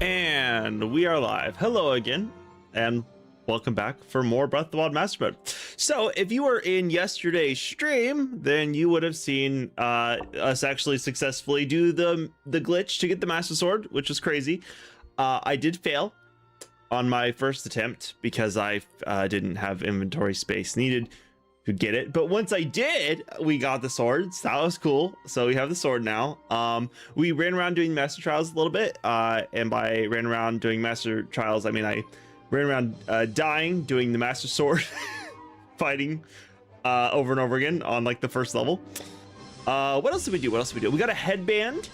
And we are live. Hello again, and welcome back for more Breath of the Wild Master Mode. So, if you were in yesterday's stream, then you would have seen us actually successfully do the glitch to get the Master Sword, which was crazy. I did fail on my first attempt because I didn't have inventory space needed to get it, but once I did, we got the swords. That was cool. So we have the sword now. We ran around doing master trials a little bit, and by ran around doing master trials, I mean I ran around dying doing the master sword fighting over and over again on like the first level. What else did we do? We got a headband,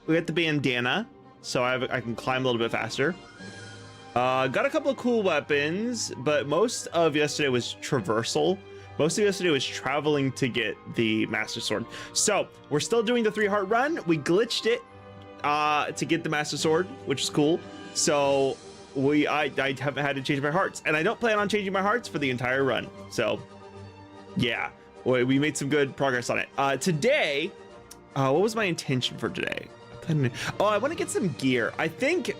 we got the bandana, so I can climb a little bit faster. Got a couple of cool weapons, but most of yesterday was traversal. Most of yesterday was traveling to get the Master Sword. So we're still doing the 3-heart run. We glitched it to get the Master Sword, which is cool. So I haven't had to change my hearts, and I don't plan on changing my hearts for the entire run. So yeah, we made some good progress on it. Today, what was my intention for today? I want to get some gear. I think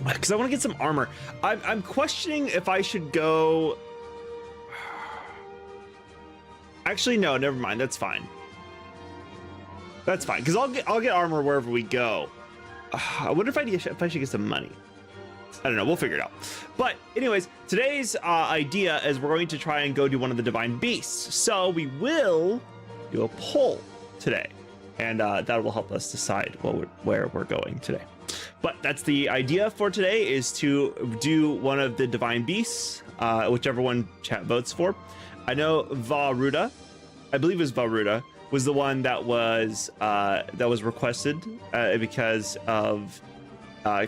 because I want to get some armor. I'm questioning if I should go. Actually, no, never mind. That's fine. That's fine, because I'll get armor wherever we go. I wonder if I should get some money. I don't know. We'll figure it out. But anyways, today's idea is we're going to try and go do one of the divine beasts. So we will do a poll today, and that will help us decide where we're going today. But that's the idea for today, is to do one of the divine beasts, whichever one chat votes for. I know Varuda, I believe it was Varuda, was the one that was requested because of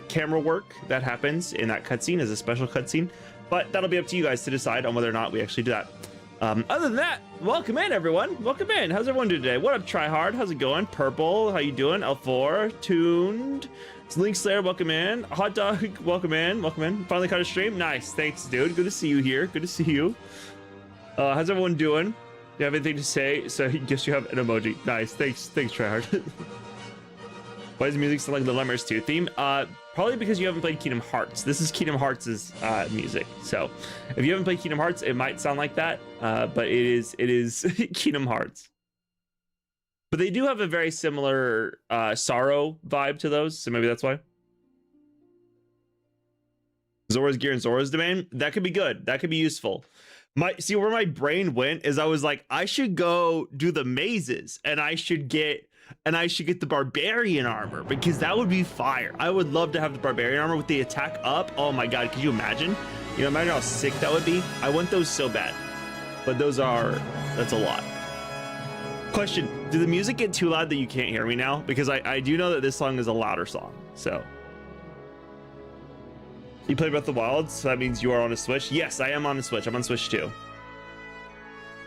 camera work that happens in that cutscene as a special cutscene. But that'll be up to you guys to decide on whether or not we actually do that. Other than that, welcome in, everyone. Welcome in. How's everyone doing today? What up, Tryhard? How's it going? Purple, how you doing? L4, Tuned, Link Slayer, welcome in. Hot Dog, welcome in. Welcome in. Finally caught a stream. Nice. Thanks, dude. Good to see you here. Good to see you. How's everyone doing? Do you have anything to say? So I guess you have an emoji. Nice. Thanks, Tryhard. Why does music sound like the Lemurs 2 theme? Probably because you haven't played Kingdom Hearts. This is Kingdom Hearts' music. So if you haven't played Kingdom Hearts, it might sound like that. But it is Kingdom Hearts. But they do have a very similar sorrow vibe to those, so maybe that's why. Zora's Gear and Zora's Domain, that could be good. That could be useful. See where my brain went is I was like, I should go do the mazes, and I should get the barbarian armor, because that would be fire. I would love to have the barbarian armor with the attack up. Oh my god, could you imagine? You know, imagine how sick that would be. I want those so bad, but that's a lot. Question, did the music get too loud that you can't hear me now? Because I do know that this song is a louder song. So you play Breath of the Wild, so that means you are on a Switch. Yes, I am on a Switch. I'm on Switch too.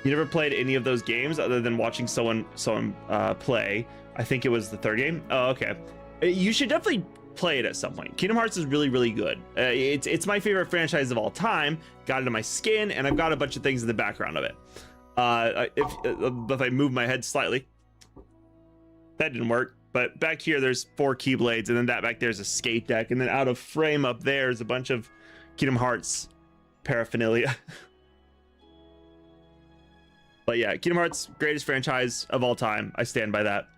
You never played any of those games other than watching someone play. I think it was the third game. Oh, okay. You should definitely play it at some point. Kingdom Hearts is really, really good. It's my favorite franchise of all time. Got it in my skin, and I've got a bunch of things in the background of it. If I move my head slightly, that didn't work. But back here, there's 4 keyblades, and then that back there's a skate deck, and then out of frame up there is a bunch of Kingdom Hearts paraphernalia. But yeah, Kingdom Hearts, greatest franchise of all time. I stand by that.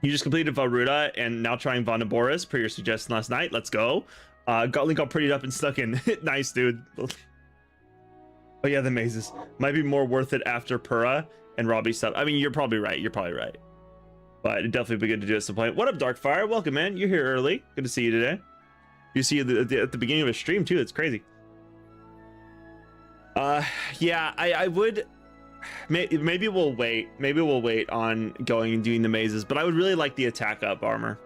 You just completed Varuda and now trying Vonneboris per your suggestion last night. Let's go. Got Link all prettied up and stuck in. Nice, dude. Oh yeah, the mazes might be more worth it after Pura and Robbie stuff. I mean, you're probably right. But it'd definitely be good to do at some point. What up, Darkfire? Welcome in. You're here early. Good to see you today. You see you at the beginning of a stream too. It's crazy. Yeah, I would. Maybe we'll wait. Maybe we'll wait on going and doing the mazes. But I would really like the attack up armor.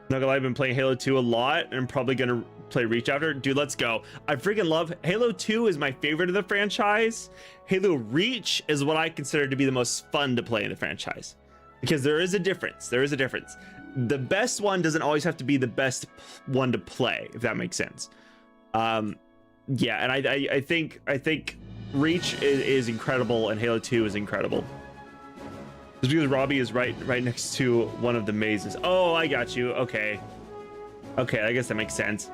Not gonna lie, I've been playing Halo 2 a lot, and I'm probably gonna play Reach after. Dude, let's go. I freaking love Halo 2 is my favorite of the franchise. Halo Reach is what I consider to be the most fun to play in the franchise, because there is a difference. The best one doesn't always have to be the best one to play, if that makes sense. Yeah, and I think Reach is incredible, and Halo 2 is incredible. Just because Robbie is right next to one of the mazes. Oh, I got you. Okay. Okay, I guess that makes sense.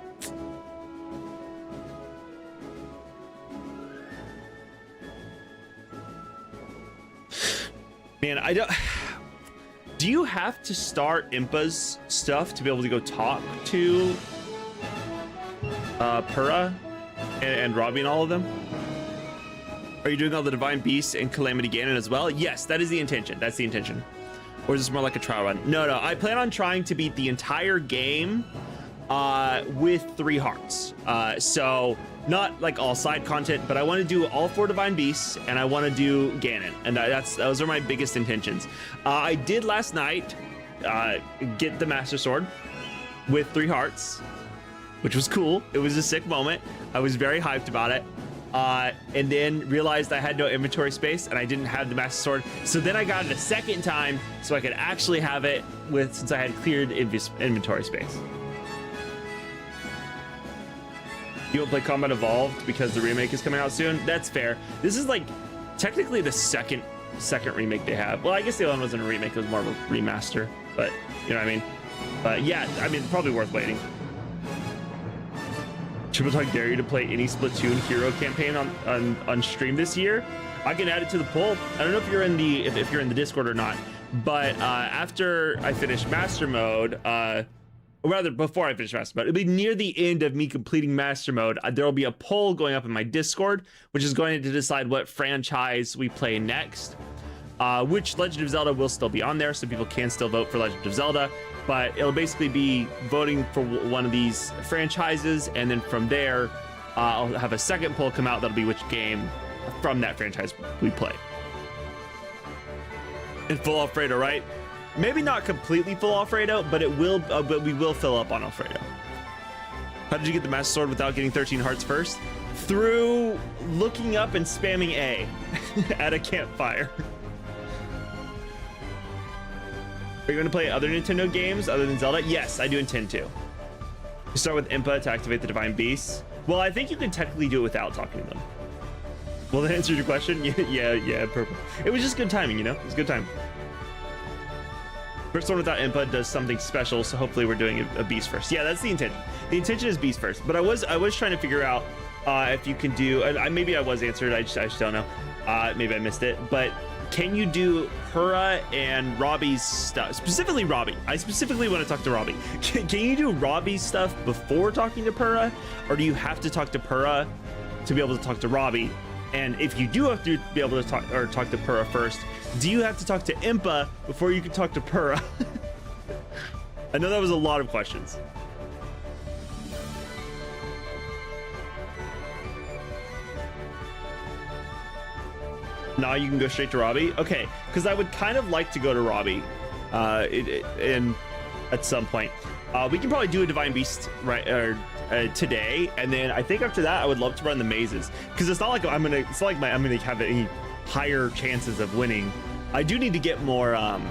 Man, I don't... Do you have to start Impa's stuff to be able to go talk to Purah and Robbie and all of them? Are you doing all the Divine Beasts and Calamity Ganon as well? Yes, that is the intention. That's the intention. Or is this more like a trial run? No, I plan on trying to beat the entire game with 3 hearts. So not like all side content, but I want to do all 4 Divine Beasts and I want to do Ganon, and those are my biggest intentions. I did last night get the Master Sword with 3 hearts, which was cool. It was a sick moment. I was very hyped about it. And then realized I had no inventory space and I didn't have the Master Sword. So then I got it a second time so I could actually have it since I had cleared inventory space. You will play Combat Evolved because the remake is coming out soon. That's fair. This is like technically the second remake they have. Well, I guess the other one wasn't a remake, it was more of a remaster, but you know what I mean? But yeah, I mean, probably worth waiting. Triple Talk dare you to play any Splatoon hero campaign on stream this year? I can add it to the poll. I don't know if you're in the if you're in the Discord or not, but after I finish Master Mode, or rather before I finish Master Mode, it'll be near the end of me completing Master Mode. There will be a poll going up in my Discord, which is going to decide what franchise we play next. Which Legend of Zelda will still be on there, so people can still vote for Legend of Zelda. But it'll basically be voting for one of these franchises, and then from there, I'll have a second poll come out that'll be which game from that franchise we play. And full Alfredo, right? Maybe not completely full Alfredo, but it will. But we will fill up on Alfredo. How did you get the Master Sword without getting 13 hearts first? Through looking up and spamming A at a campfire. Are you going to play other Nintendo games other than Zelda? Yes, I do intend to. You start with Impa to activate the Divine Beasts. Well, I think you can technically do it without talking to them. Well, that answered your question? Yeah, purple. It was just good timing, you know? It was good time. First one without Impa does something special, so hopefully we're doing a Beast first. Yeah, that's the intention. The intention is Beast first, but I was trying to figure out if you can do, maybe I was answered, I just don't know. Maybe I missed it, but can you do Purah and Robbie's stuff? Specifically Robbie. I specifically want to talk to Robbie. Can you do Robbie's stuff before talking to Purah? Or do you have to talk to Purah to be able to talk to Robbie? And if you do have to be able to talk to Purah first, do you have to talk to Impa before you can talk to Purah? I know that was a lot of questions. Now you can go straight to Robbie. Okay, because I would kind of like to go to Robbie, and at some point, we can probably do a Divine Beast today, and then I think after that I would love to run the mazes, because it's not like I'm gonna have any higher chances of winning. I do need to get more arrows,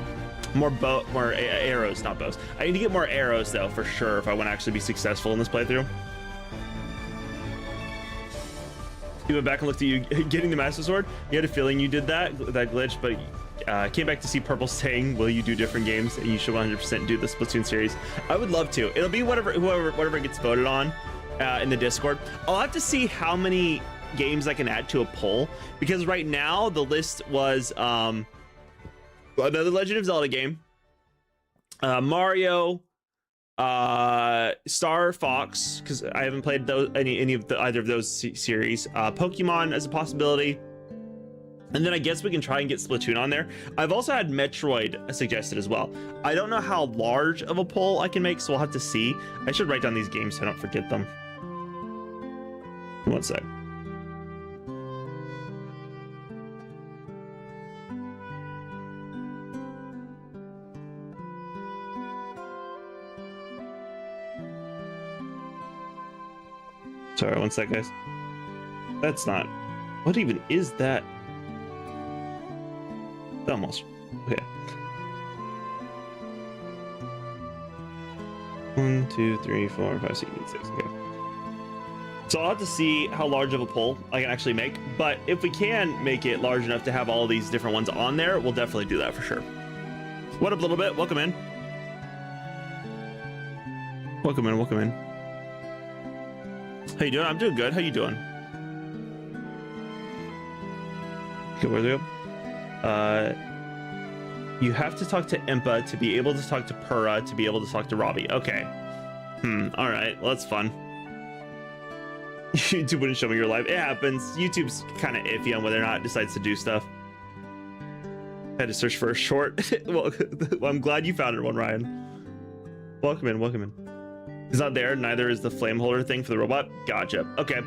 not bows. I need to get more arrows though, for sure, if I want to actually be successful in this playthrough. You went back and looked at you getting the Master Sword. You had a feeling you did that glitch, but came back to see Purple saying, will you do different games? And you should 100% do the Splatoon series. I would love to. It'll be whatever gets voted on in the Discord. I'll have to see how many games I can add to a poll, because right now the list was another Legend of Zelda game, Mario, Star Fox, because I haven't played either of those series, Pokemon as a possibility, and then I guess we can try and get Splatoon on there. I've also had Metroid suggested as well. I don't know how large of a poll I can make, so we'll have to see. I should write down these games so I don't forget them. One sec. Sorry, one sec, guys. That's not... What even is that? Almost. Okay. 1, 2, 3, 4, 5, 6, 8, 6. Okay. So I'll have to see how large of a pole I can actually make, but if we can make it large enough to have all these different ones on there, we'll definitely do that for sure. What up, little bit? Welcome in. Welcome in, welcome in. How you doing? I'm doing good. How you doing? Okay, where's it go? You have to talk to Impa to be able to talk to Pura to be able to talk to Robbie. Okay. All right. Well, that's fun. YouTube wouldn't show me your live. It happens. YouTube's kind of iffy on whether or not it decides to do stuff. I had to search for a short. Well, I'm glad you found it one, Ryan. Welcome in, welcome in. It's not there. Neither is the flame holder thing for the robot. Gotcha. Okay.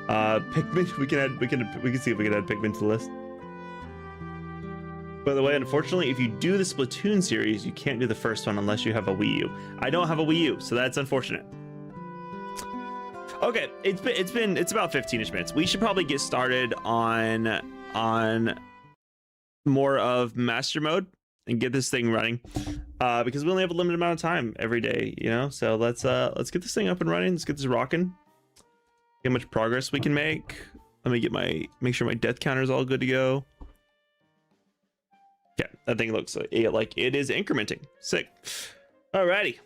Pikmin. We can see if we can add Pikmin to the list. By the way, unfortunately, if you do the Splatoon series, you can't do the first one unless you have a Wii U. I don't have a Wii U, so that's unfortunate. Okay, it's about 15ish minutes. We should probably get started on more of master mode and get this thing running, because we only have a limited amount of time every day, you know. So let's get this thing up and running. Let's get this rocking. See how much progress we can make. Let me make sure my death counter is all good to go. Yeah, that thing looks like it is incrementing. Sick. Alrighty.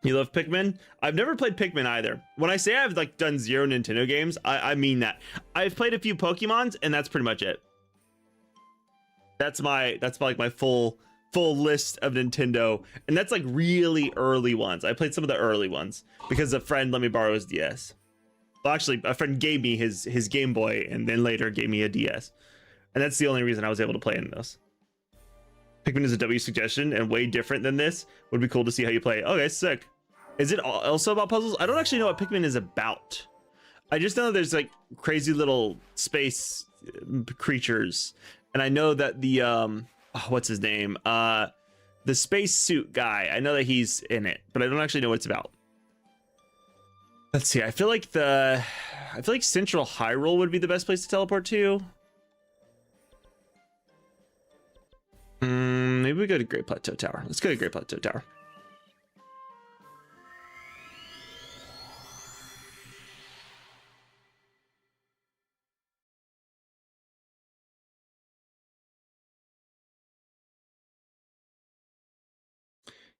You love Pikmin? I've never played Pikmin either. When I say I've like done 0 Nintendo games, I mean that. I've played a few Pokemons and that's pretty much it. That's like my full list of Nintendo, and that's like really early ones. I played some of the early ones because a friend let me borrow his DS. Well, actually, a friend gave me his Game Boy and then later gave me a DS. And that's the only reason I was able to play in this. Pikmin is a W suggestion and way different than this. Would be cool to see how you play. Okay, sick. Is it also about puzzles? I don't actually know what Pikmin is about. I just know there's like crazy little space creatures. And I know that the, what's his name? The space suit guy. I know that he's in it, but I don't actually know what it's about. Let's see. I feel like Central Hyrule would be the best place to teleport to. Maybe we go to Great Plateau Tower. Let's go to Great Plateau Tower.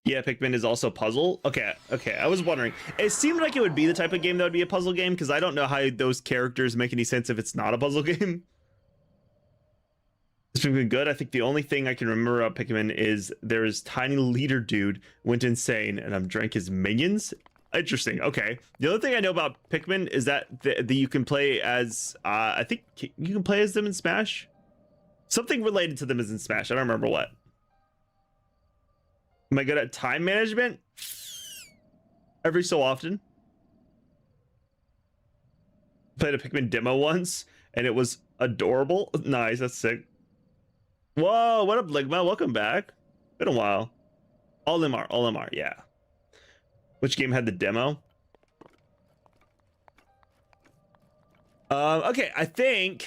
Yeah, Pikmin is also puzzle. Okay. I was wondering. It seemed like it would be the type of game that would be a puzzle game, because I don't know how those characters make any sense if it's not a puzzle game. It's been good. I think the only thing I can remember about Pikmin is there's tiny leader dude went insane and I'm drank his minions. Interesting. Okay. The other thing I know about Pikmin is that you can play as I think you can play as them in Smash. Something related to them is in Smash. I don't remember what. Am I good at time management? Every so often. Played a Pikmin demo once and it was adorable. Nice. That's sick. Whoa, what up, Ligma? Welcome back. Been a while. All MR, yeah. Which game had the demo? Okay, I think.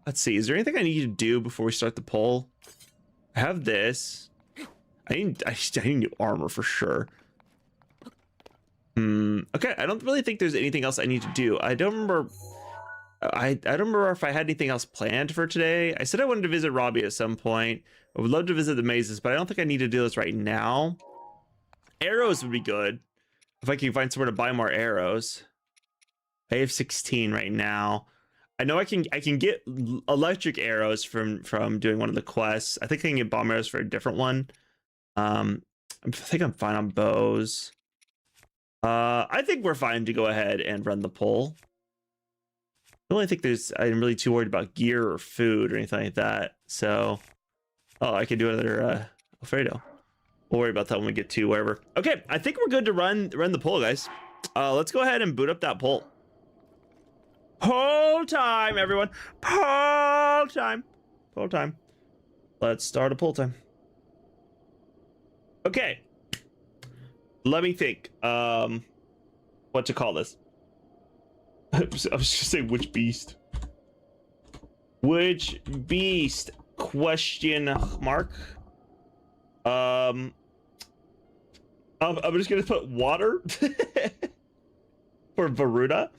Let's see. Is there anything I need to do before we start the poll? I have this. I need new armor for sure. Okay, I don't really think there's anything else I need to do. I don't remember. I don't remember if I had anything else planned for today. I said I wanted to visit Robbie at some point. I would love to visit the mazes, but I don't think I need to do this right now. Arrows would be good if I can find somewhere to buy more arrows. I have 16 right now. I know I can get electric arrows from doing one of the quests. I think I can get bomb arrows for a different one. I think I'm fine on bows. I think we're fine to go ahead and run the poll. I don't really think I'm really too worried about gear or food or anything like that. So, I could do another Alfredo. We'll worry about that when we get to wherever. Okay, I think we're good to run the poll, guys. Let's go ahead and boot up that poll. Poll time, everyone. Poll time. Poll time. Let's start a poll time. Okay. Let me think. What to call this? I was just saying which beast. Which beast? Question mark. I'm just gonna put water. for Varuda.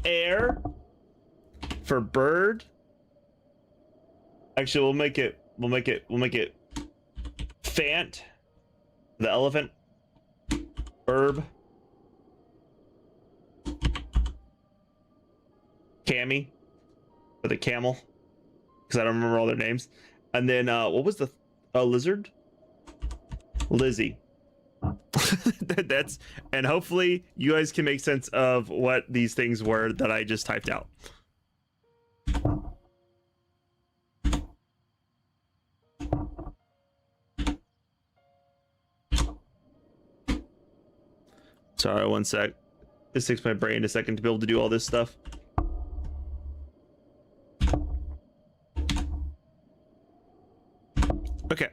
Air for bird. Actually, we'll make it Fant, the elephant. Herb. Cammy for the camel, because I don't remember all their names. And then what was the lizard? Lizzie. That's, and hopefully you guys can make sense of what these things were that I just typed out. Sorry, one sec. This takes my brain a second to be able to do all this stuff. Okay.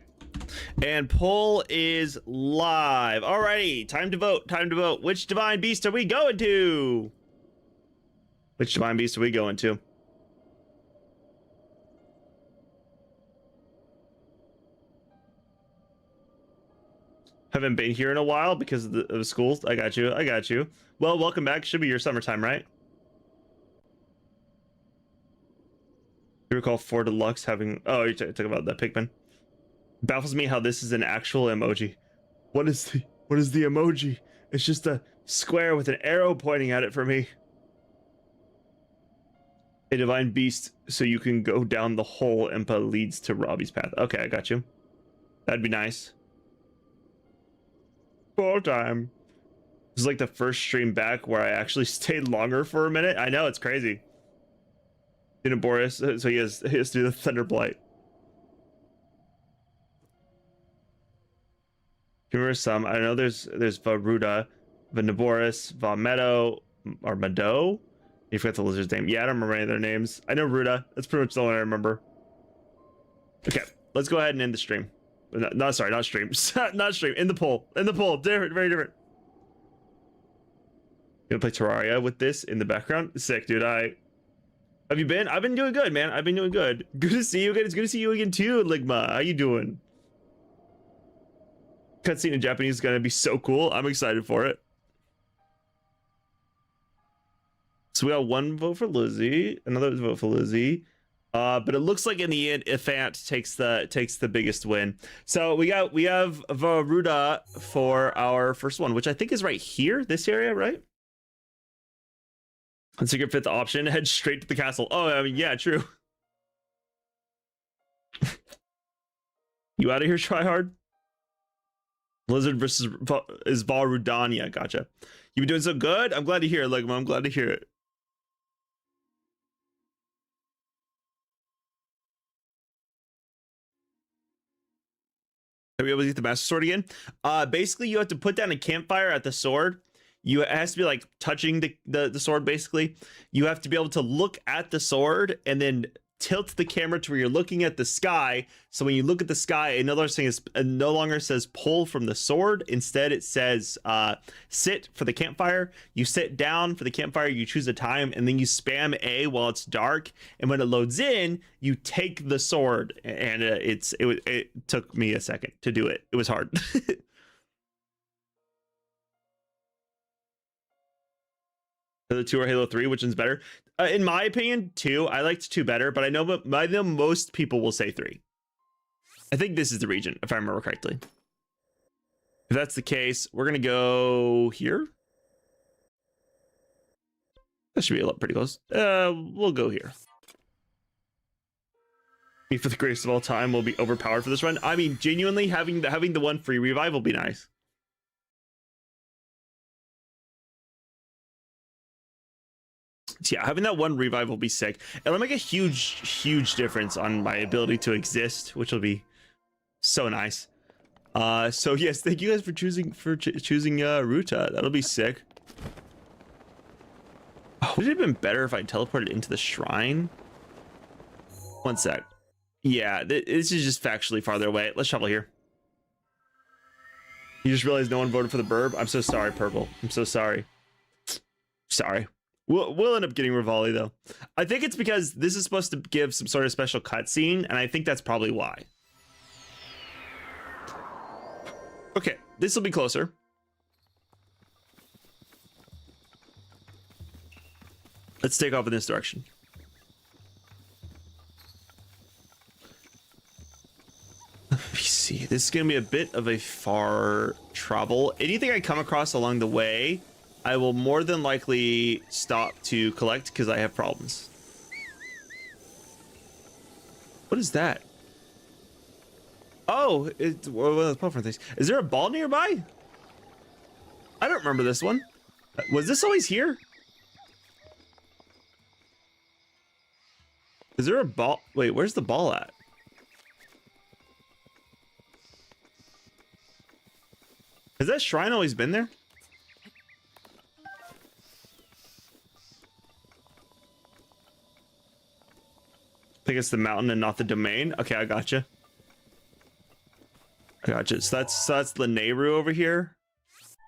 And poll is live. Alrighty, time to vote. Time to vote. Which divine beast are we going to? Which divine beast are we going to? Haven't been here in a while because of the schools. I got you. I got you. Well, welcome back. Should be your summertime, right? You recall 4 Deluxe having... Oh, you're talking about that Pikmin. Baffles me how this is an actual emoji. What is the emoji? It's just a square with an arrow pointing at it for me. A divine beast, so you can go down the hole Impa leads to Robbie's path. Okay, I got you. That'd be nice. Full time. This is like the first stream back where I actually stayed longer for a minute. I know, it's crazy. Boris, so he has to do the Thunder Blight. Remember some? I know there's Varuda, Vanaboris, Valmeadow, or Mado. You forgot the lizard's name. Yeah, I don't remember any of their names. I know Ruda. That's pretty much the one I remember. Okay, let's go ahead and end the stream. No, sorry, not stream. Not stream. In the poll. In the poll. Different, very different. You gonna play Terraria with this in the background? Sick, dude. Have you been? I've been doing good, man. I've been doing good. Good to see you again. It's good to see you again too, Ligma. How you doing? Cutscene in Japanese is gonna be so cool. I'm excited for it. So we got 1 vote for Lizzie, another vote for Lizzie. But it looks like in the end, Ifant takes the biggest win. So we have Varuda for our first one, which I think is right here, this area, right? And secret 5th option, head straight to the castle. Oh, I mean, yeah, true. You out of here, try hard. Lizard versus is Varudania. Gotcha. You've been doing so good. I'm glad to hear it, Ligma. I'm glad to hear it. Are we able to get the Master Sword again? Basically, you have to put down a campfire at the sword. It has to be like touching the sword, basically. You have to be able to look at the sword and then tilt the camera to where you're looking at the sky. So when you look at the sky, another thing is no longer says pull from the sword. Instead, it says sit for the campfire. You sit down for the campfire, you choose a time, and then you spam A while it's dark. And when it loads in, you take the sword. And it took me a second to do it. It was hard. The 2 or Halo 3, which one's better? In my opinion, 2. I liked 2 better, but I know most people will say 3. I think this is the region, if I remember correctly. If that's the case, we're gonna go here. That should be pretty close. We'll go here. Me for the greatest of all time will be overpowered for this run. I mean, genuinely, having the 1 free revive will be nice. Yeah, having that 1 revive will be sick. It'll make a huge difference on my ability to exist, which will be so nice. So yes, thank you guys for choosing Ruta. That'll be sick. Oh, would it have been better if I teleported into the shrine? One sec. Yeah, this is just factually farther away. Let's travel here. You just realized no one voted for the burb? I'm so sorry, Purple. I'm so sorry. Sorry. We'll end up getting Rivali though. I think it's because this is supposed to give some sort of special cutscene, and I think that's probably why. Okay, this will be closer. Let's take off in this direction. Let me see. This is going to be a bit of a far travel. Anything I come across along the way, I will more than likely stop to collect because I have problems. What is that? Oh, it's one of those platform things. Is there a ball nearby? I don't remember this one. Was this always here? Is there a ball? Wait, where's the ball at? Has that shrine always been there? I think it's the mountain and not the domain. Okay, I gotcha. I gotcha. So that's the Nehru over here.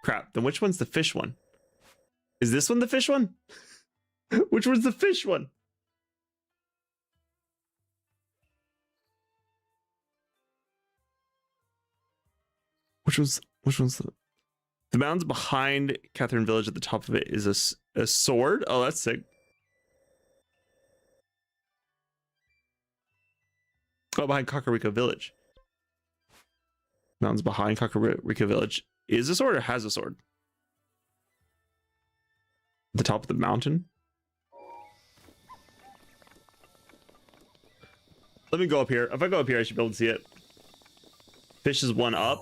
Crap. Then which one's the fish one? Is this one the fish one? Which one's the fish one? Which one's the mountains behind Catherine Village? At the top of it is a sword. Oh, that's sick. Oh, behind Kakariko Village. Mountains behind Kakariko Village is a sword or has a sword? At the top of the mountain. Let me go up here. If I go up here, I should be able to see it. Fish is one up.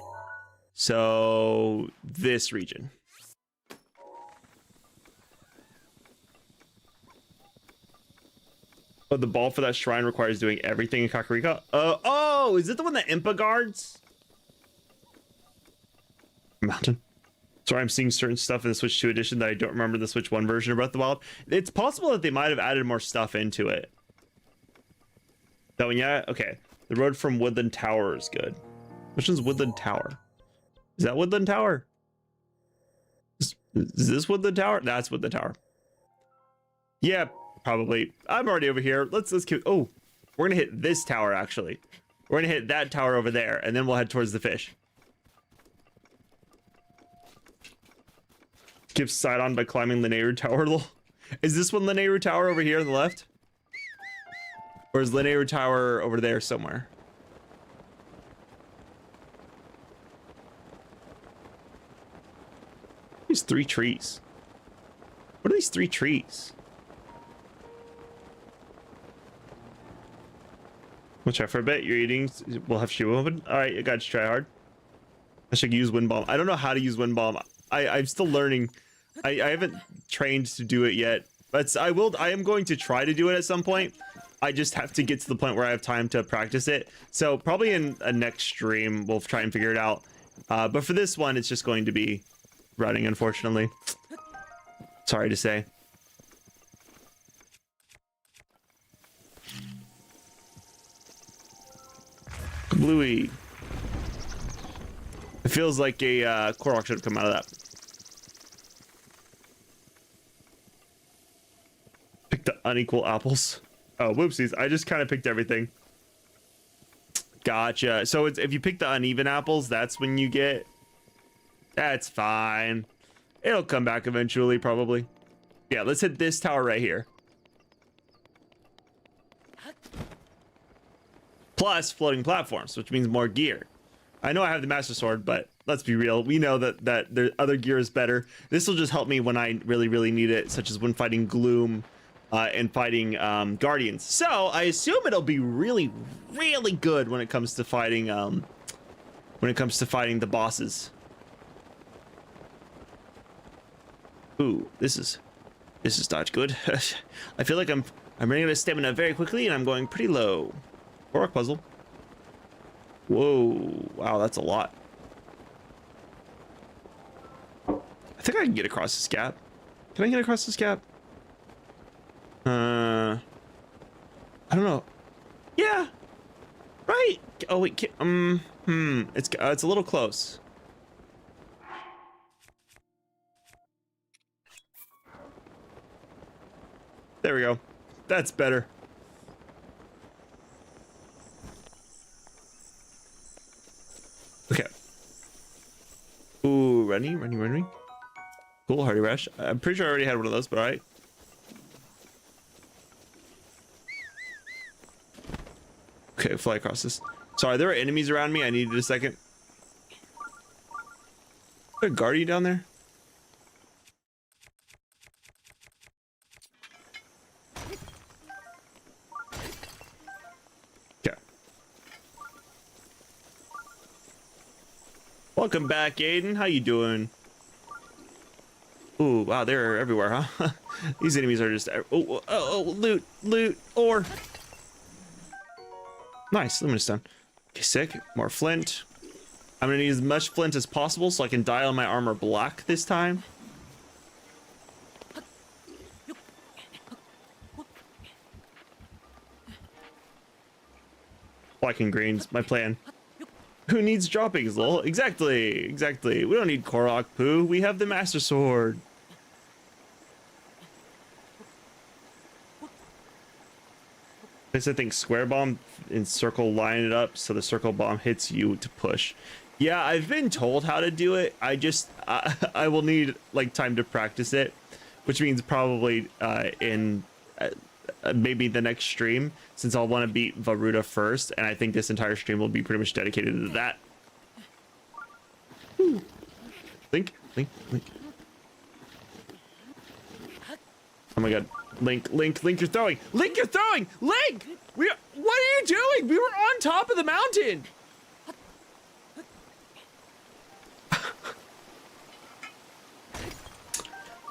So this region. Oh, the ball for that shrine requires doing everything in Kakariko. Oh, is it the one that Impa guards? Mountain. Sorry, I'm seeing certain stuff in the Switch 2 edition that I don't remember the Switch 1 version of Breath of the Wild. It's possible that they might have added more stuff into it. That one, yeah? Okay. The road from Woodland Tower is good. Which one's Woodland Tower? Is that Woodland Tower? Is this Woodland Tower? That's Woodland Tower. Yeah, probably. I'm already over here. Let's keep. Oh, we're gonna hit this tower actually. We're gonna hit that tower over there, and then we'll head towards the fish. Give side on by climbing the Nehru Tower. Is this one the Nehru Tower over here on the left? Or is the Nehru Tower over there somewhere? These 3 trees. What are these 3 trees? We'll try for a bit. You're eating. We'll have Shiva open. All right, you got to try hard. I should use Wind Bomb. I don't know how to use Wind Bomb. I'm still learning. I haven't trained to do it yet. But I am going to try to do it at some point. I just have to get to the point where I have time to practice it. So probably in a next stream, we'll try and figure it out. But for this one, it's just going to be running, unfortunately. Sorry to say. Bluey. It feels like a Korok should have come out of that. Pick the unequal apples. Oh, whoopsies. I just kind of picked everything. Gotcha. So it's, if you pick the uneven apples, that's when you get... That's fine. It'll come back eventually, probably. Yeah, let's hit this tower right here. Plus floating platforms, which means more gear. I know I have the Master Sword, but let's be real. We know that the other gear is better. This will just help me when I really, really need it, such as when fighting Gloom and fighting Guardians. So I assume it'll be really, really good when it comes to fighting the bosses. Ooh, this is not good. I feel like I'm running out of stamina very quickly, and I'm going pretty low. Korok puzzle. Whoa! Wow, that's a lot. I think I can get across this gap. Can I get across this gap? I don't know. Yeah. Right. Oh wait. It's a little close. There we go. That's better. Okay. Ooh, running. Cool, Hardy Rush. I'm pretty sure I already had one of those, but all right. Okay, fly across this. Sorry, there are enemies around me. I needed a second. Is there a guardian down there? Okay. Welcome back, Aiden. How you doing? Ooh, wow, they're everywhere, huh? These enemies are just... loot, ore. Nice, luminous stone. Okay, sick. More flint. I'm gonna need as much flint as possible so I can dye on my armor black this time. Black and green's my plan. Who needs droppings, lol? Exactly. We don't need Korok poo. We have the Master Sword. I think square bomb and circle line it up so the circle bomb hits you to push. Yeah, I've been told how to do it. I will need like time to practice it, which means probably in maybe the next stream, since I'll want to beat Varuda first, and I think this entire stream will be pretty much dedicated to that. Whew. Link. Oh my god. Link, you're throwing! Link! What are you doing? We were on top of the mountain!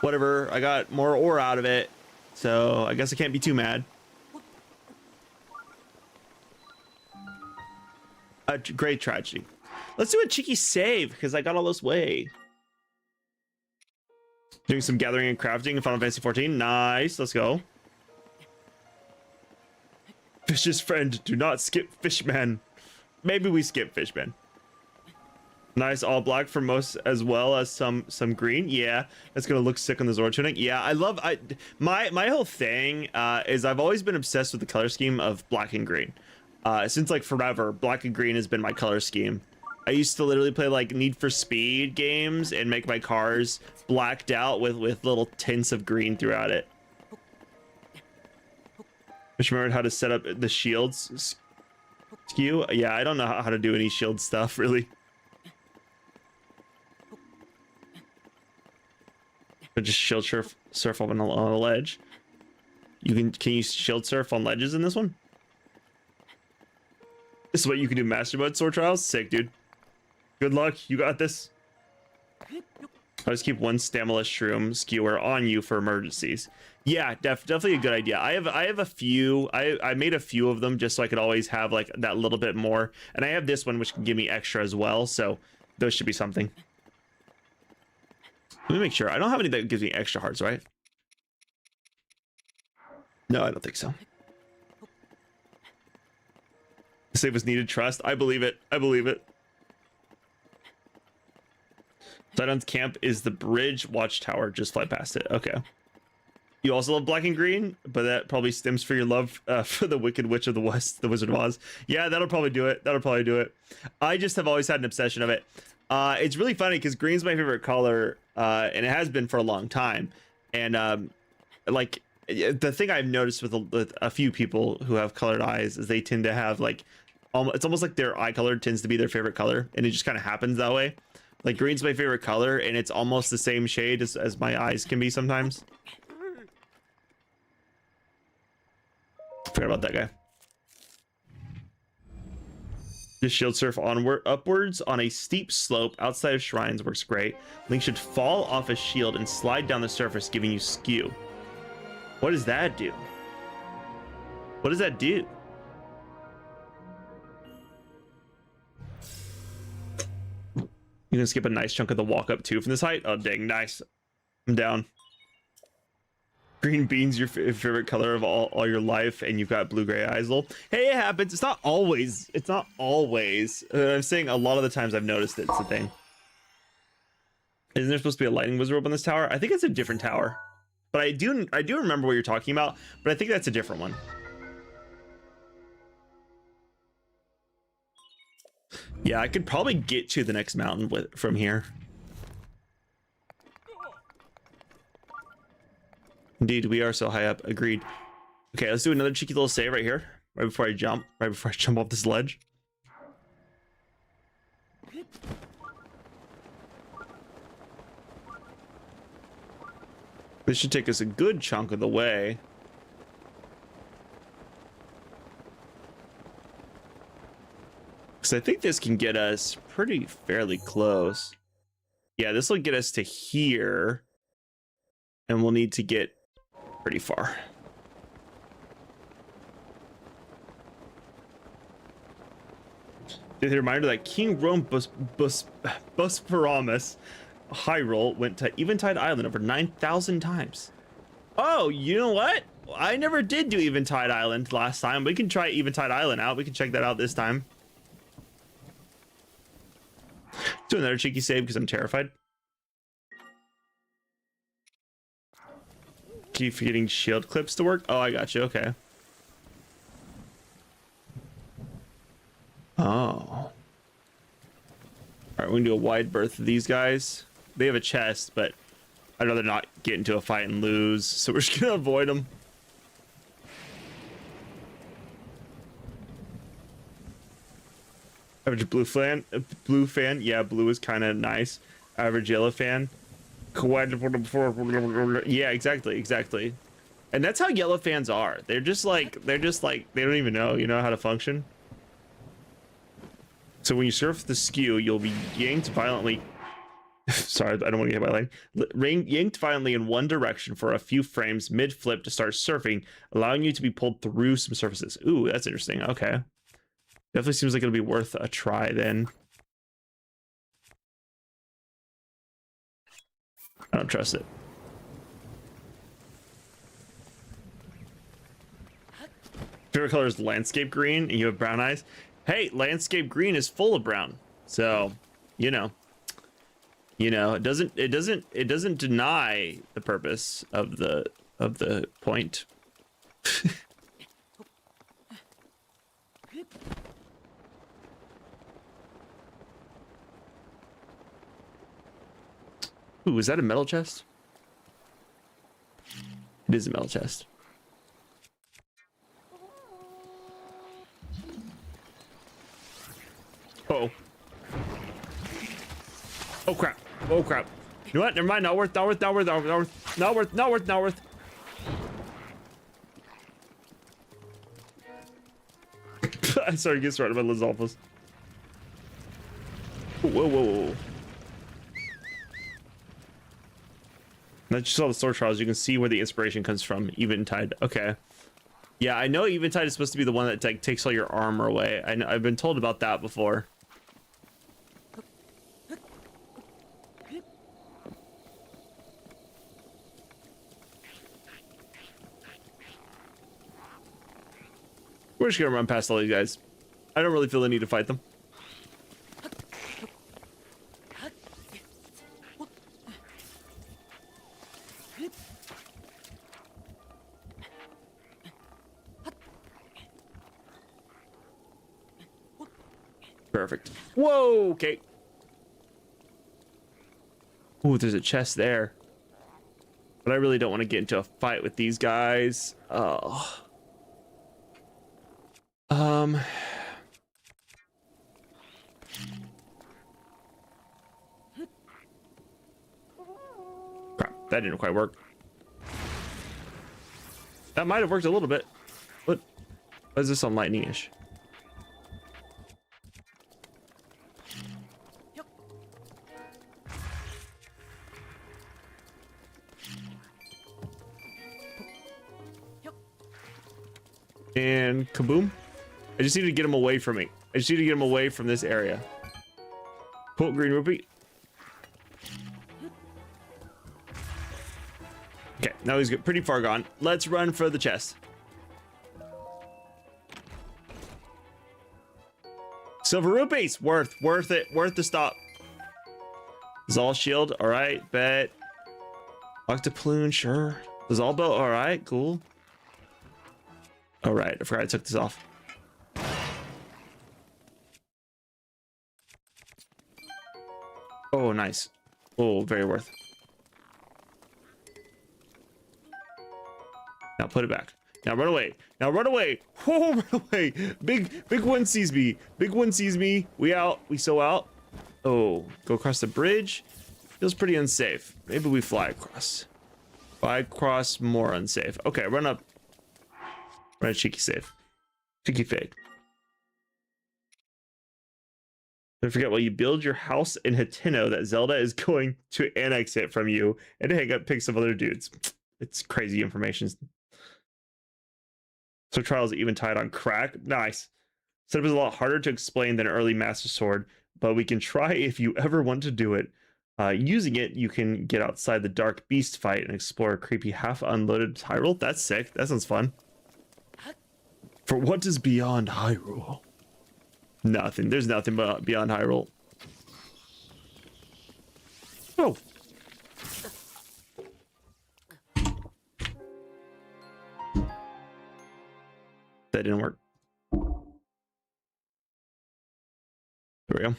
Whatever, I got more ore out of it, so I guess I can't be too mad. A great tragedy. Let's do a cheeky save, because I got all this way. Doing some gathering and crafting in Final Fantasy 14. Nice, let's go. Fish's friend, do not skip Fishman. Maybe we skip Fishman. Nice all black for most, as well as some green. Yeah, that's gonna look sick on the Zora tunic. Yeah, my whole thing is I've always been obsessed with the color scheme of black and green. Since like forever, black and green has been my color scheme. I used to literally play like Need for Speed games and make my cars blacked out with little tints of green throughout it. Just remembered how to set up the shields skew. Yeah, I don't know how to do any shield stuff really. But just shield surf on a ledge. Can you shield surf on ledges in this one? This is what you can do master mode sword trials. Sick, dude. Good luck. You got this. I just keep one stamina shroom skewer on you for emergencies. Yeah, definitely a good idea. I have a few. I made a few of them just so I could always have like that little bit more. And I have this one which can give me extra as well. So those should be something. Let me make sure. I don't have any that gives me extra hearts, right? No, I don't think so. Save was needed. Trust. I believe it. Sidon's camp is the bridge watchtower. Just fly past it. Okay. You also love black and green, but that probably stems for your love for the Wicked Witch of the West, the Wizard of Oz. Yeah, that'll probably do it. I just have always had an obsession of it. It's really funny because green's my favorite color, and it has been for a long time. And like the thing I've noticed with a few people who have colored eyes is they tend to have like, it's almost like their eye color tends to be their favorite color, and it just kind of happens that way. Like green's my favorite color, and it's almost the same shade as my eyes can be sometimes. Forgot about that guy. Just shield surf upwards on a steep slope outside of shrines works great. Link should fall off a shield and slide down the surface, giving you skew. What does that do? What does that do? You can skip a nice chunk of the walk up too from this height. Oh dang, nice. I'm down. Green beans your favorite color of all your life, and you've got blue-gray eyes, lol. Hey, it happens. It's not always. I'm saying a lot of the times I've noticed it's a thing. Isn't there supposed to be a lightning wizard up on this tower? I think it's a different tower, but I do remember what you're talking about, but I think that's a different one. Yeah, I could probably get to the next mountain from here. Indeed, we are so high up. Agreed. Okay, let's do another cheeky little save right here. right before I jump off this ledge. This should take us a good chunk of the way. Because I think this can get us fairly close. Yeah, this will get us to here. And we'll need to get pretty far. The reminder that King Rome Bosphoramus Hyrule went to Eventide Island over 9,000 times. Oh, you know what? I never did do Eventide Island last time. We can try Eventide Island out. We can check that out this time. Do another cheeky save because I'm terrified. Keep forgetting shield clips to work. Oh, I got you. Okay. Oh. All right, we can do a wide berth of these guys. They have a chest, but I'd rather not get into a fight and lose, so we're just gonna avoid them. Average blue fan. Yeah, blue is kind of nice. Average yellow fan. Yeah, exactly. And that's how yellow fans are. They're just like they don't even know, how to function. So when you surf the skew, you'll be yanked violently. Sorry, I don't want to get my line. Yanked violently in one direction for a few frames mid-flip to start surfing, allowing you to be pulled through some surfaces. Ooh, that's interesting. Okay. Definitely seems like it'll be worth a try then. I don't trust it. Favorite color is landscape green, and you have brown eyes. Hey, landscape green is full of brown, so it doesn't deny the purpose of the point. Ooh, is that a metal chest? It is a metal chest. Uh-oh. Oh crap. Oh crap. You know what? Never mind. Not worth. I started to get started by Liz Alphas. Whoa. I just saw the sword trials. You can see where the inspiration comes from. Eventide. Okay. Yeah, I know Eventide is supposed to be the one that takes all your armor away. I've been told about that before. We're just gonna run past all these guys. I don't really feel the need to fight them. Perfect. Whoa, okay. Ooh, there's a chest there. But I really don't want to get into a fight with these guys. Oh. Crap, that didn't quite work. That might have worked a little bit. What is this on lightning-ish? And kaboom. I just need to get him away from me. I just need to get him away from this area. Pull green rupee. Okay, now he's pretty far gone. Let's run for the chest. Silver rupees. Worth it. Worth the stop. Zal shield. All right, bet. Octoploon, sure. Zalbo, all right, cool. All right, I forgot I took this off. Oh, nice. Oh, very worth. Now put it back. Now run away. Now run away. Oh, run away. Big one sees me. Big one sees me. We out. We so out. Oh, go across the bridge. Feels pretty unsafe. Maybe we fly across. Fly across, more unsafe. Okay, run up. Run a cheeky safe. Cheeky fade. Don't forget, while you build your house in Hateno, that Zelda is going to annex it from you and hang up pics of other dudes. It's crazy information. So Trials even tied on crack. Nice. Setup is a lot harder to explain than early Master Sword, but we can try if you ever want to do it. Using it, you can get outside the Dark Beast fight and explore a creepy half-unloaded Hyrule. That's sick. That sounds fun. For what is beyond Hyrule? Nothing. There's nothing beyond Hyrule. Oh. That didn't work. There we go.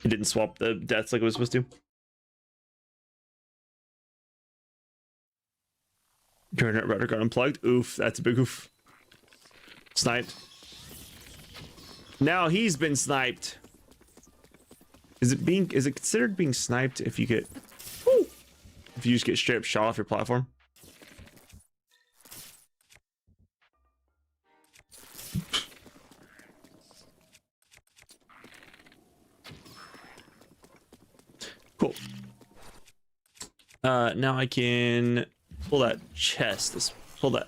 It didn't swap the deaths like it was supposed to. Your internet router got unplugged. Oof, that's a big oof. Sniped. Now he's been sniped. Is it considered being sniped if you get if you just get straight up shot off your platform? Cool. Now I can pull that chest pull that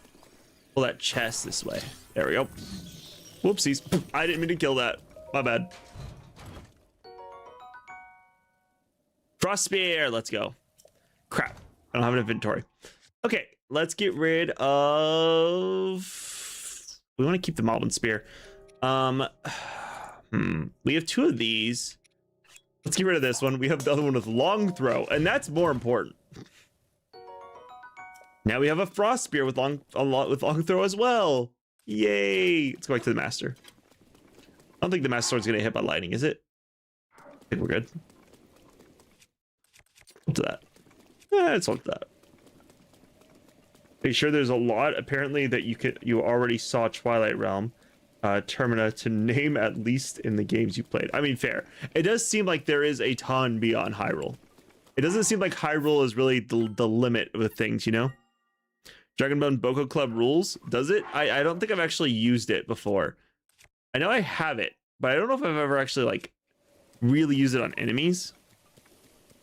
chest this way. There we go. Whoopsies. I didn't mean to kill that. My bad. Frost Spear. Let's go. Crap. I don't have an inventory. Okay. Let's get rid of... We want to keep the Moblin Spear. We have 2 of these. Let's get rid of this one. We have the other one with long throw, and that's more important. Now we have a Frost Spear with long throw as well. Yay! Let's go back to the Master. I don't think the Master Sword's gonna get hit by lightning, is it? I think we're good. Up to that. It's up to that. Are you sure there's a lot? Apparently that you already saw Twilight Realm, Termina to name at least in the games you played. I mean, fair. It does seem like there is a ton beyond Hyrule. It doesn't seem like Hyrule is really the limit of the things, you know? Dragonbone Boko Club rules? Does it? I don't think I've actually used it before. I know I have it, but I don't know if I've ever actually like really used it on enemies.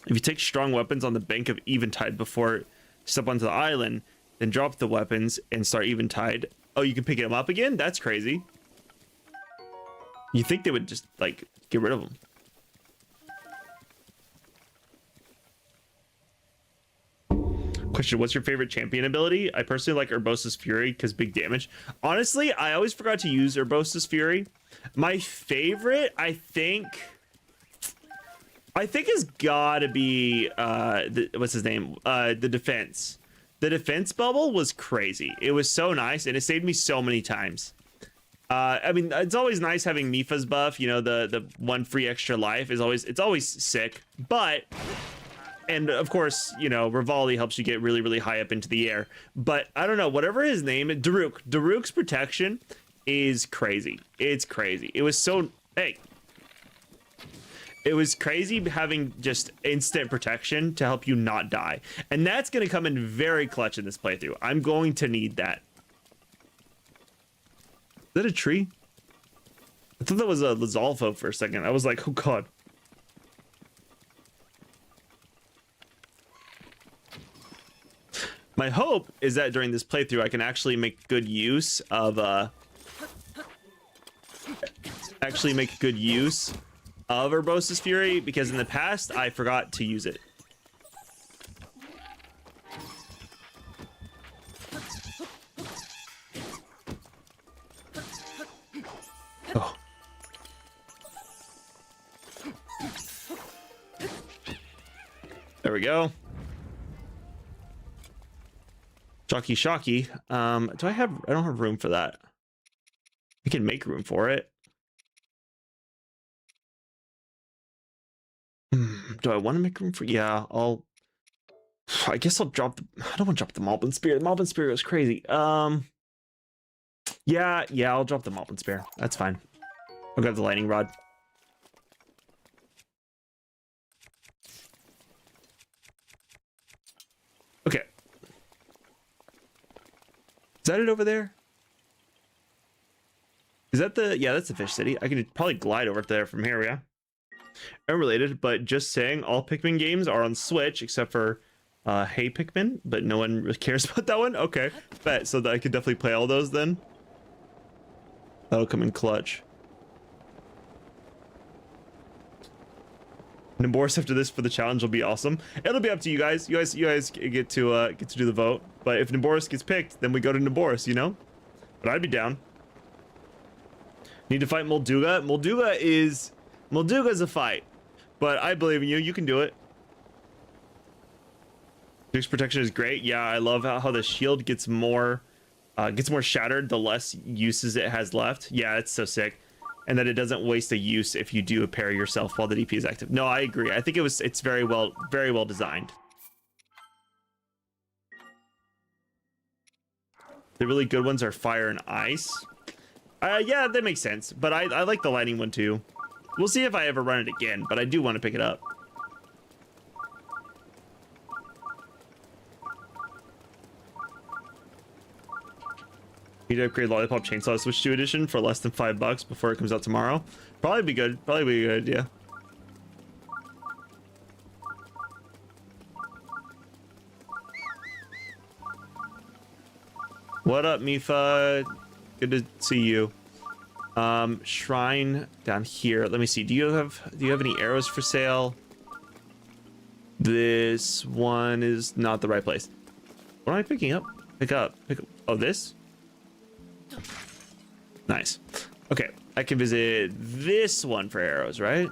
If you take strong weapons on the bank of Eventide before you step onto the island, then drop the weapons and start Eventide. Oh, you can pick them up again? That's crazy. You think they would just like get rid of them. Question, what's your favorite champion ability? I personally like Urbosa's Fury because big damage. Honestly, I always forgot to use Urbosa's Fury. My favorite, I think has gotta be what's his name? The defense. The defense bubble was crazy. It was so nice and it saved me so many times. I mean, it's always nice having Mifa's buff, you know, the 1 free extra life is always sick, but and of course, you know, Rivali helps you get really, really high up into the air. But I don't know, whatever his name is, Daruk's protection is crazy. It's crazy. It was so, hey. It was crazy having just instant protection to help you not die. And that's going to come in very clutch in this playthrough. I'm going to need that. Is that a tree? I thought that was a Lizalfo for a second. I was like, oh god. My hope is that during this playthrough, I can actually make good use of Urbosa's Fury, because in the past I forgot to use it. Oh. There we go. Shocky. I don't have room for that. I can make room for it. Do I want to make room for? Yeah, I'll I guess I'll drop the. I don't want to drop the Malbin Spear. The Malbin Spear was crazy. Yeah, I'll drop the Malbin Spear. That's fine. I'll grab the lightning rod. Okay. Is that it over there? Is that the... Yeah, that's the fish city. I could probably glide over there from here, yeah. Unrelated, but just saying, all Pikmin games are on Switch, except for Hey Pikmin, but no one really cares about that one. Okay, bet. So that I could definitely play all those then. That'll come in clutch. Naboris after this for the challenge will be awesome. It'll be up to you guys. You guys get to do the vote. But if Naboris gets picked, then we go to Naboris, you know? But I'd be down. Need to fight Molduga. Molduga's a fight. But I believe in you. You can do it. Duke's protection is great. Yeah, I love how the shield gets more shattered the less uses it has left. Yeah, it's so sick. And that it doesn't waste a use if you do a parry yourself while the DP is active. No, I agree. I think it's very well designed. The really good ones are fire and ice. Yeah, that makes sense. But I like the lightning one too. We'll see if I ever run it again, but I do want to pick it up. Need to upgrade Lollipop Chainsaw Switch 2 edition for less than $5 before it comes out tomorrow. Probably be good. Probably be a good idea. What up, Mifa? Good to see you. Shrine down here. Let me see. Do you have any arrows for sale? This one is not the right place. What am I picking up? Pick up. Oh, this? Nice. Okay, I can visit this one for arrows, right?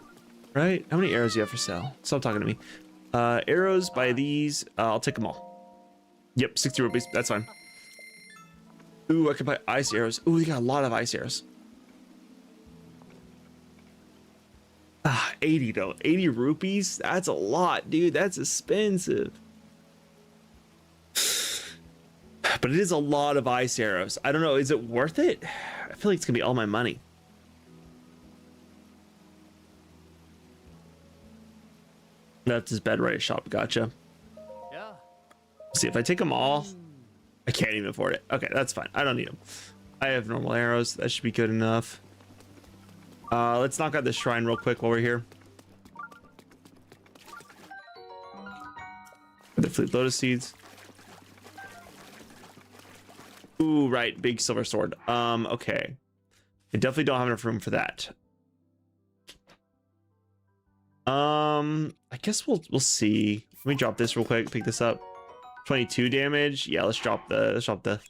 Right? How many arrows do you have for sale? Stop talking to me. Arrows by these. I'll take them all. Yep, 60 rupees. That's fine. Ooh, I can buy ice arrows. Ooh, we got a lot of ice arrows. 80 though. 80 rupees? That's a lot, dude. That's expensive. But it is a lot of ice arrows. I don't know. Is it worth it? I feel like it's gonna be all my money. That's his bed right shop. Gotcha. Yeah. See, if I take them all, I can't even afford it. Okay, that's fine. I don't need them. I have normal arrows. That should be good enough. Let's knock out this shrine real quick while we're here. The Fleet Lotus Seeds. Ooh, right. Big silver sword. Okay. I definitely don't have enough room for that. I guess we'll see. Let me drop this real quick. Pick this up. 22 damage. Yeah, let's drop the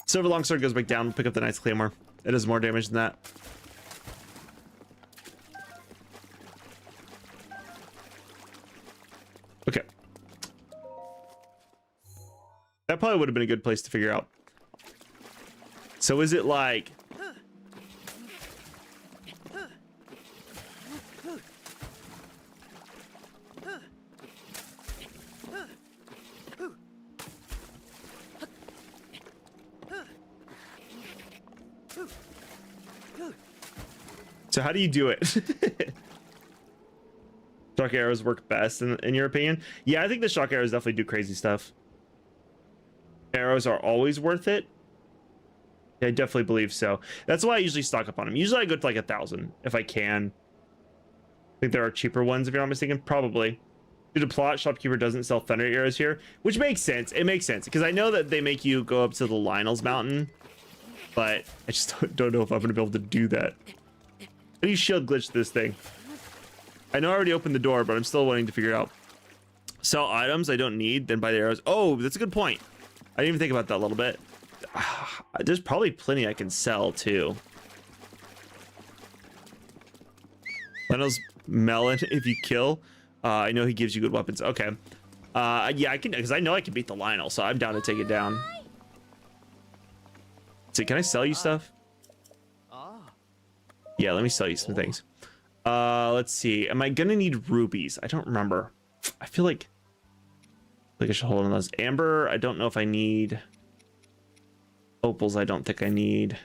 silver longsword. Goes back down. Pick up the Knight's Claymore. It does more damage than that. Okay. That probably would have been a good place to figure out. So is it like... So how do you do it? Shock arrows work best in your opinion? Yeah, I think the shock arrows definitely do crazy stuff. Arrows are always worth it. Yeah, I definitely believe so. That's why I usually stock up on them. Usually I go to like 1,000 if I can. I think there are cheaper ones if you're not mistaken. Probably. Due to plot, shopkeeper doesn't sell thunder arrows here, which makes sense. It makes sense because I know that they make you go up to the Lionel's Mountain, but I just don't know if I'm gonna be able to do that. How do you shield glitch this thing? I know I already opened the door, but I'm still waiting to figure out. Sell items I don't need, then buy the arrows. Oh, that's a good point. I didn't even think about that a little bit. There's probably plenty I can sell too. Lionel's melon if you kill. I know he gives you good weapons. Okay. Yeah, I can, because I know I can beat the Lionel, so I'm down to take it down. See, can I sell you stuff? Yeah, let me sell you some things. Let's see. Am I gonna need rubies? I don't remember. I feel like think I should hold on those. Amber, I don't know if I need. Opals, I don't think I need.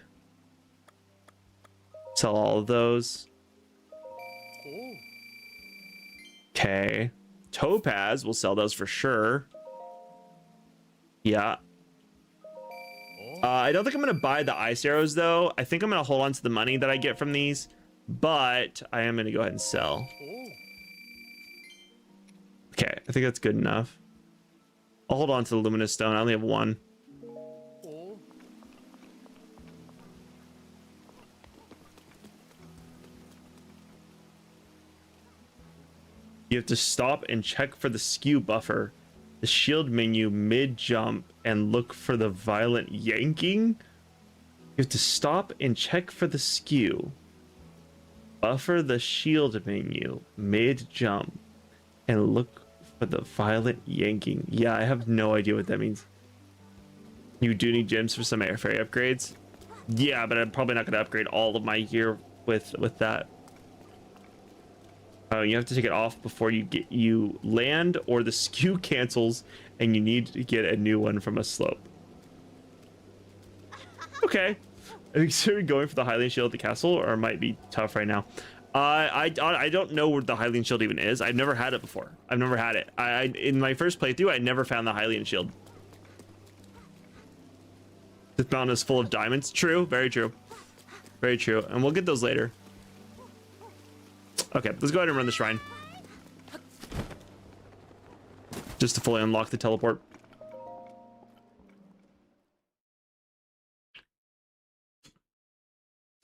Sell all of those. Okay. Topaz, we'll sell those for sure. Yeah. I don't think I'm going to buy the ice arrows, though. I think I'm going to hold on to the money that I get from these. But I am going to go ahead and sell. Okay, I think that's good enough. I'll hold on to the luminous stone. I only have one. You have to stop and check for the skew buffer, the shield menu mid-jump, and look for the violent yanking. You have to stop and check for the skew, buffer the shield menu mid-jump, and look for the violent yanking. Yeah, I have no idea what that means. You do need gems for some air fairy upgrades. Yeah, but I'm probably not going to upgrade all of my gear with that. You have to take it off before you land, or the skew cancels and you need to get a new one from a slope. Okay. I consider going for the Hylian shield at the castle, or it might be tough right now. I don't know where the Hylian shield even is. I've never had it before. I've never had it. In my first playthrough, I never found the Hylian shield. This mountain is full of diamonds. True. Very true. Very true. And we'll get those later. Okay, let's go ahead and run the shrine. Just to fully unlock the teleport.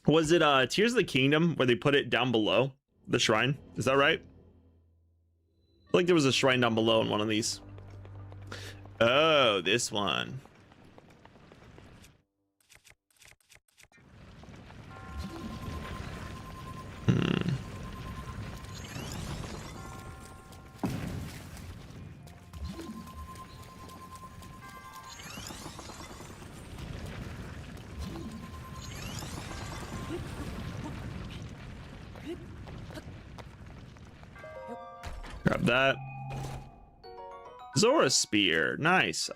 Was it Tears of the Kingdom where they put it down below the shrine? Is that right? I feel like there was a shrine down below in one of these. Oh, this one. Grab that. Zora spear. Nice.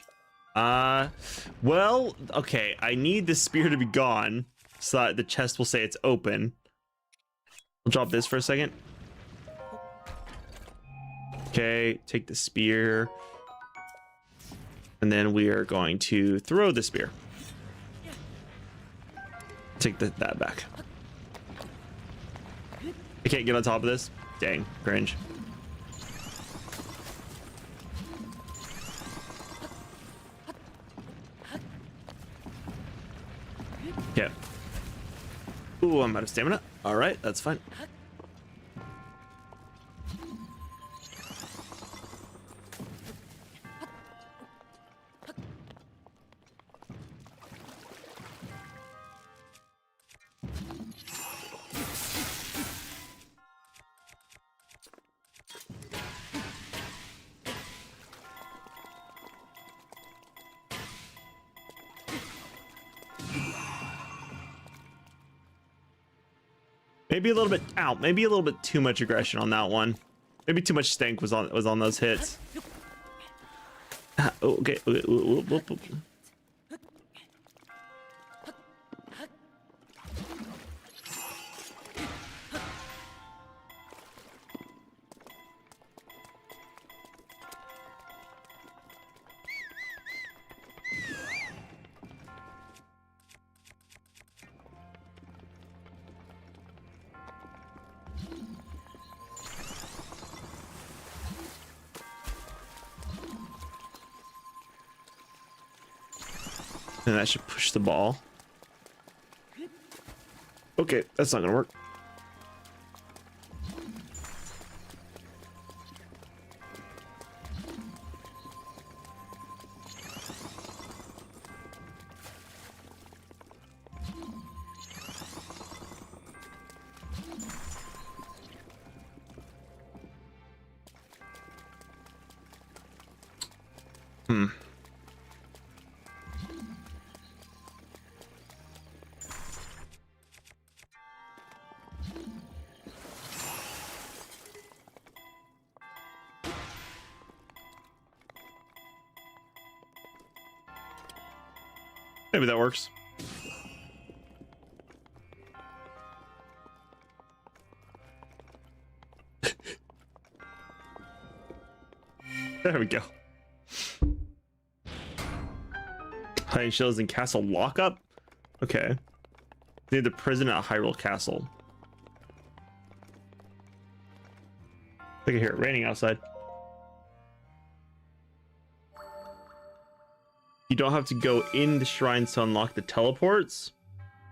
Well, okay. I need the spear to be gone so that the chest will say it's open. I'll drop this for a second. Okay, take the spear. And then we are going to throw the spear. Take that back. I can't get on top of this. Dang, cringe. Yeah. Ooh, I'm out of stamina. All right, that's fine. Maybe a little bit out. Maybe a little bit too much aggression on that one. Maybe too much stank was on those hits. Okay. And that should push the ball. Okay, that's not gonna work. Maybe that works. There we go. Hiding shells in castle lockup. Okay. Near the prison at Hyrule Castle. I can hear it raining outside. You don't have to go in the shrines to unlock the teleports.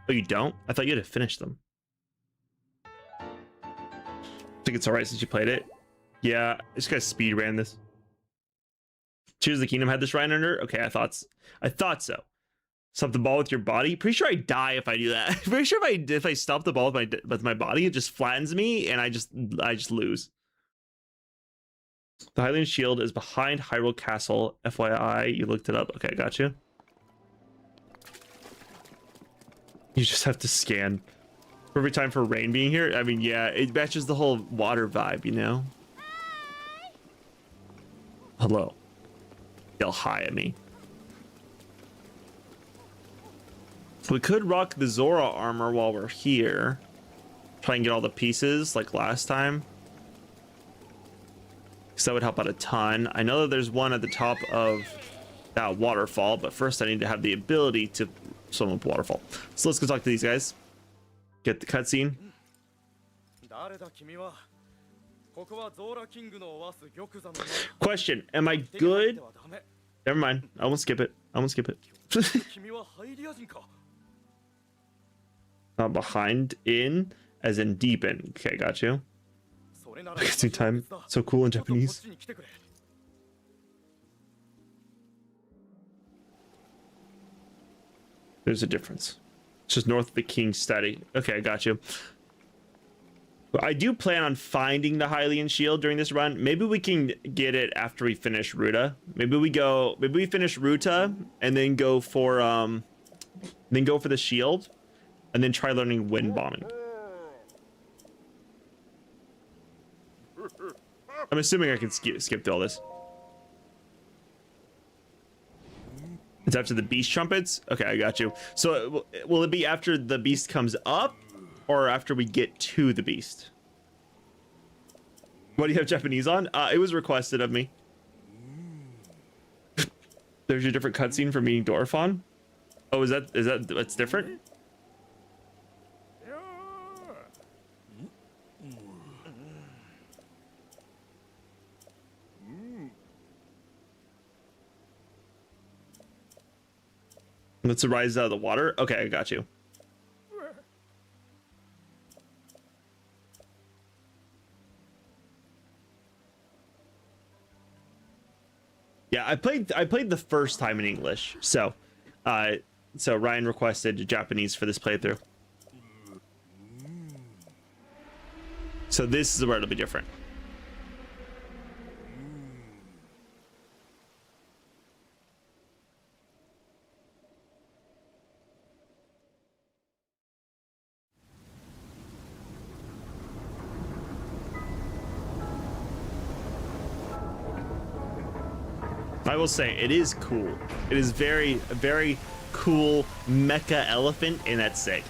Oh, you don't? I thought you had to finish them. I think it's alright since you played it. Yeah, I just gotta speed ran this. Tears of the Kingdom had the shrine under. Okay, I thought so. Stop the ball with your body. Pretty sure I die if I do that. Pretty sure if I stop the ball with my body, it just flattens me and I just lose. The Hylian Shield is behind Hyrule Castle. FYI, you looked it up. Okay, got you. You just have to scan. Perfect time for rain being here. I mean, yeah, it matches the whole water vibe, you know? Hello. Yell hi at me. We could rock the Zora armor while we're here. Try and get all the pieces like last time. Because that would help out a ton. I know that there's one at the top of that waterfall, but first I need to have the ability to swim up waterfall. So let's go talk to these guys. Get the cutscene. Question, am I good? Never mind. I won't skip it. I won't skip it. Not behind in, as in deep in. Okay, got you. Same time. So cool in Japanese. There's a difference. It's just north of the King's Study. Okay, I got you. I do plan on finding the Hylian Shield during this run. Maybe we can get it after we finish Ruta. Maybe we finish Ruta and then go for the shield and then try learning wind bombing. I'm assuming I can skip through all this. It's after the beast trumpets? Okay, I got you. So will it be after the beast comes up or after we get to the beast? What do you have Japanese on? It was requested of me. There's your different cutscene for meeting Dorfan. Oh, is that's different? Let's rise out of the water. Okay, I got you. Yeah, I played the first time in English, so Ryan requested Japanese for this playthrough. So this is where it'll be different. I will say it is cool. It is very, very cool mecha elephant, and that's sick.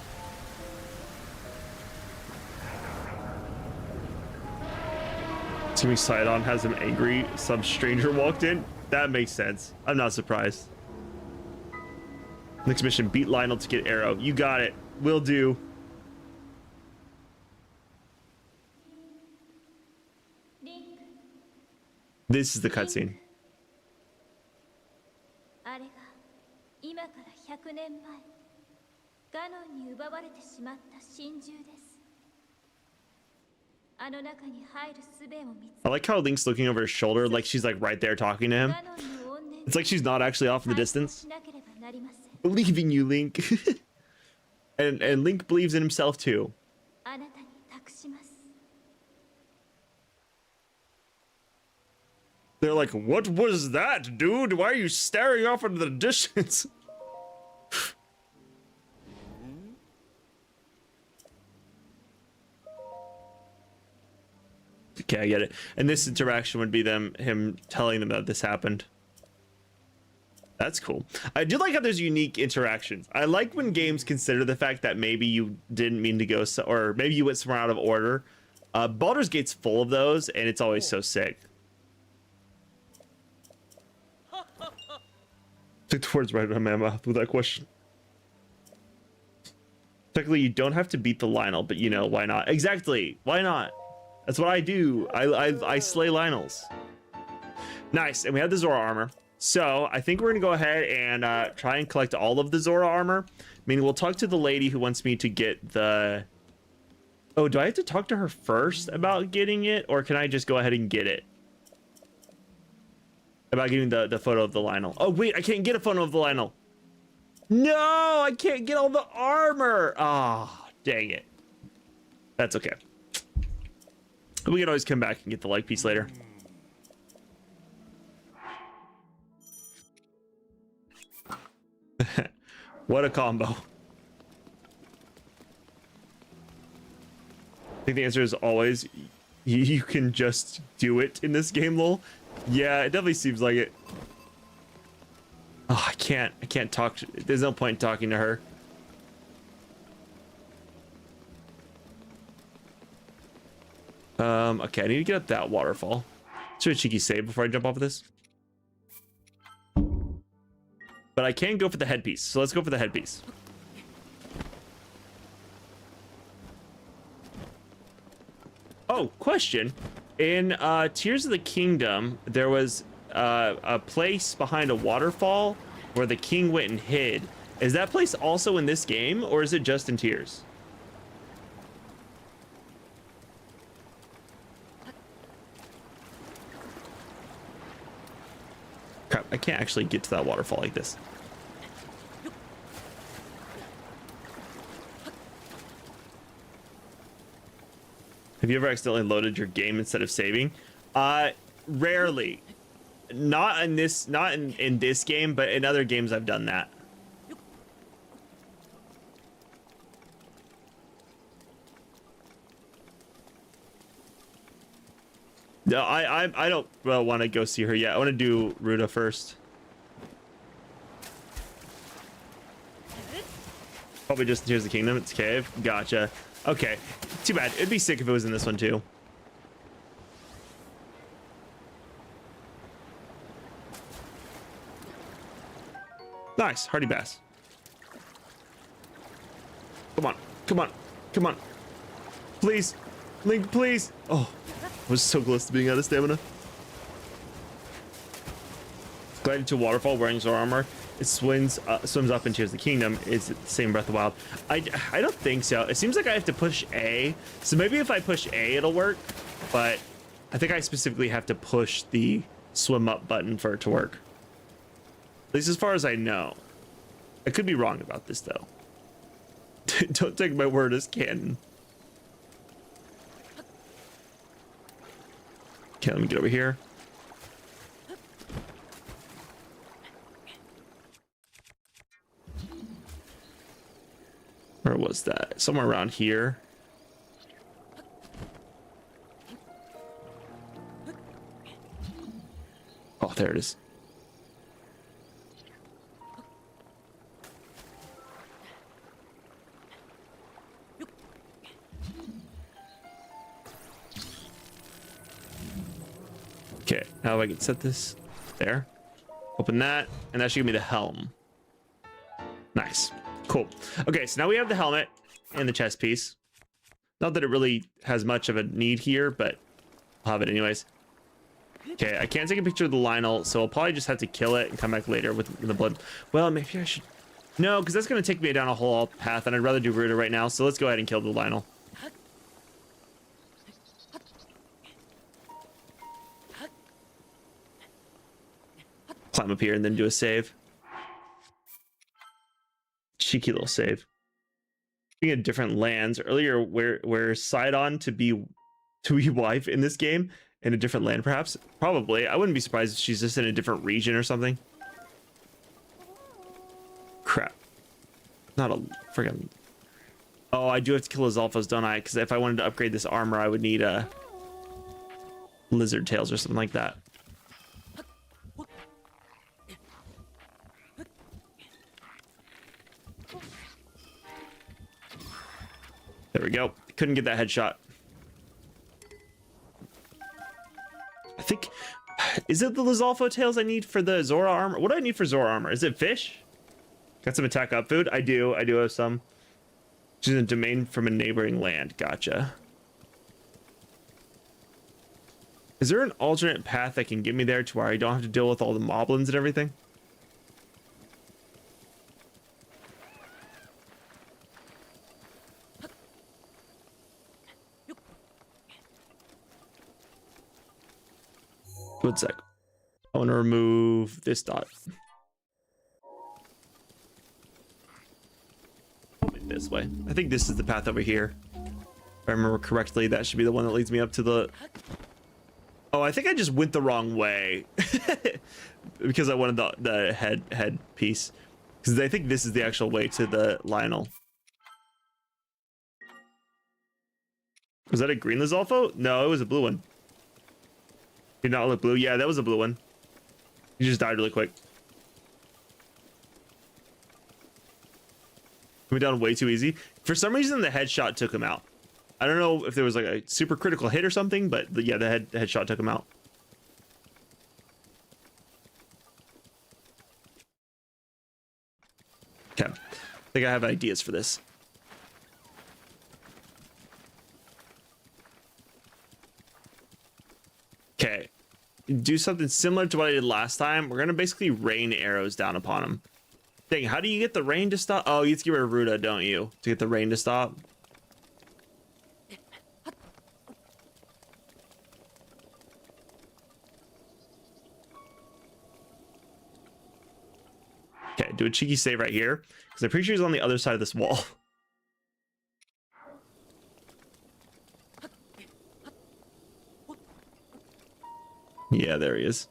Assuming Sidon has him angry, some stranger walked in. That makes sense. I'm not surprised. Next mission, beat Lionel to get Arrow. You got it. Will do. This is the cutscene. I like how Link's looking over his shoulder like she's like right there talking to him. It's like she's not actually off in the distance. Believe in you, Link. and Link believes in himself too. They're like, what was that, dude? Why are you staring off into the distance? Okay, I get it. And this interaction would be him telling them that this happened. That's cool. I do like how there's unique interactions. I like when games consider the fact that maybe you didn't mean to go, or maybe you went somewhere out of order. Baldur's Gate's full of those, and it's always so sick. Took the words right out of my mouth with that question. Technically, you don't have to beat the Lionel, but you know, why not? Exactly. Why not? That's what I do. I slay Lionels. Nice. And we have the Zora armor. So I think we're going to go ahead and try and collect all of the Zora armor. Meaning we'll talk to the lady who wants me to get the... Oh, do I have to talk to her first about getting it? Or can I just go ahead and get it? About getting the photo of the Lionel. Oh, wait, I can't get a photo of the Lionel. No, I can't get all the armor. Ah, oh, dang it. That's okay. We can always come back and get the leg piece later. What a combo. I think the answer is always you can just do it in this game, lol. Yeah, it definitely seems like it. Oh, I can't talk. There's no point in talking to her. Okay, I need to get up that waterfall. Let's do a cheeky save before I jump off of this. But I can go for the headpiece, so let's go for the headpiece. Oh, question. In Tears of the Kingdom, there was a place behind a waterfall where the king went and hid. Is that place also in this game, or is it just in Tears? Crap, I can't actually get to that waterfall like this. Have you ever accidentally loaded your game instead of saving? Rarely. Not in this game, but in other games I've done that. No, I don't want to go see her yet. I want to do Ruta first. Probably just Tears of the Kingdom. It's cave. Gotcha. Okay. Too bad. It'd be sick if it was in this one too. Nice. Hardy Bass. Come on. Come on. Come on. Please. Link, please. Oh, I was so close to being out of stamina. Glided to waterfall wearing Zora armor. It swims up into the kingdom. Is it the same Breath of the Wild? I don't think so. It seems like I have to push A. So maybe if I push A, it'll work. But I think I specifically have to push the swim up button for it to work. At least as far as I know. I could be wrong about this though. Don't take my word as canon. Okay, let me get over here. Where was that? Somewhere around here. Oh, there it is. Okay, now I can set this there. Open that, and that should give me the helm. Nice. Cool. Okay, so now we have the helmet and the chest piece. Not that it really has much of a need here, but I'll have it anyways. Okay, I can't take a picture of the Lionel, so I'll probably just have to kill it and come back later with the blood. Well, maybe I should... No, because that's going to take me down a whole path, and I'd rather do Ruta right now, so let's go ahead and kill the Lionel. Climb up here and then do a save. Cheeky little save. Being in different lands earlier, where Sidon to be wife in this game in a different land, perhaps. Probably. I wouldn't be surprised if she's just in a different region or something. Crap. Not a friggin'. Oh, I do have to kill his alphas, don't I? Because if I wanted to upgrade this armor, I would need a lizard tails or something like that. There we go. Couldn't get that headshot. I think, is it the Lizalfo tails I need for the Zora armor? What do I need for Zora armor? Is it fish? Got some attack up food? I do have some. Choose a domain from a neighboring land. Gotcha. Is there an alternate path that can get me there to where I don't have to deal with all the moblins and everything? One sec. I want to remove this dot. Probably this way. I think this is the path over here. If I remember correctly, that should be the one that leads me up to the... Oh, I think I just went the wrong way. Because I wanted the head piece. Because I think this is the actual way to the Lionel. Was that a green Lizalfo? No, it was a blue one. Did not look blue. Yeah, that was a blue one. He just died really quick. Went down way too easy. For some reason, the headshot took him out. I don't know if there was like a super critical hit or something, but yeah, the headshot took him out. Okay, I think I have ideas for this. Okay, do something similar to what I did last time. We're gonna basically rain arrows down upon him. Dang, how do you get the rain to stop? Oh, you have to get rid of Ruda, don't you, to get the rain to stop? Okay, do a cheeky save right here, because I'm pretty sure he's on the other side of this wall. Yeah, there he is.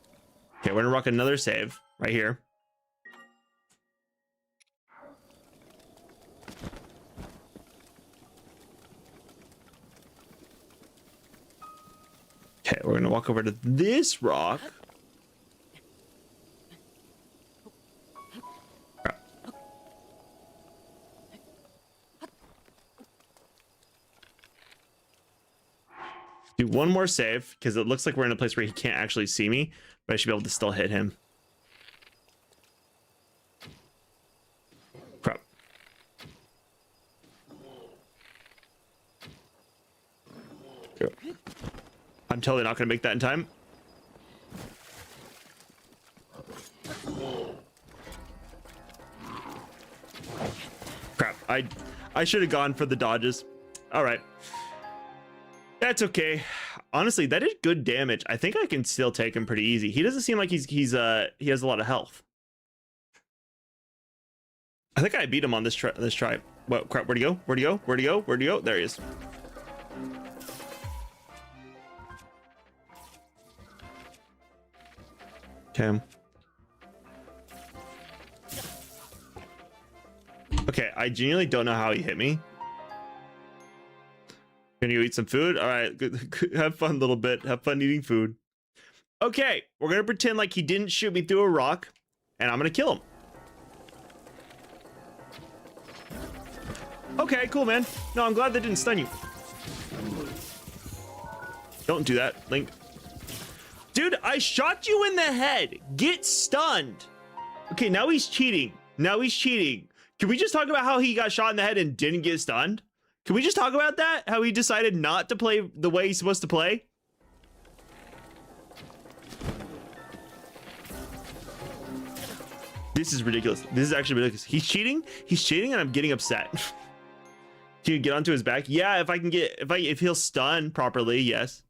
Okay, we're gonna rock another save right here. Okay, we're gonna walk over to this rock. Do one more save, because it looks like we're in a place where he can't actually see me, but I should be able to still hit him. Crap. Go. I'm totally not going to make that in time. Crap. I should have gone for the dodges. All right. That's okay. Honestly, that is good damage. I think I can still take him pretty easy. He doesn't seem like he has a lot of health. I think I beat him on this try. What crap? Where'd he go? Where'd he go? Where'd he go? Where'd he go? There he is. Okay. Okay, I genuinely don't know how he hit me. Gonna go eat some food? All right, good. Have fun a little bit. Have fun eating food. Okay, we're gonna pretend like he didn't shoot me through a rock, and I'm gonna kill him. Okay, cool, man. No, I'm glad that didn't stun you. Don't do that, Link. Dude, I shot you in the head. Get stunned. Okay, now he's cheating. Now he's cheating. Can we just talk about how he got shot in the head and didn't get stunned? Can we just talk about that? How he decided not to play the way he's supposed to play? This is ridiculous. This is actually ridiculous. He's cheating. He's cheating, and I'm getting upset. Can you get onto his back? Yeah, if he'll stun properly, yes.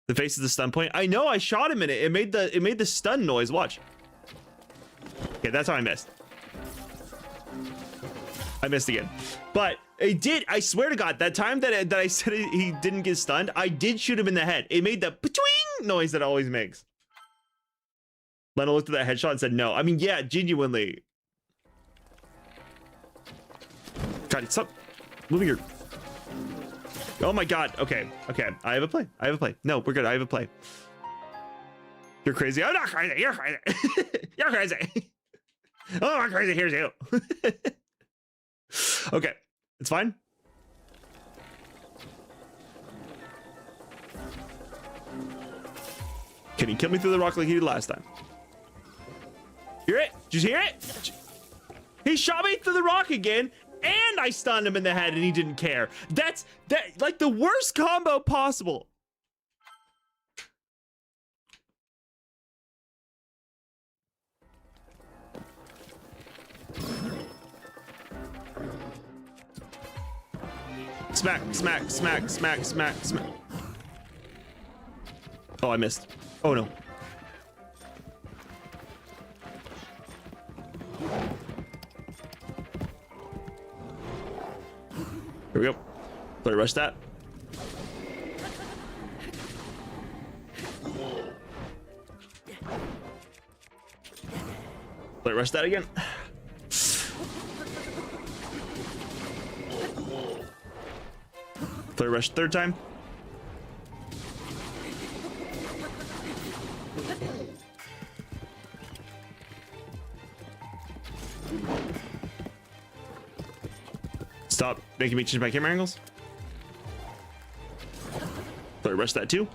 The face is the stun point. I know. I shot him in it. It made the stun noise. Watch. Okay, that's how I missed. I missed again, but it did. I swear to God, that time that I said he didn't get stunned, I did shoot him in the head. It made the pa-twing noise that it always makes. Lena looked at that headshot and said no. I mean, yeah, genuinely. God, stop moving your... Oh my God. Okay. Okay. I have a play. I have a play. No, we're good. I have a play. You're crazy. I'm not crazy. You're crazy. You're crazy. Oh, I'm crazy. Here's you. Okay. It's fine. Can he kill me through the rock like he did last time? Hear it? Did you hear it? He shot me through the rock again, and I stunned him in the head, and he didn't care. That's like the worst combo possible. Smack, smack, smack, smack, smack, smack. Oh, I missed. Oh no. Here we go. Let me rush that. Let me rush that again. Play rush third time. Stop making me change my camera angles. Play rush that too.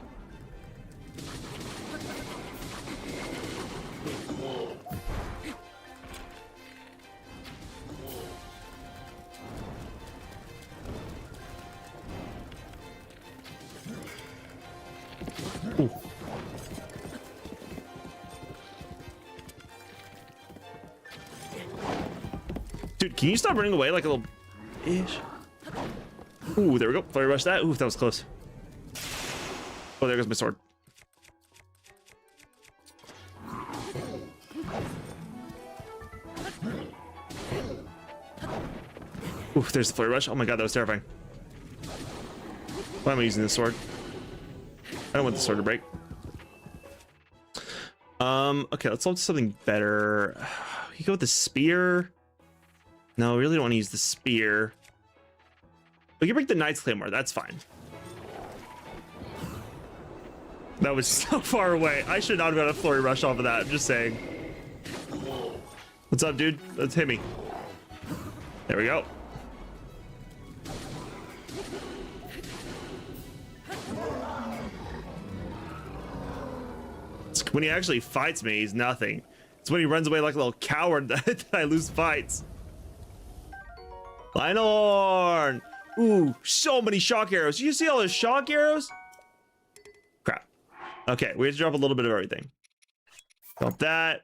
Ooh. Dude, can you stop running away like a little ish? Ooh, there we go. Fire rush that. Ooh, that was close. Oh, there goes my sword. Ooh, there's the flare rush. Oh my god, that was terrifying. Why am I using this sword? I don't want the sword to break. Okay, let's look to something better. You go with the spear. No, we really don't want to use the spear. We can break the Knight's Claymore. That's fine. That was so far away. I should not have got a flurry rush off of that. I'm just saying. What's up, dude? Let's hit me. There we go. When he actually fights me, he's nothing. It's when he runs away like a little coward that I lose fights. Linehorn! Ooh, so many shock arrows. You see all those shock arrows? Crap. Okay, we have to drop a little bit of everything. Drop that.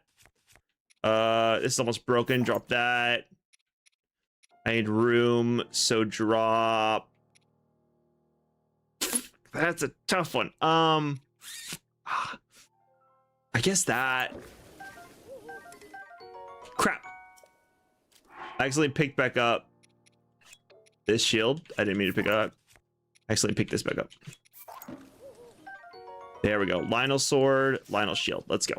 This is almost broken. Drop that. I need room, so drop. That's a tough one. I guess that. Crap. I accidentally picked back up this shield. I didn't mean to pick it up. I accidentally picked this back up. There we go. Lionel sword, Lionel shield. Let's go.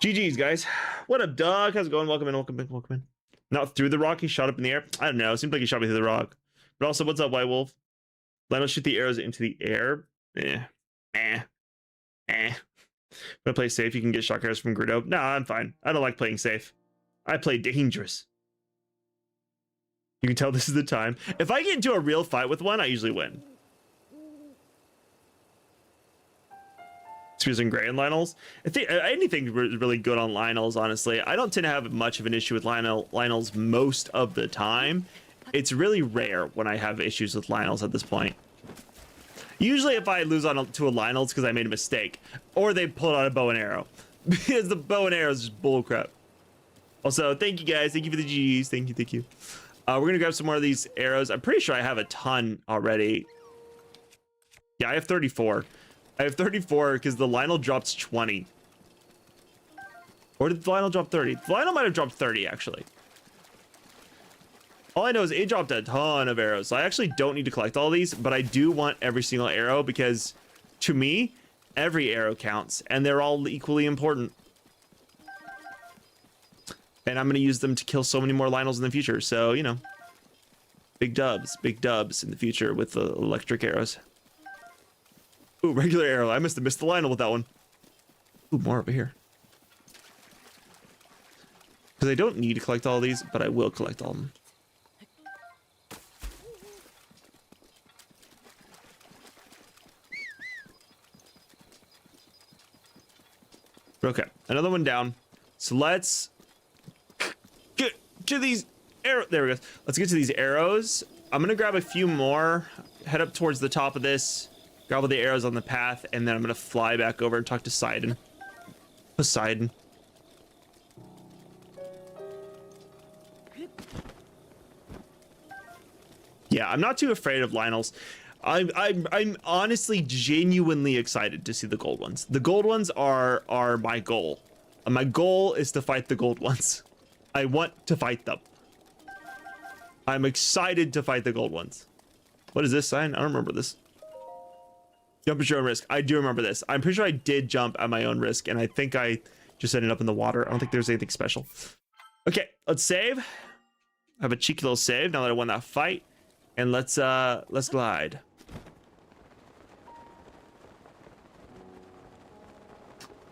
GG's, guys. What up, Doug? How's it going? Welcome in, welcome in, welcome in. Not through the rock. He shot up in the air. I don't know. It seems like he shot me through the rock. But also, what's up, White Wolf? Lionel shoot the arrows into the air. When I play safe, you can get shock arrows from Grudo. No, I'm fine. I don't like playing safe. I play dangerous. You can tell this is the time. If I get into a real fight with one, I usually win. Spears and Gray and Lionels. I think anything really good on Lionels, honestly. I don't tend to have much of an issue with Lionels most of the time. It's really rare when I have issues with Lionels at this point. Usually if I lose on to a Lionel, it's because I made a mistake. Or they pulled out a bow and arrow. Because the bow and arrow is just bullcrap. Also, thank you guys. Thank you for the G's. Thank you, thank you. We're going to grab some more of these arrows. I'm pretty sure I have a ton already. Yeah, I have 34. I have 34 because the Lionel drops 20. Or did the Lionel drop 30? The Lionel might have dropped 30, actually. All I know is it dropped a ton of arrows. So I actually don't need to collect all these, but I do want every single arrow because to me, every arrow counts and they're all equally important. And I'm going to use them to kill so many more Lionels in the future. So, you know, big dubs in the future with the electric arrows. Ooh, regular arrow. I must have missed the Lionel with that one. Ooh, more over here. Because I don't need to collect all these, but I will collect all of them. Okay, another one down. So let's get to these arrows. There we go. Let's get to these arrows. I'm gonna grab a few more, head up towards the top of this, grab all the arrows on the path, and then I'm gonna fly back over and talk to Poseidon. Yeah, I'm not too afraid of Lionel's. I'm honestly genuinely excited to see the gold ones. The gold ones are my goal. My goal is to fight the gold ones. I want to fight them. I'm excited to fight the gold ones. What is this sign? I don't remember this. Jump at your own risk. I do remember this. I'm pretty sure I did jump at my own risk, and I think I just ended up in the water. I don't think there's anything special. Okay, let's save. Have a cheeky little save now that I won that fight. And let's glide.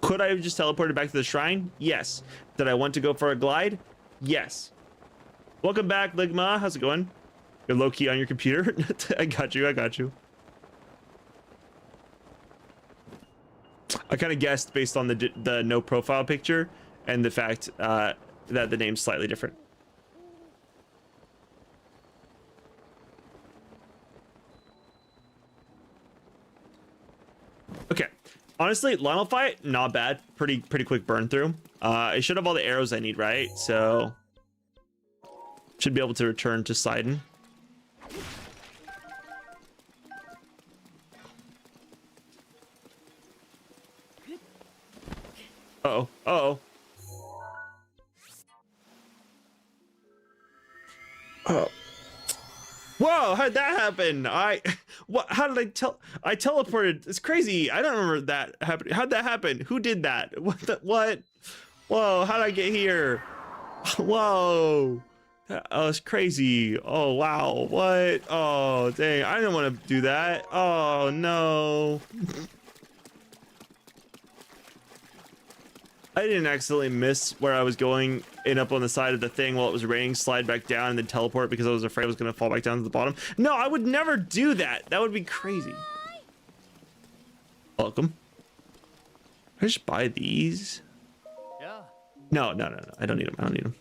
Could I have just teleported back to the shrine? Yes. Did I want to go for a glide? Yes. Welcome back, Ligma. How's it going? You're low-key on your computer. I got you. I kind of guessed based on the no profile picture and the fact that the name's slightly different. Okay, honestly, Lionel fight, not bad. Pretty quick burn through. I should have all the arrows I need, right? So should be able to return to Sidon. Uh-oh. Oh. Whoa, how did that happen? How did I teleported? It's crazy. I don't remember that happening. How'd that happen? Who did that? What? Whoa, how did I get here? Whoa. Oh, it's crazy. Oh, wow. What? Oh, dang. I didn't want to do that. Oh, no. I didn't accidentally miss where I was going, end up on the side of the thing while it was raining, slide back down, and then teleport because I was afraid I was going to fall back down to the bottom. No, I would never do that. That would be crazy. Welcome. Can I just buy these? Yeah. No. I don't need them.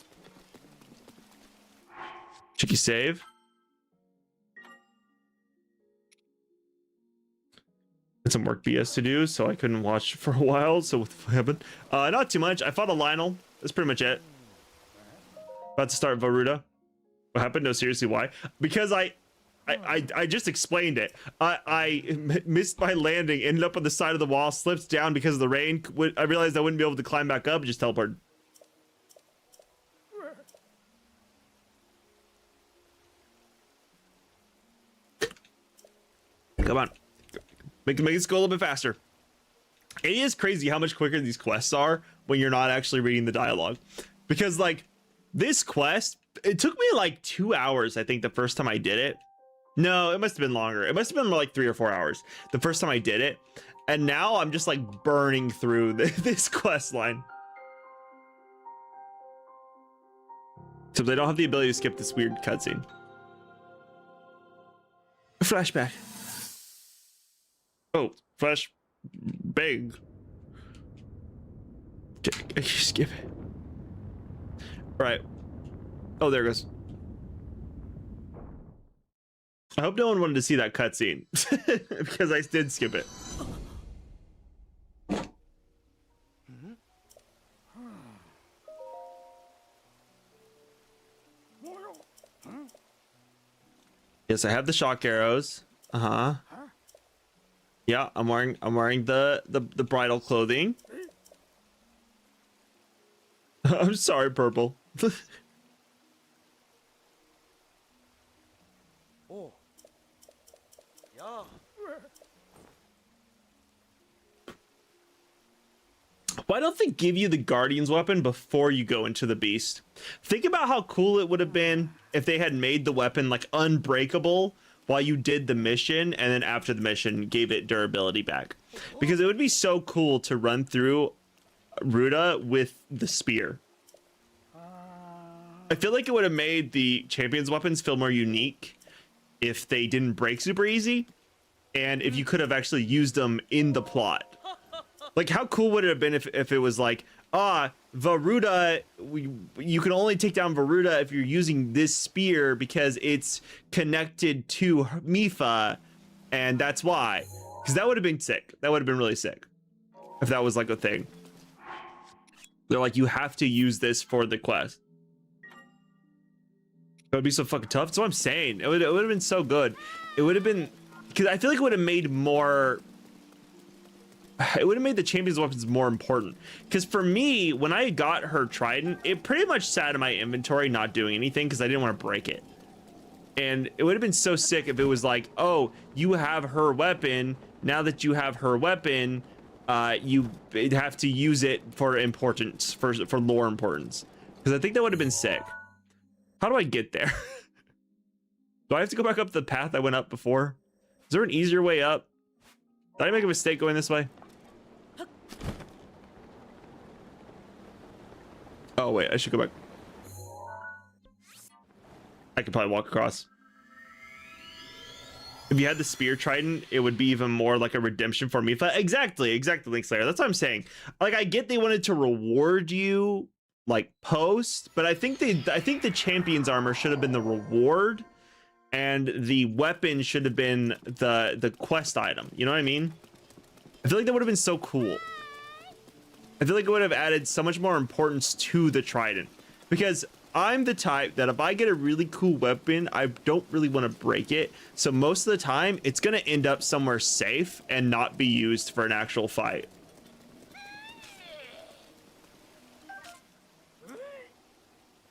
Cheeky save. Some work BS to do, so I couldn't watch for a while. So what happened? Not too much. I fought a Lionel. That's pretty much it. About to start Varuda. What happened? No, seriously, why? Because I just explained it. I missed my landing, ended up on the side of the wall, slipped down because of the rain. I realized I wouldn't be able to climb back up, just teleported. Come on. Make this go a little bit faster. It is crazy how much quicker these quests are when you're not actually reading the dialogue. Because like this quest, it took me like 2 hours, I think, the first time I did it. No, it must have been longer. It must have been more like 3 or 4 hours the first time I did it. And now I'm just like burning through this quest line. So they don't have the ability to skip this weird cutscene. Flashback. Oh, flash bang. I skip it. All right. Oh, there it goes. I hope no one wanted to see that cutscene because I did skip it. Yes, I have the shock arrows. Yeah, I'm wearing the bridal clothing. I'm sorry, Purple. Oh. Yeah. Why don't they give you the Guardian's weapon before you go into the Beast? Think about how cool it would have been if they had made the weapon like unbreakable while you did the mission, and then after the mission gave it durability back. Because it would be so cool to run through Ruda with the spear. I feel like it would have made the champion's weapons feel more unique if they didn't break super easy, and if you could have actually used them in the plot. Like, how cool would it have been if it was like, Varuda, you can only take down Varuda if you're using this spear because it's connected to Mifa, and that's why. Because that would have been sick. That would have been really sick if that was like a thing. They're like, you have to use this for the quest. That would be so fucking tough. That's what I'm saying. It would have been so good. It would have been, because I feel like it would have made more. It would have made the champion's weapons more important. Because for me, when I got her trident, it pretty much sat in my inventory not doing anything because I didn't want to break it. And it would have been so sick if it was like, oh, you have her weapon. Now that you have her weapon, you have to use it for importance, for lore importance. Because I think that would have been sick. How do I get there? Do I have to go back up the path I went up before? Is there an easier way up? Did I make a mistake going this way? Oh wait, I should go back. I could probably walk across. If you had the spear trident, it would be even more like a redemption for Mifa. Exactly, Link Slayer. That's what I'm saying. Like, I get they wanted to reward you like post, but I think the champion's armor should have been the reward, and the weapon should have been the quest item. You know what I mean? I feel like that would have been so cool. I feel like it would have added so much more importance to the trident, because I'm the type that if I get a really cool weapon, I don't really want to break it. So most of the time, it's going to end up somewhere safe and not be used for an actual fight.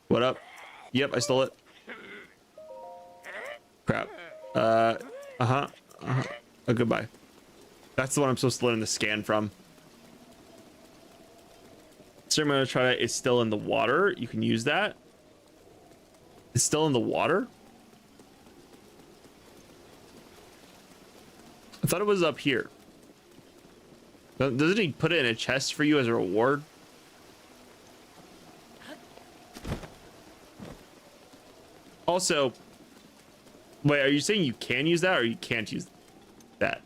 What up? Yep, I stole it. Crap. Oh, goodbye. That's the one I'm supposed to learn the scan from. Ceremonial Trident is still in the water. You can use that. It's still in the water? I thought it was up here. Doesn't he put it in a chest for you as a reward? Also, wait, are you saying you can use that or you can't use that?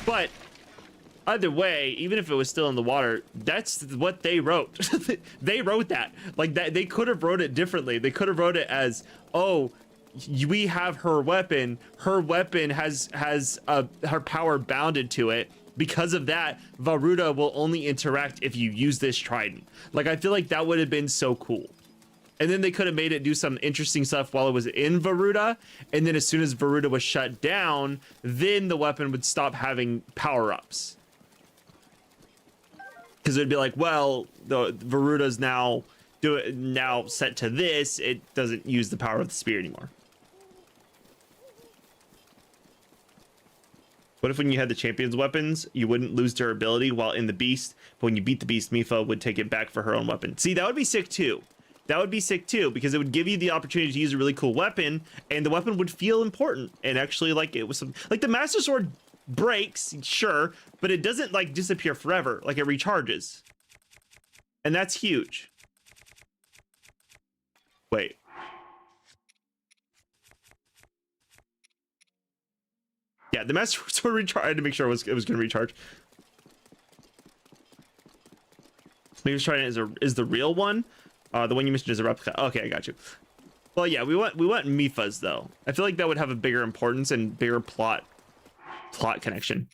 But either way, even if it was still in the water, that's what they wrote. They wrote that like that. They could have wrote it differently. They could have wrote it as, oh, we have her weapon. Her weapon has her power bounded to it. Because of that, Varuda will only interact if you use this trident. Like, I feel like that would have been so cool. And then they could have made it do some interesting stuff while it was in Varuda. And then as soon as Varuda was shut down, then the weapon would stop having power-ups. Because it'd be like, well, the Varuda's now set to this. It doesn't use the power of the spear anymore. What if when you had the champion's weapons, you wouldn't lose durability while in the beast, but when you beat the beast, Mifa would take it back for her own weapon? See, that would be sick too. That would be sick too, because it would give you the opportunity to use a really cool weapon, and the weapon would feel important. And actually, like, it was some, like, the Master Sword breaks, sure, but it doesn't like disappear forever. Like, it recharges, and that's huge. Wait. Yeah, the Master Sword recharge. I had to make sure it was going to recharge. Maybe trying is the real one. The one you mentioned is a replica. Okay, I got you. Well, yeah, we want Mifa's though. I feel like that would have a bigger importance and bigger plot connection.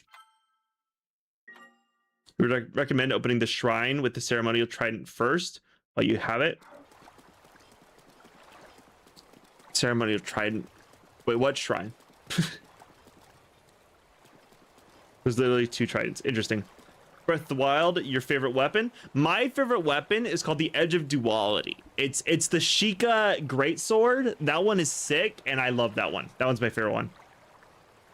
We would recommend opening the shrine with the ceremonial trident first while you have it. Ceremonial trident. Wait, what shrine? There's literally 2 tridents. Interesting. Breath of the Wild, your favorite weapon? My favorite weapon is called the Edge of Duality. It's the Sheikah Greatsword. That one is sick, and I love that one. That one's my favorite one.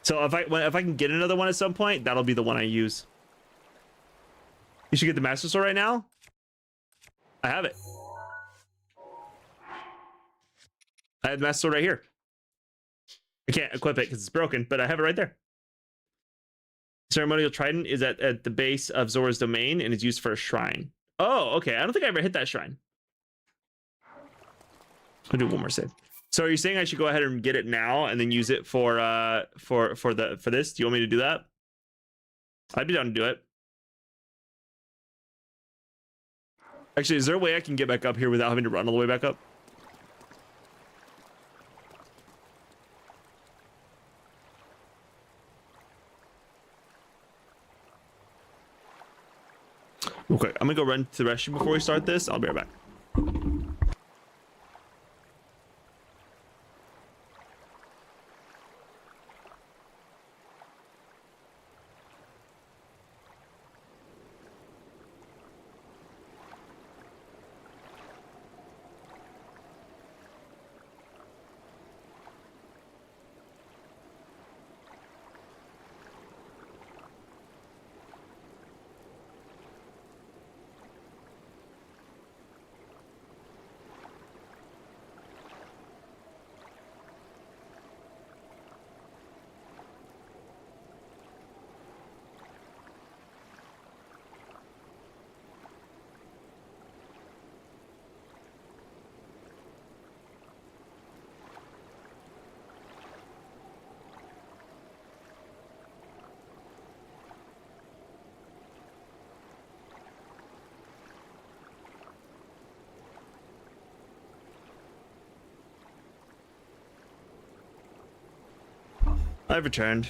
So if I can get another one at some point, that'll be the one I use. You should get the Master Sword right now. I have it. I have the Master Sword right here. I can't equip it because it's broken, but I have it right there. Ceremonial Trident is at the base of Zora's domain and is used for a shrine. Oh, okay. I don't think I ever hit that shrine. I'll do one more save. So are you saying I should go ahead and get it now and then use it for this? Do you want me to do that? I'd be down to do it. Actually, is there a way I can get back up here without having to run all the way back up? Okay, I'm gonna go run to the restroom before we start this. I'll be right back. I've returned.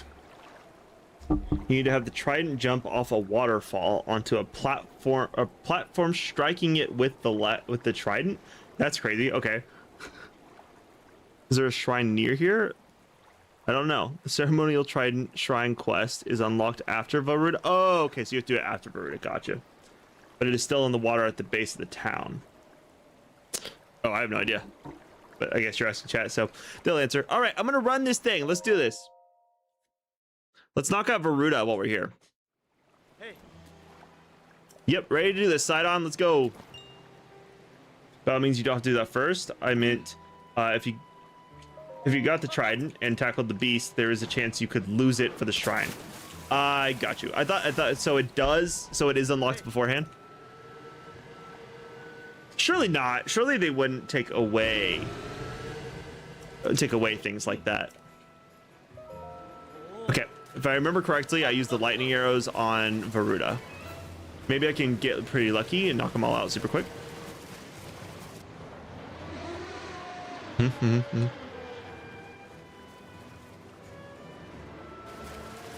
You need to have the trident jump off a waterfall onto a platform striking it with the trident. That's crazy. Okay. Is there a shrine near here? I don't know. The ceremonial trident shrine quest is unlocked after Varuda. Oh, okay, so you have to do it after Varuda. Gotcha. But it is still in the water at the base of the town. Oh, I have no idea. But I guess you're asking chat, so they'll answer. All right, I'm gonna run this thing. Let's do this. Let's knock out Varuda while we're here. Hey. Yep, ready to do this. Side on, let's go. That means you don't have to do that first. I meant if you got the trident and tackled the beast, there is a chance you could lose it for the shrine. I got you. I thought so. It does. So it is unlocked beforehand. Surely not. Surely they wouldn't take away things like that. Okay. If I remember correctly, I used the lightning arrows on Varuda. Maybe I can get pretty lucky and knock them all out super quick.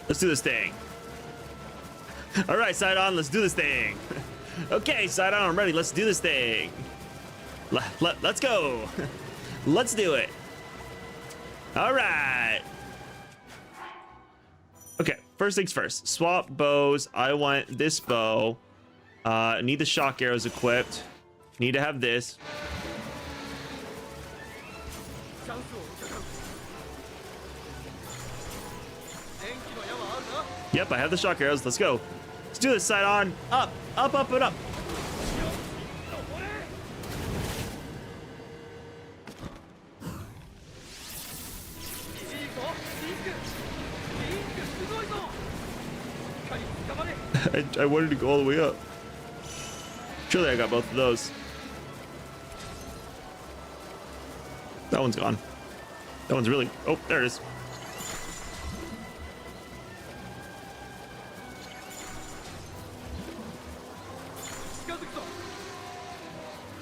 Let's do this thing. All right, side on, let's do this thing. Okay, side on, I'm ready. Let's do this thing. Let's go. Let's do it. All right. Okay, first things first. Swap bows. I want this bow. Need the shock arrows equipped. Need to have this. Yep, I have the shock arrows. Let's go. Let's do this. Side on. Up, up, up, and up. I wanted to go all the way up. Surely I got both of those. That one's gone. That one's really... Oh, there it is.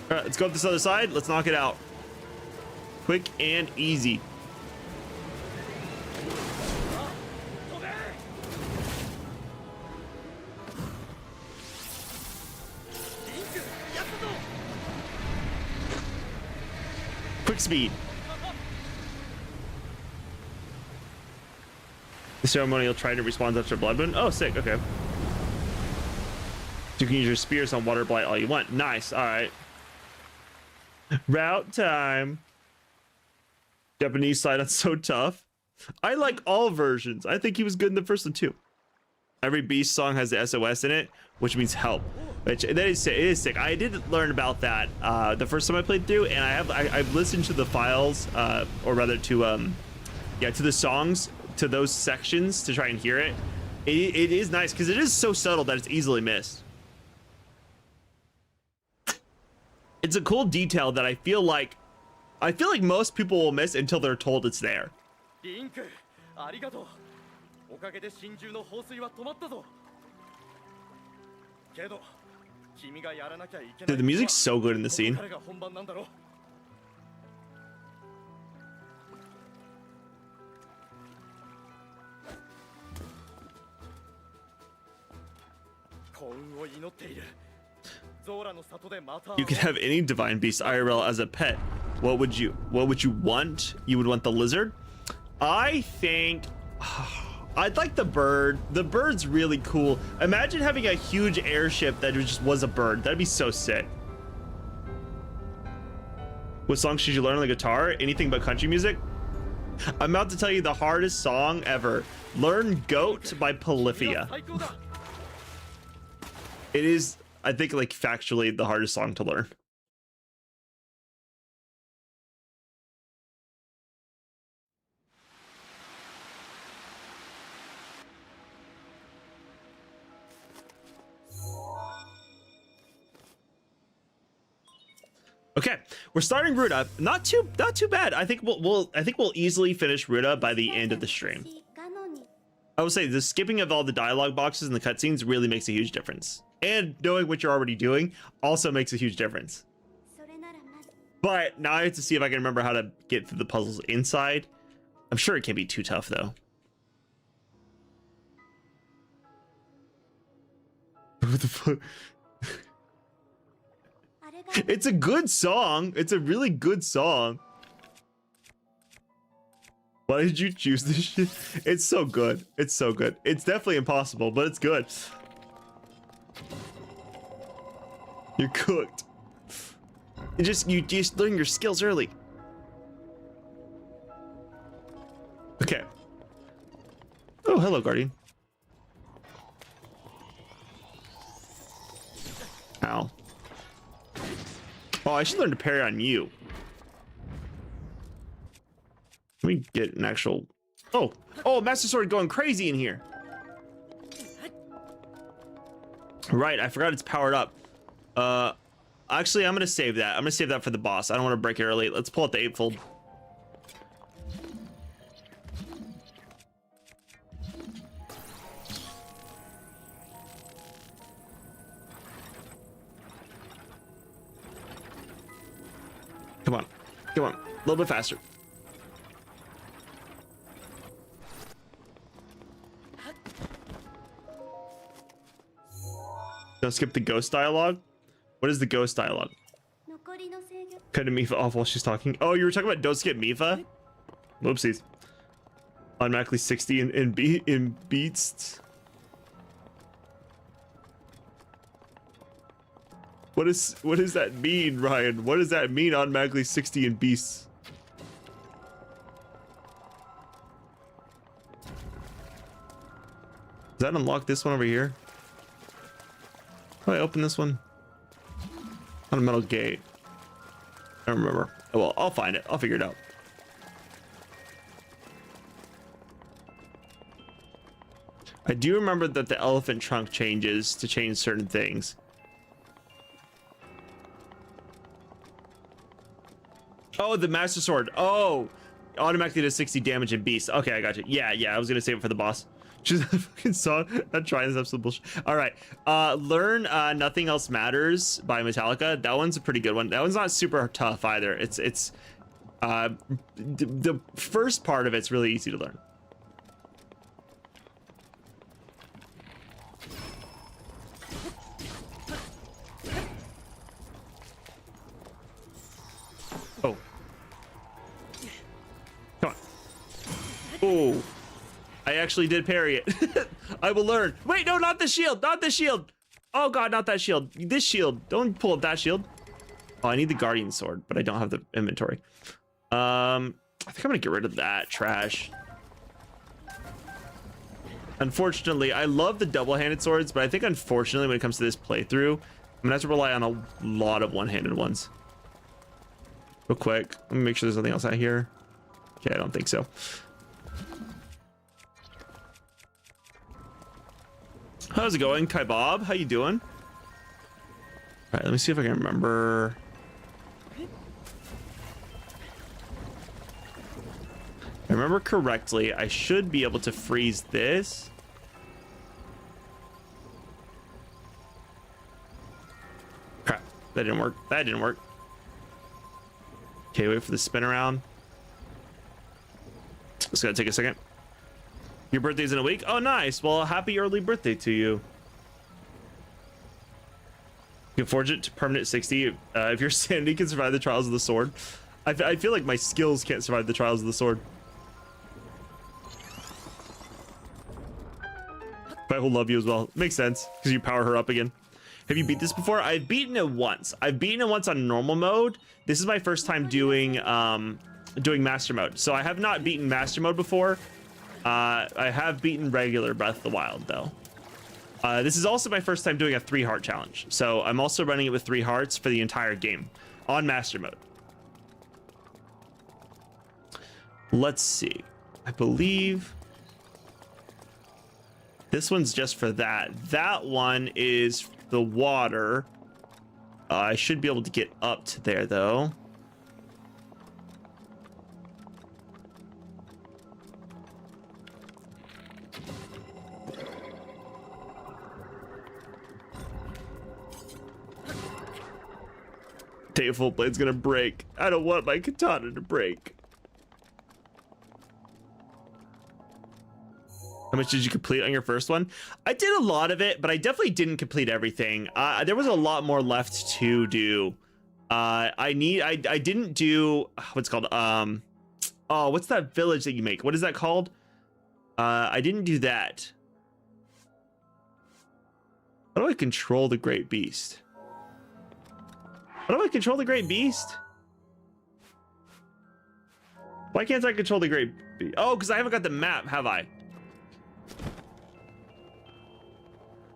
All right, let's go up this other side. Let's knock it out. Quick and easy. Quick speed. The ceremonial trident responds after bloodboon. Oh, sick. Okay. You can use your spears on water blight all you want. Nice. All right. Route time. Japanese side on so tough. I like all versions. I think he was good in the first one too. Every beast song has the SOS in it, which means help. Which that is sick. It is sick. I did learn about that the first time I played through, and I've listened to the files, or rather to the songs, to those sections to try and hear it. It is nice because it is so subtle that it's easily missed. It's a cool detail that I feel like most people will miss until they're told it's there. けど君がやらなきゃいけない Dude, the music's so good in the scene. ここからが本番なんだろ幸運を祈っている You could have any divine beast IRL as a pet. What would you want? You would want the lizard? I think I'd like the bird. The bird's really cool. Imagine having a huge airship that just was a bird. That'd be so sick. What song should you learn on the guitar? Anything but country music? I'm about to tell you the hardest song ever. Learn Goat by Polyphia. It is, I think, like factually the hardest song to learn. Okay, we're starting Ruta. Not too bad. I think we'll easily finish Ruta by the end of the stream. I would say the skipping of all the dialogue boxes and the cutscenes really makes a huge difference. And knowing what you're already doing also makes a huge difference. But now I have to see if I can remember how to get through the puzzles inside. I'm sure it can't be too tough though. What the fuck? It's a good song. It's a really good song. Why did you choose this shit? It's so good. It's so good. It's definitely impossible, but it's good. You're cooked. You just learn your skills early. Okay. Oh, hello, Guardian. Ow. Oh, I should learn to parry on you. Let me get an actual... Oh, Master Sword going crazy in here. Right, I forgot it's powered up. Actually, I'm gonna save that. I'm gonna save that for the boss. I don't want to break it early. Let's pull out the eightfold. Come on, come on, a little bit faster. Don't skip the ghost dialogue. What is the ghost dialogue? Cut to Mifa off while she's talking. Oh, you were talking about don't skip Mifa? Whoopsies. Automatically 60 in beats. What does that mean, Ryan? What does that mean, automatically 60 in beasts? Does that unlock this one over here? How do I open this one? On a metal gate. I don't remember. Oh, well, I'll find it. I'll figure it out. I do remember that the elephant trunk changes to change certain things. Oh, the Master Sword. Oh, automatically does 60 damage in beast. Okay, I got you. Yeah, I was gonna save it for the boss. Just a fucking song. I'm trying this absolute bullshit. All right, learn Nothing Else Matters by Metallica. That one's a pretty good one. That one's not super tough either. It's the first part of it's really easy to learn. Oh. Come on. Oh. I actually did parry it. I will learn. Wait, no, not the shield. Not the shield. Oh, God, not that shield. This shield. Don't pull up that shield. Oh, I need the Guardian Sword, but I don't have the inventory. I think I'm going to get rid of that trash. Unfortunately, I love the double-handed swords, but I think unfortunately when it comes to this playthrough, I'm going to have to rely on a lot of one-handed ones. Real quick, let me make sure there's nothing else out here. Okay, I don't think so. How's it going, Kai Bob? How you doing? All right, let me see if I can remember. If I remember correctly, I should be able to freeze this. That didn't work. That didn't work. Okay, wait for the spin around. It's gonna take a second. Your birthday's in a week? Oh, nice. Well, happy early birthday to you. You can forge it to permanent 60 if your sanity can survive the trials of the sword. I feel like my skills can't survive the trials of the sword. But I will love you as well. Makes sense because you power her up again. Have you beat this before? I've beaten it once. I've beaten it once on normal mode. This is my first time doing master mode. So I have not beaten master mode before. I have beaten regular Breath of the Wild though. This is also my first time doing a 3-heart challenge. So I'm also running it with 3 hearts for the entire game on master mode. Let's see. I believe this one's just for that. That one is the water. I should be able to get up to there though. Full blade's gonna break. I don't want my katana to break. How much did you complete on your first one? I did a lot of it, but I definitely didn't complete everything. There was a lot more left to do. I didn't do what's called oh, what's that village that you make? What is that called? I didn't do that. How do I control the great beast? How do I control the great beast? Why can't I control the great beast? Oh, because I haven't got the map, have I?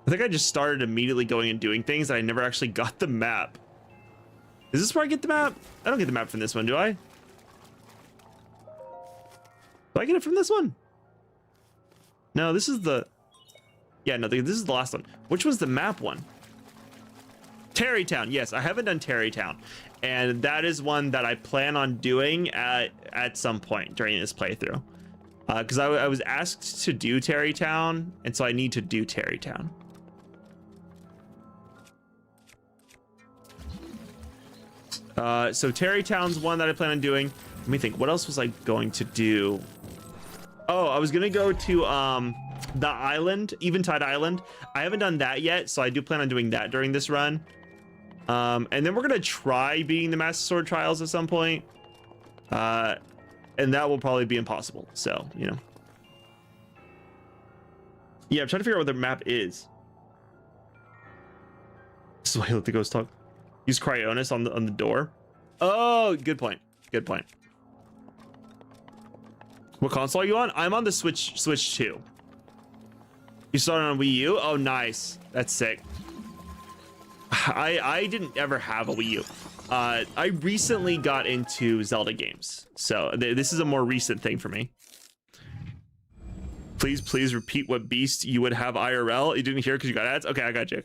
I think I just started immediately going and doing things. I never actually got the map. Is this where I get the map? I don't get the map from this one, do I? Do I get it from this one? No, this is the... Yeah, no, this is the last one. Which was the map one? Terrytown. Yes, I haven't done Terrytown. And that is one that I plan on doing at some point during this playthrough. Because I was asked to do Terrytown, and so I need to do Terrytown. So Terrytown's one that I plan on doing. Let me think. What else was I going to do? Oh, I was gonna go to the island, Eventide Island. I haven't done that yet, so I do plan on doing that during this run. And then we're gonna try beating the Master Sword Trials at some point. And that will probably be impossible. So, you know. Yeah, I'm trying to figure out what the map is. This is why you let the ghost talk. Use Cryonis on the door. Oh, good point. Good point. What console are you on? I'm on the Switch 2. You started on Wii U? Oh, nice. That's sick. I didn't ever have a Wii U. I recently got into Zelda games, so this is a more recent thing for me. Please repeat what beast you would have IRL. You didn't hear because you got ads? Okay, I got you.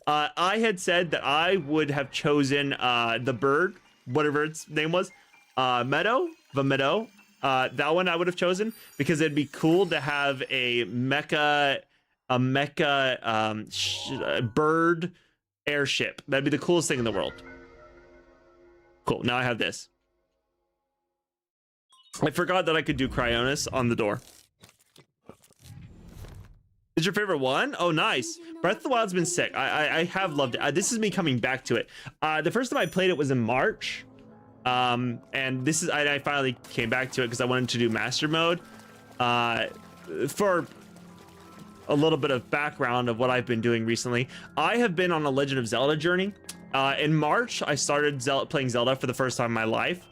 I had said that I would have chosen the bird, whatever its name was, Meadow. That one I would have chosen because it'd be cool to have a mecha bird airship. That'd be the coolest thing in the world. Cool. Now I have this. I forgot that I could do Cryonis on the door. Is your favorite one? Oh, nice. Breath of the Wild's been sick. I have loved it. This is me coming back to it. The first time I played it was in March. And this is I finally came back to it because I wanted to do master mode. For a little bit of background of what I've been doing recently, I have been on a Legend of Zelda journey. In March, I started playing Zelda for the first time in my life.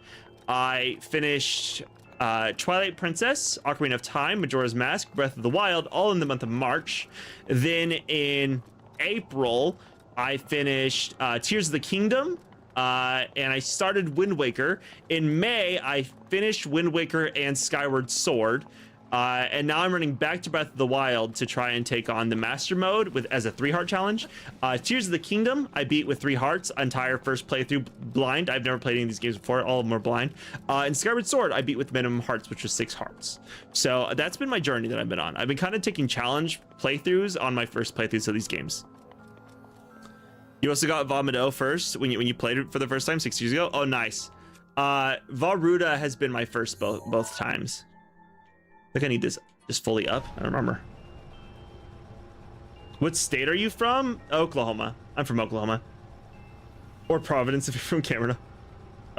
I finished Twilight Princess, Ocarina of Time, Majora's Mask, Breath of the Wild, all in the month of March. Then in April, I finished Tears of the Kingdom, and I started Wind Waker. In May, I finished Wind Waker and Skyward Sword. And now I'm running back to Breath of the Wild to try and take on the Master Mode as a 3-heart challenge. Tears of the Kingdom, I beat with 3 hearts, entire first playthrough blind. I've never played any of these games before, all of them are blind. And Skyward Sword, I beat with minimum hearts, which was 6 hearts. So that's been my journey that I've been on. I've been kind of taking challenge playthroughs on my first playthroughs of these games. You also got Vomito first when you played it for the first time 6 years ago. Oh, nice. Varuda has been my first both times. I think I need this just fully up. I don't remember. What state are you from? Oklahoma. I'm from Oklahoma. Or Providence if you're from Canada.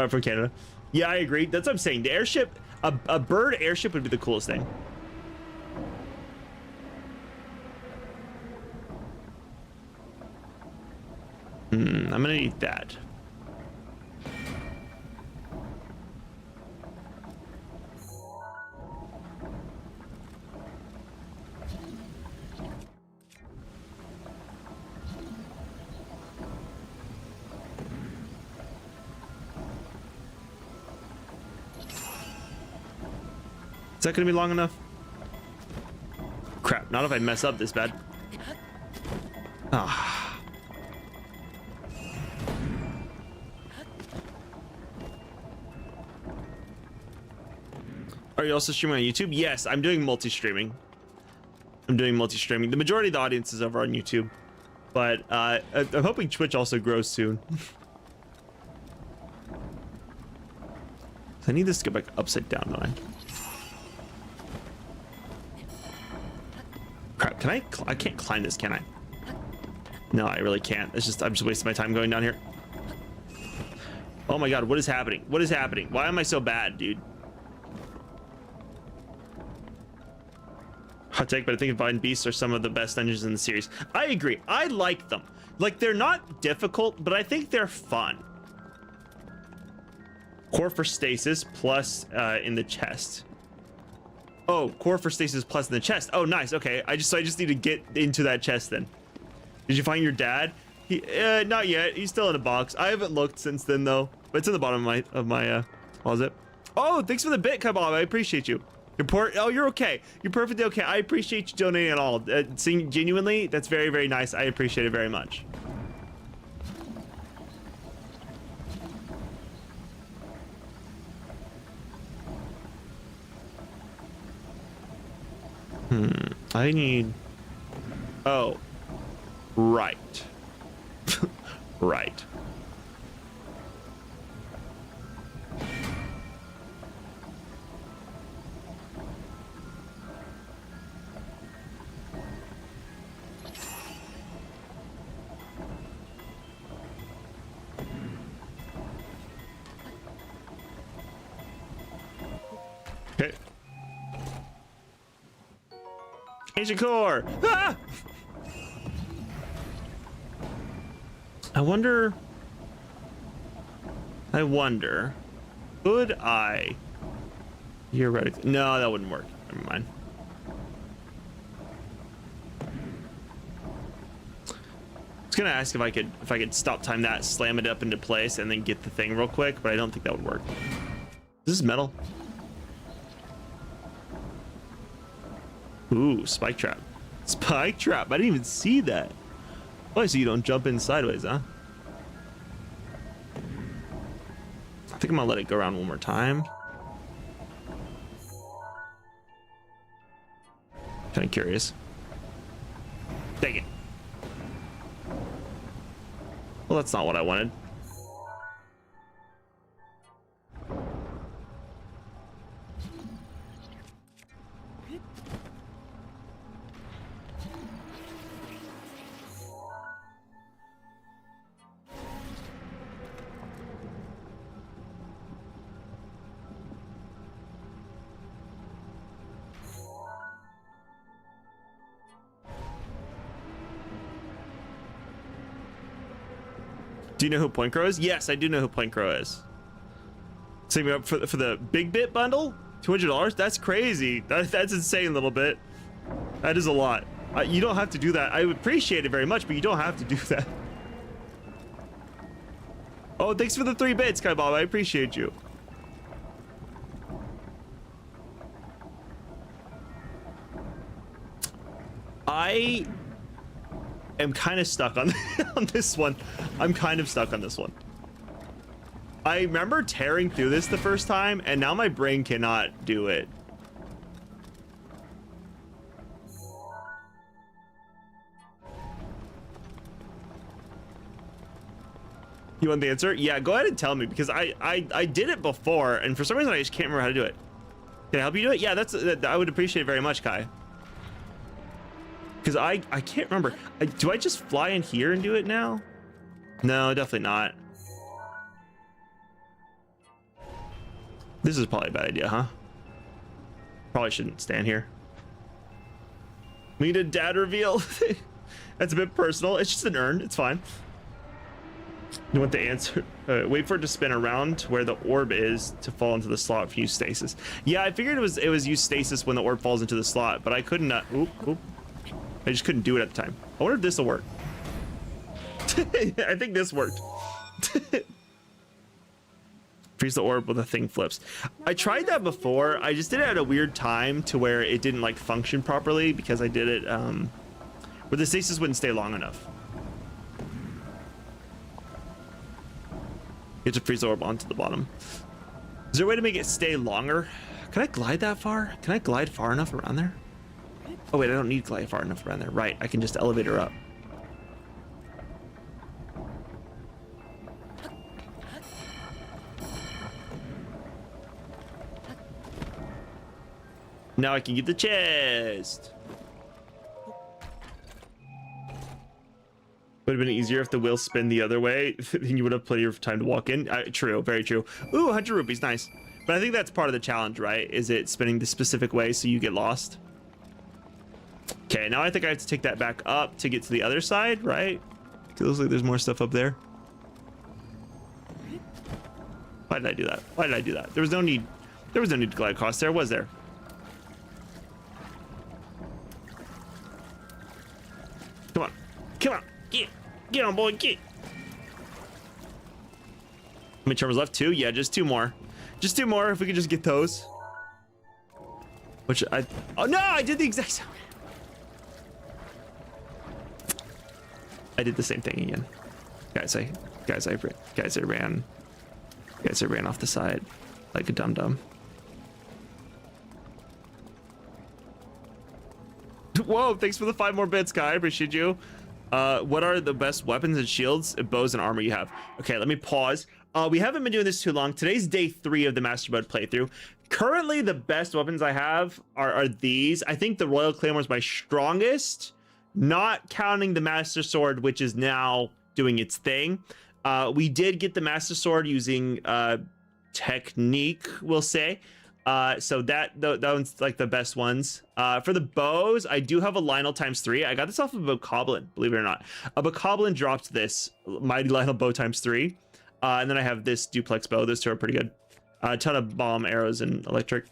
From Canada. Yeah, I agree. That's what I'm saying. The airship, a bird airship would be the coolest thing. I'm gonna need that. Is that gonna be long enough? Crap, not if I mess up this bad. Ah. Are you also streaming on YouTube? Yes, I'm doing multi-streaming. The majority of the audience is over on YouTube, but I'm hoping Twitch also grows soon. I need this to go back upside down, don't I? Crap, can I can't climb this, can I? No, I really can't. I'm just wasting my time going down here. Oh my god, what is happening? What is happening? Why am I so bad, dude? Hot take, but I think Divine Beasts are some of the best dungeons in the series. I agree. I like them. Like, they're not difficult, but I think they're fun. Core for stasis plus in the chest. Oh, core for stasis plus in the chest. Oh, nice. Okay, I just need to get into that chest then. Did you find your dad? Not yet. He's still in a box. I haven't looked since then though. But it's in the bottom of my closet. Oh, thanks for the bit, Kabob. I appreciate you. Oh, you're okay. You're perfectly okay. I appreciate you donating at all. Seeing genuinely, that's very, very nice. I appreciate it very much. I need... Oh. Right. Right. Okay. Ancient core. Ah! I wonder. Could I? Theoretically, no, that wouldn't work. Never mind. I was gonna ask if I could stop time that, slam it up into place, and then get the thing real quick, but I don't think that would work. This is metal. Ooh, spike trap. Spike trap. I didn't even see that. Oh, so you don't jump in sideways, huh? I think I'm gonna let it go around one more time. Kind of curious. Dang it. Well, that's not what I wanted. Do you know who Point Crow is? Yes, I do know who Point Crow is. Save me up for the big bit bundle? $200? That's crazy. That's insane a little bit. That is a lot. You don't have to do that. I would appreciate it very much, but you don't have to do that. Oh, thanks for the 3 bits, Kai Bob. I appreciate you. I am kind of stuck on this one. I'm kind of stuck on this one. I remember tearing through this the first time, and now my brain cannot do it. You want the answer? Yeah, go ahead and tell me, because I did it before, and for some reason I just can't remember how to do it. Can I help you do it? Yeah, I would appreciate it very much, Kai. Because I can't remember. Do I just fly in here and do it now? No, definitely not. This is probably a bad idea, huh? Probably shouldn't stand here. We need a dad reveal. That's a bit personal. It's just an urn. It's fine. You want the answer? Wait for it to spin around where the orb is to fall into the slot for use stasis. Yeah, I figured it was use stasis when the orb falls into the slot, but I couldn't. Oop. I just couldn't do it at the time. I wonder if this will work. I think this worked. Freeze the orb when the thing flips. I tried that before. I just did it at a weird time to where it didn't like function properly because I did it where the stasis wouldn't stay long enough. You have to freeze the orb onto the bottom. Is there a way to make it stay longer? Can I glide that far? Can I glide far enough around there? Oh wait, I don't need glide far enough around there. Right, I can just elevate her up. Now I can get the chest. Would have been easier if the wheel spin the other way. Then you would have plenty of time to walk in. True, very true. Ooh, 100 rupees, nice. But I think that's part of the challenge, right? Is it spinning the specific way so you get lost? Okay, now I think I have to take that back up to get to the other side, right? It looks like there's more stuff up there. Why did I do that? Why did I do that? There was no need. There was no need to glide across there, was there? Come on. Come on. Get on, boy. Get. How many terminals left? 2? Yeah, just 2 more. Just 2 more if we could just get those. Which I... Oh, no! I did the exact same... I did the same thing again. Guys, I ran off the side like a dum-dum. Whoa, thanks for the 5 more bits, Kai. I appreciate you. What are the best weapons and shields, bows, and armor you have? Okay, let me pause. We haven't been doing this too long. Today's day 3 of the Master Mode playthrough. Currently, the best weapons I have are these. I think the Royal Claymore is my strongest, not counting the Master Sword, which is now doing its thing. We did get the Master Sword using technique, we'll say. So that one's like the best ones. For the bows, I do have a Lionel ×3. I got this off of a Bokoblin, believe it or not. A Bokoblin dropped this Mighty Lionel bow ×3. And then I have this duplex bow. Those 2 are pretty good. A ton of bomb, arrows, and electric.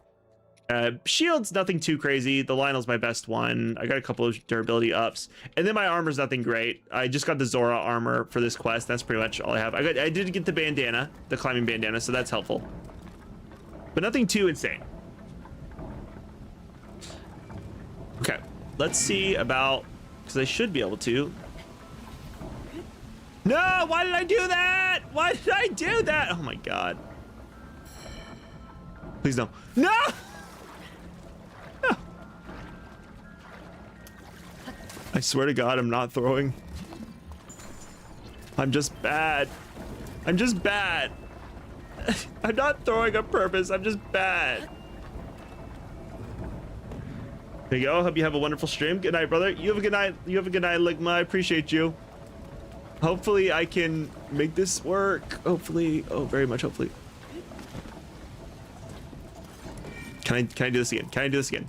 Shields, nothing too crazy. The Lionel's my best one. I got a couple of durability ups. And then my armor's nothing great. I just got the Zora armor for this quest. That's pretty much all I have. I did get the bandana, the climbing bandana, so that's helpful. But nothing too insane. Okay, let's see about, because I should be able to. No, why did I do that? Why did I do that? Oh my God. Please no. No! No! I swear to God, I'm not throwing. I'm just bad. I'm just bad. I'm not throwing on purpose. I'm just bad. There you go. Hope you have a wonderful stream. Good night, brother. You have a good night. You have a good night, Ligma. I appreciate you. Hopefully I can make this work. Hopefully. Oh, very much hopefully. Can I do this again? Can I do this again?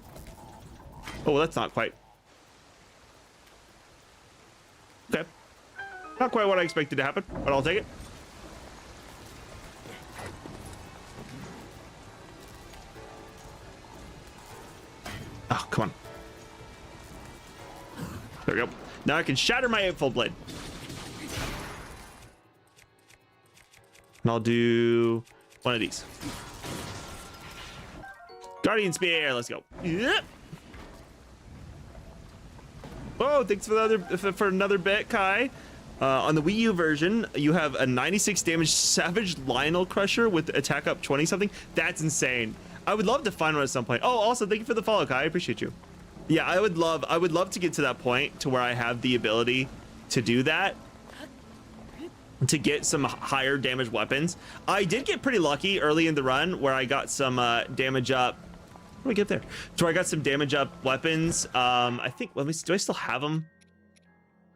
Oh, well, that's not quite. Okay. Not quite what I expected to happen, but I'll take it. Oh, come on. There we go. Now I can shatter my 8-fold blade. And I'll do one of these. Guardian Spear, let's go. Yep. Oh, thanks for another bit, Kai. On the Wii U version, you have a 96 damage Savage Lionel Crusher with attack up 20 something. That's insane. I would love to find one at some point. Oh, also thank you for the follow, Kai. I appreciate you. Yeah, I would love to get to that point to where I have the ability to do that. to get some higher damage weapons. I did get pretty lucky early in the run where I got some damage up. How do I get there? So I got some damage up weapons. I think, let me see, do I still have them?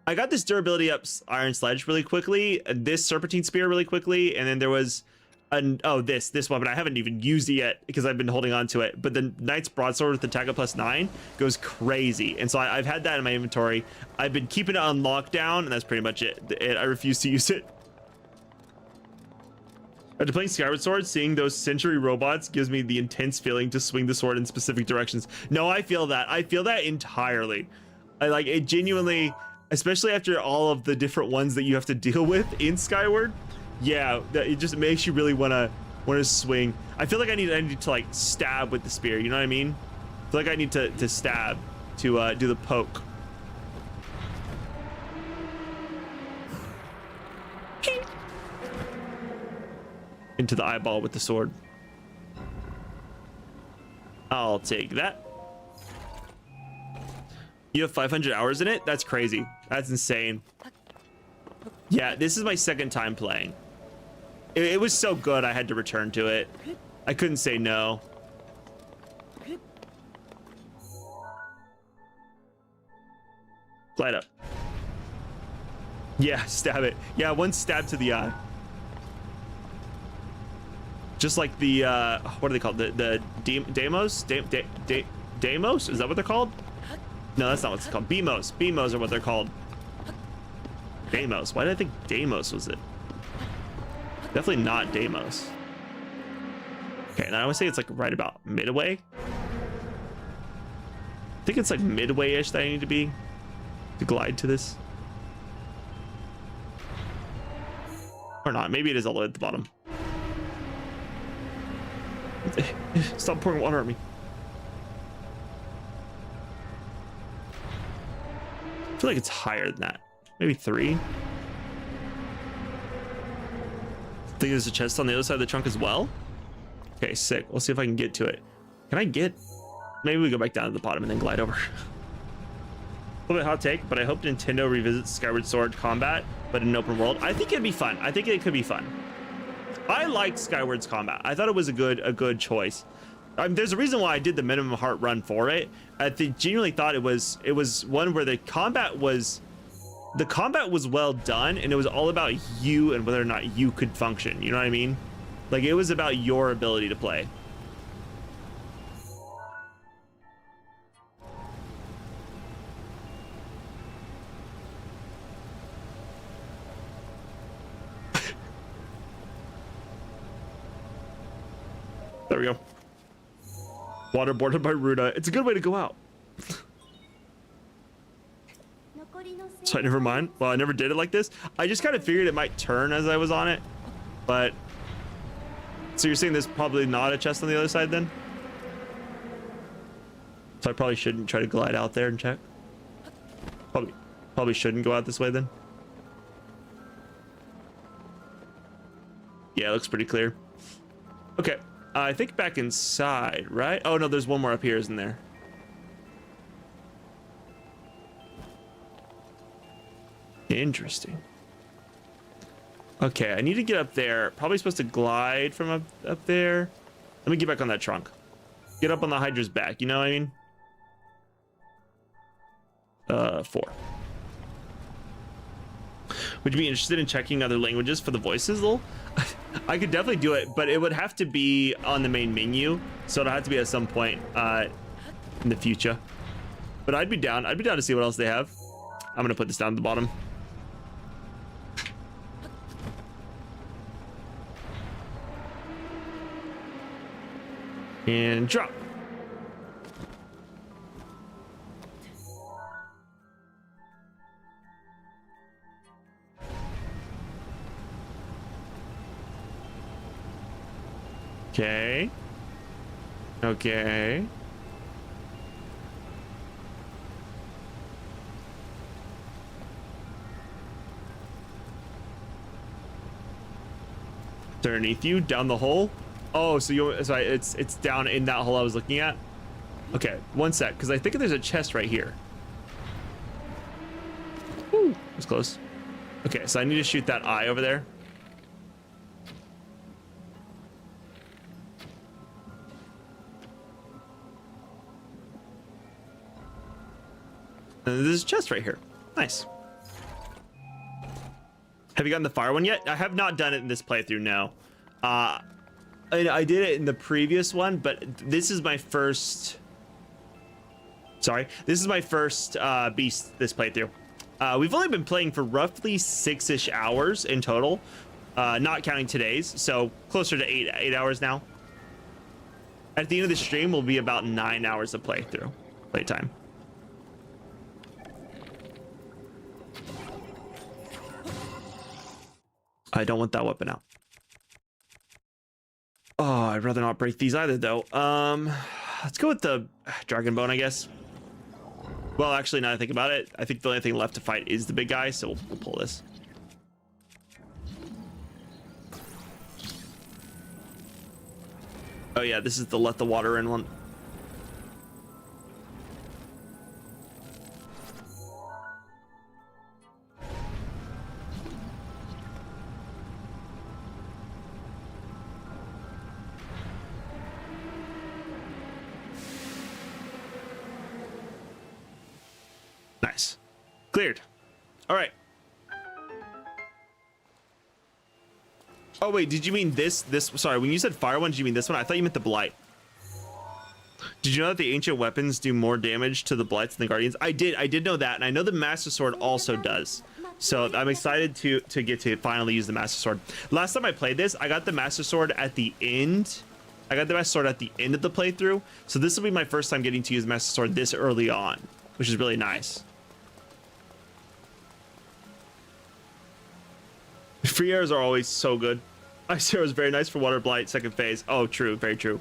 I got this durability up Iron Sledge really quickly, this Serpentine Spear really quickly, and then there was this weapon. I haven't even used it yet because I've been holding on to it, but the Knight's Broadsword with the attack of +9 goes crazy, and so I've had that in my inventory. I've been keeping it on lockdown, and that's pretty much it. I refuse to use it. After playing Skyward Sword, seeing those century robots gives me the intense feeling to swing the sword in specific directions. No, I feel that. I feel that entirely. I like it genuinely, especially after all of the different ones that you have to deal with in Skyward. Yeah, it just makes you really want to swing. I feel like I need to like stab with the spear. You know what I mean? I feel like I need to stab to do the poke. Into the eyeball with the sword. I'll take that. You have 500 hours in it? That's crazy. That's insane. Yeah, this is my second time playing. It was so good I had to return to it. I couldn't say no. Glide up. Yeah, stab it. Yeah, one stab to the eye. Just like the what are they called? The Deimos? Deimos? Is that what they're called? No, that's not what it's called. Beamos. Beamos are what they're called. Deimos. Why did I think Deimos was it? Definitely not Deimos. Okay, now I would say it's like right about midway. I think it's like midway-ish that I need to be to glide to this. Or not. Maybe it is all the way at the bottom. Stop pouring water at me. I feel like it's higher than that. Maybe 3. I think there's a chest on the other side of the trunk as well. Okay, sick. We'll see if I can get to it. Can I get... Maybe we go back down to the bottom and then glide over. A little bit hot take, but I hope Nintendo revisits Skyward Sword combat, but in an open world. I think it'd be fun. I think it could be fun. I liked Skyward's combat. I thought it was a good choice. There's a reason why I did the minimum heart run for it. I genuinely thought it was one where the combat was well done, and it was all about you and whether or not you could function. You know what I mean? Like, it was about your ability to play. There we go. Waterboarded by Ruda. It's a good way to go out. So never mind. Well, I never did it like this. I just kind of figured it might turn as I was on it. But... So you're saying there's probably not a chest on the other side then? So I probably shouldn't try to glide out there and check. Probably shouldn't go out this way then. Yeah, it looks pretty clear. Okay. I think back inside, right? Oh no, there's one more up here, isn't there? Interesting. Okay, I need to get up there. Probably supposed to glide from up there. Let me get back on that trunk. Get up on the Hydra's back, you know what I mean? 4. Would you be interested in checking other languages for the voices, lol? I could definitely do it, but it would have to be on the main menu, so it'll have to be at some point in the future. But I'd be down to see what else they have. I'm gonna put this down at the bottom. And drop. Okay. Okay. Underneath you, down the hole. Oh, so it's down in that hole I was looking at. Okay, one sec, because I think there's a chest right here. Woo, that's close. Okay, so I need to shoot that eye over there. And there's a chest right here. Nice. Have you gotten the fire one yet? I have not done it in this playthrough, no. I did it in the previous one, but this is my first... Sorry, this is my first beast this playthrough. We've only been playing for roughly 6-ish hours in total, not counting today's, so closer to 8 hours now. At the end of the stream will be about 9 hours of playtime. I don't want that weapon out. Oh, I'd rather not break these either, though. Let's go with the dragon bone, I guess. Well, actually, now that I think about it, I think the only thing left to fight is the big guy, so we'll pull this. Oh yeah, this is the let the water in one. Nice. Cleared. All right. Oh wait, did you mean this? Sorry, when you said fire one, did you mean this one? I thought you meant the blight. Did you know that the ancient weapons do more damage to the blights than the guardians? I did know that, and I know the master sword also does. So I'm excited to get to finally use the master sword. Last time I played this, I got the master sword at the end. I got the master sword at the end of the playthrough. So this will be my first time getting to use the master sword this early on, which is really nice. Free arrows are always so good. Ice arrow is very nice for water blight second phase. Oh, true, very true.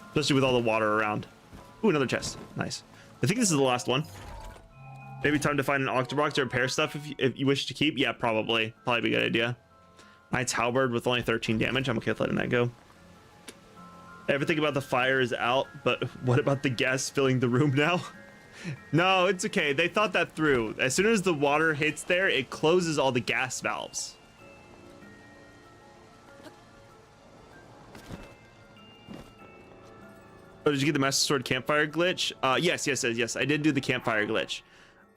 Especially with all the water around. Ooh, another chest. Nice. I think this is the last one. Maybe time to find an octobox to repair stuff if you wish to keep. Yeah, probably. Probably be a good idea. Knight's halberd with only 13 damage. I'm okay with letting that go. Everything about the fire is out, but what about the gas filling the room now? No, it's okay. They thought that through. As soon as the water hits there, it closes all the gas valves. Oh, did you get the master sword campfire glitch? Yes. I did do the campfire glitch.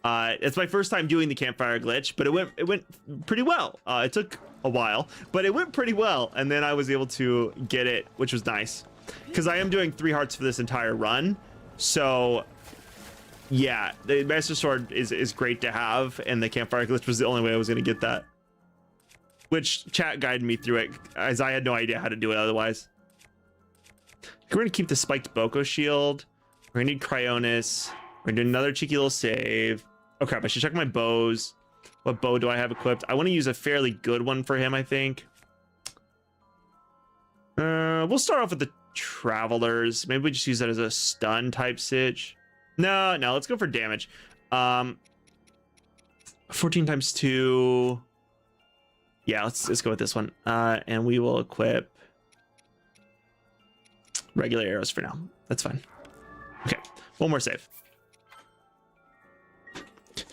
It's my first time doing the campfire glitch, but it went pretty well. It took a while, but it went pretty well, and then I was able to get it, which was nice, because I am doing 3 hearts for this entire run. So yeah, the master sword is great to have, and the campfire glitch was the only way I was going to get that, which chat guided me through it, as I had no idea how to do it otherwise. We're gonna keep the spiked Boko shield. We're gonna need Cryonis. We're gonna do another cheeky little save. Oh crap, I should check my bows. What bow do I have equipped? I want to use a fairly good one for him, I think. We'll start off with the travelers. Maybe we just use that as a stun type sitch. No, let's go for damage. 14 times 2. Yeah, let's go with this one. And we will equip regular arrows for now. That's fine. Okay, one more save.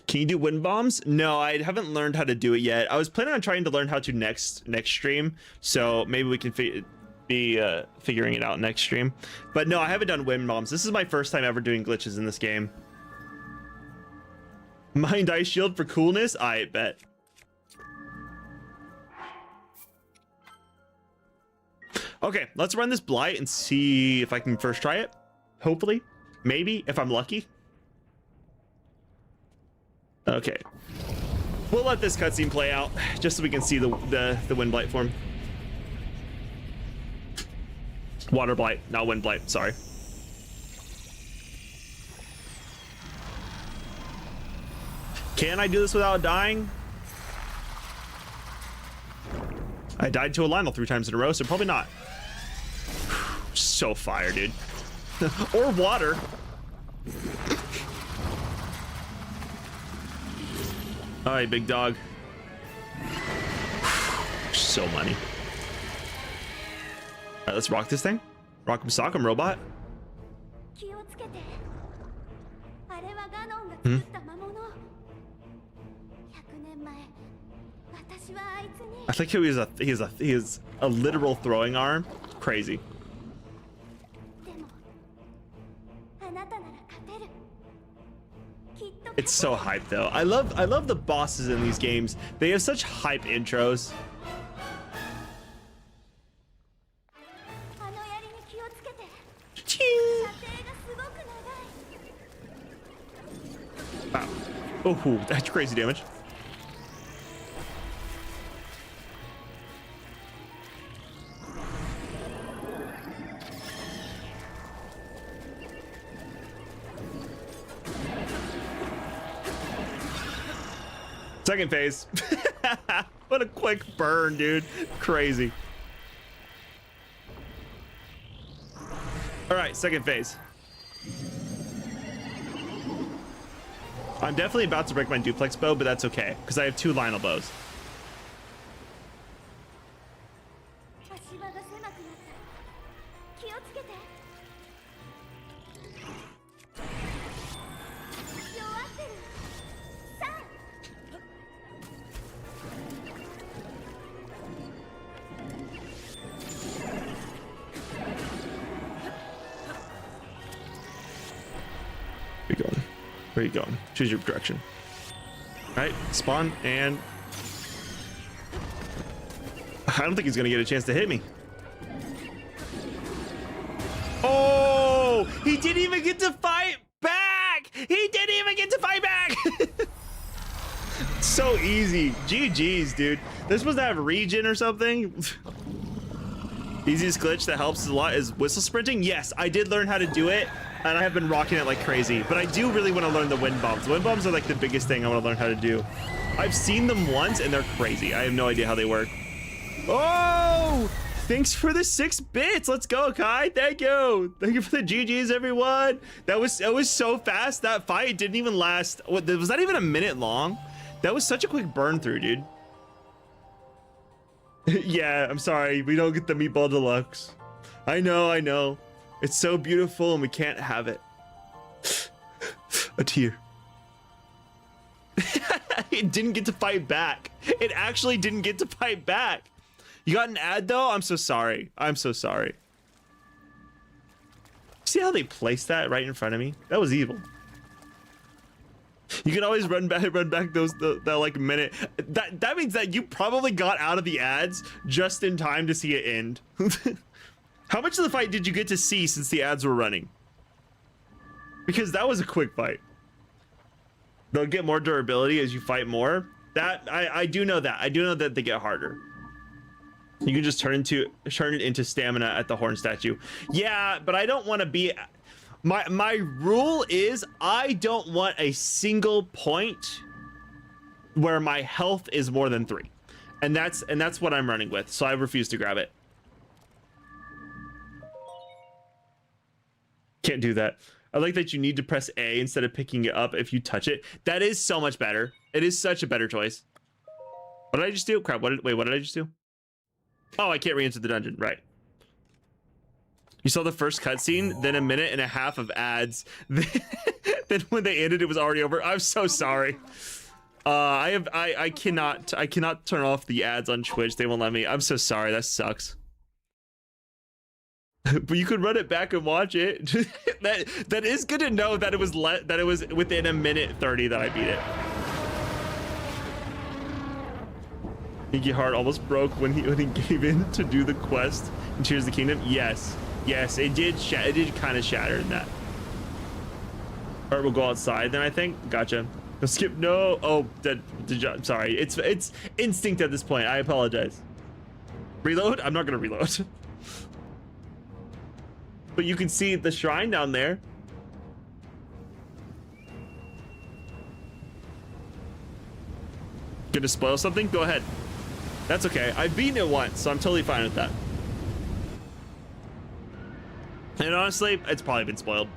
Can you do wind bombs? No, I haven't learned how to do it yet. I was planning on trying to learn how to next stream, so maybe we can be figuring it out next stream. But no, I haven't done wind bombs. This is my first time ever doing glitches in this game. Mind ice shield for coolness? I bet. Okay, let's run this blight and see if I can first try it. Hopefully, maybe, if I'm lucky. Okay, we'll let this cutscene play out just so we can see the wind blight form. Water blight, not wind blight. Sorry. Can I do this without dying? I died to a Lionel 3 times in a row, so probably not. So fire, dude. Or water. All right, big dog. So money. All right, let's rock this thing. Rock 'em sock 'em, robot. I think he is a literal throwing arm. Crazy. It's so hype though. I love the bosses in these games. They have such hype intros. Wow. Oh, that's crazy damage. Second phase. What a quick burn, dude. Crazy. All right, second phase. I'm definitely about to break my duplex bow, but that's okay because I have 2 Lionel bows. Where are you going? Choose your direction. All right, spawn, and I don't think he's gonna get a chance to hit me. Oh, he didn't even get to fight back. He didn't even get to fight back. So easy. GG's, dude. They're supposed to have regen or something. Easiest glitch that helps a lot is whistle sprinting. Yes, I did learn how to do it, and I have been rocking it like crazy, but I do really want to learn the wind bombs. Wind bombs are like the biggest thing I want to learn how to do. I've seen them once and they're crazy. I have no idea how they work. Oh, thanks for the 6 bits. Let's go, Kai. Thank you. Thank you for the GGs, everyone. That was so fast. That fight didn't even last. What, was that even a minute long? That was such a quick burn through, dude. Yeah, I'm sorry. We don't get the meatball deluxe. I know. It's so beautiful and we can't have it. A tear. It didn't get to fight back. It actually didn't get to fight back. You got an ad though? I'm so sorry. I'm so sorry. See how they placed that right in front of me? That was evil. You can always run back that like minute. That means that you probably got out of the ads just in time to see it end. How much of the fight did you get to see since the ads were running? Because that was a quick fight. They'll get more durability as you fight more. That I do know that. I do know that they get harder. You can just turn it into stamina at the horn statue. Yeah, but I don't want to be. My rule is I don't want a single point where my health is more than 3, and that's what I'm running with. So I refuse to grab it. Can't do that. I like that you need to press A instead of picking it up if you touch it. That is so much better. It is such a better choice. What did I just do? Crap. Wait, what did I just do? Oh, I can't re-enter the dungeon. Right. You saw the first cutscene, then a minute and a half of ads. Then when they ended, it was already over. I'm so sorry. I cannot turn off the ads on Twitch. They won't let me. I'm so sorry. That sucks. But you could run it back and watch it. that is good to know that it was within a minute 30 that I beat it. Inky Heart almost broke when he gave in to do the quest in Tears of the Kingdom. Yes, it did. It did kind of shatter in that. All right, we'll go outside then. I think. Gotcha. No, skip. No. Oh, I'm sorry. It's instinct at this point. I apologize. Reload. I'm not gonna reload. But you can see the shrine down there. Gonna spoil something? Go ahead. That's okay. I've beaten it once, so I'm totally fine with that. And honestly, it's probably been spoiled.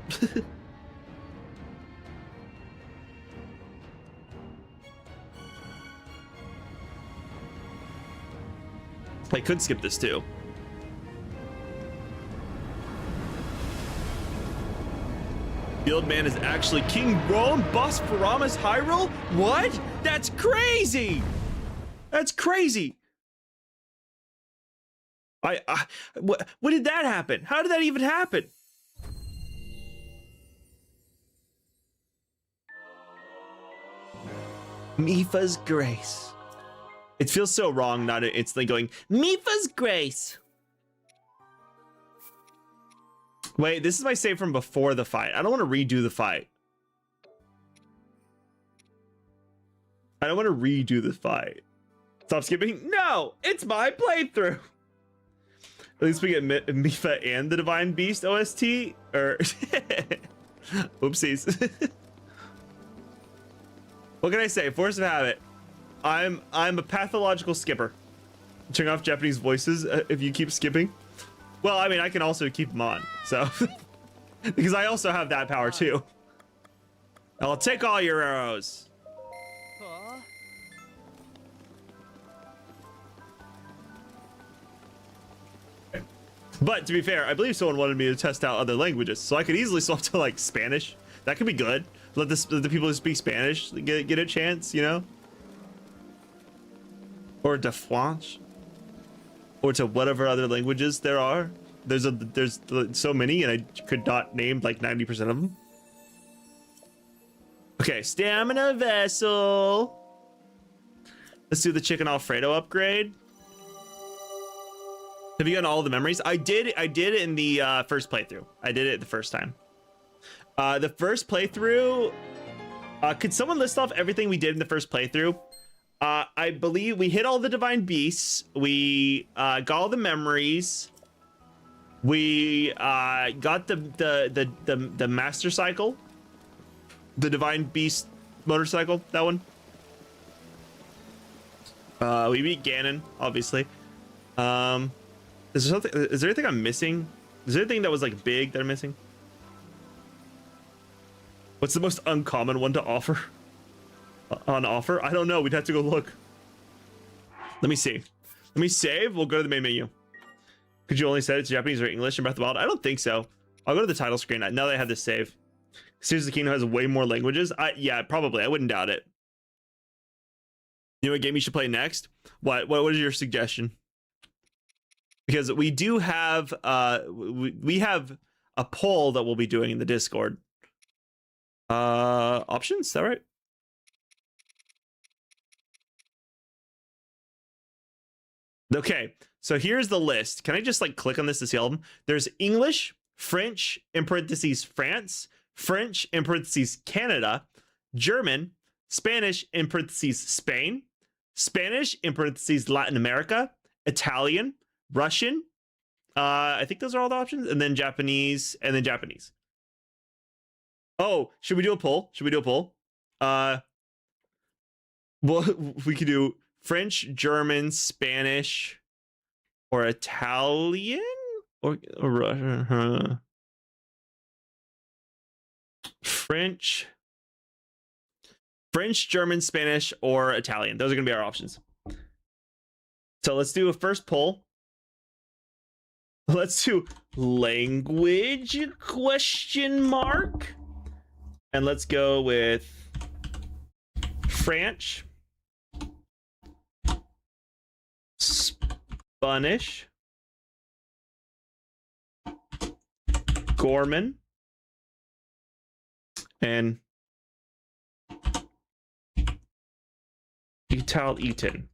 I could skip this too. The old man is actually King Rome, boss for Rama's Hyrule? What? That's crazy! That's crazy. When did that happen? How did that even happen? Mifa's Grace. It feels so wrong not instantly going, Mifa's Grace. Wait, this is my save from before the fight. I don't want to redo the fight. I don't want to redo the fight. Stop skipping? No, it's my playthrough. At least we get Mifa and the Divine Beast OST, or oopsies. What can I say? Force of habit. I'm a pathological skipper. Turn off Japanese voices if you keep skipping. Well, I mean, I can also keep them on, so because I also have that power too. I'll take all your arrows. But to be fair, I believe someone wanted me to test out other languages, so I could easily swap to like Spanish. That could be good. Let the people who speak Spanish get a chance, you know? Or to French, or to whatever other languages there are. There's so many, and I could not name like 90% of them. Okay, stamina vessel. Let's do the chicken Alfredo upgrade. Have you gotten all the memories? I did it in the first playthrough. I did it the first time. The first playthrough, could someone list off everything we did in the first playthrough? I believe we hit all the divine beasts. We got all the memories. We got the master cycle, the divine beast motorcycle. That one. We beat Ganon, obviously. Is there anything I'm missing? Is there anything that was like big that I'm missing? What's the most uncommon one to offer? On offer? I don't know. We'd have to go look. Let me see. Let me save. We'll go to the main menu. Could you only set it to Japanese or English in Breath of the Wild? I don't think so. I'll go to the title screen now that I have this save. Tears of the Kingdom has way more languages. Yeah, probably. I wouldn't doubt it. You know what game you should play next? What is your suggestion? Because we do have we have a poll that we'll be doing in the Discord. Options, is that right? Okay, so here's the list. Can I just like click on this to see all of them? There's English, French in parentheses France, French in parentheses Canada, German, Spanish in parentheses Spain, Spanish in parentheses Latin America, Italian, Russian. I think those are all the options, and then Japanese, and then Japanese. Oh, should we do a poll? Should we do a poll? Well, we could do French, German, Spanish, or Italian, or Russian. French, German, Spanish, or Italian. Those are gonna be our options. So let's do a first poll. Let's do language question mark. And let's go with French, Spanish, Gorman, and Eton.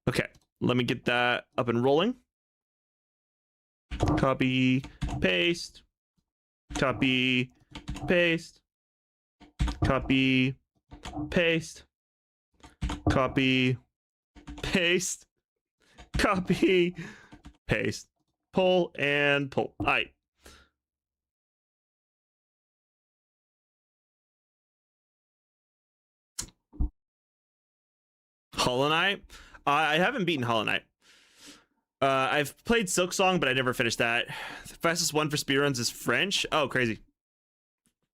Okay, let me get that up and rolling. Copy, paste, copy, paste, copy, paste, copy, paste, copy, paste, pull, and pull. All right. Hollow Knight? I haven't beaten Hollow Knight. I've played Silk Song, but I never finished that. The fastest one for speedruns is French. Oh, crazy.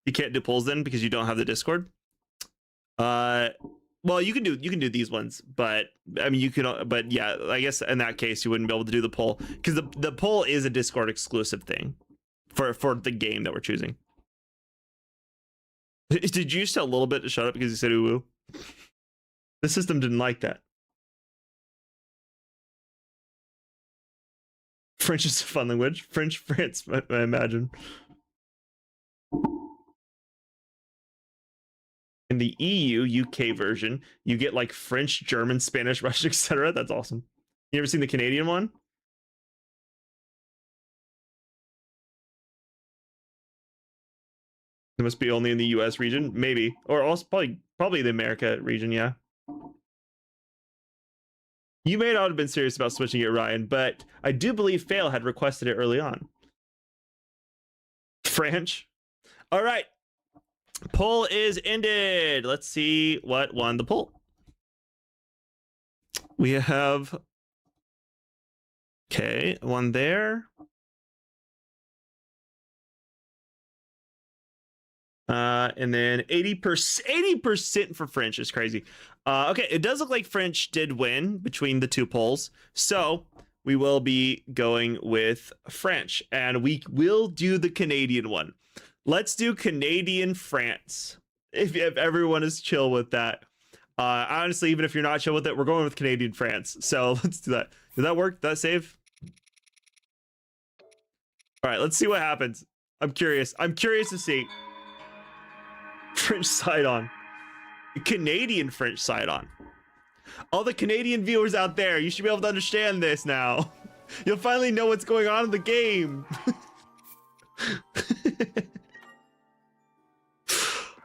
You can't do polls then because you don't have the Discord. Well, you can do these ones, but I mean, you can. But yeah, I guess in that case, you wouldn't be able to do the poll because the poll is a Discord exclusive thing for the game that we're choosing. Did you just tell a little bit to shut up because you said ooh? The system didn't like that. French is a fun language. French, France, I imagine. In the EU, UK version, you get like French, German, Spanish, Russian, etc. That's awesome. You ever seen the Canadian one? It must be only in the US region, maybe. Or also probably the America region, yeah. You may not have been serious about switching it, Ryan, but I do believe Fail had requested it early on. French. All right. Poll is ended. Let's see what won the poll. We have... Okay, one there. And then 80% for French is crazy. Okay, it does look like French did win between the two polls. So we will be going with French, and we will do the Canadian one. Let's do Canadian France. If everyone is chill with that. Honestly, even if you're not chill with it, we're going with Canadian France. So let's do that. Did that work? Did that save? All right, let's see what happens. I'm curious. I'm curious to see. French side on. Canadian French side on. All the Canadian viewers out there, you should be able to understand this now. You'll finally know what's going on in the game.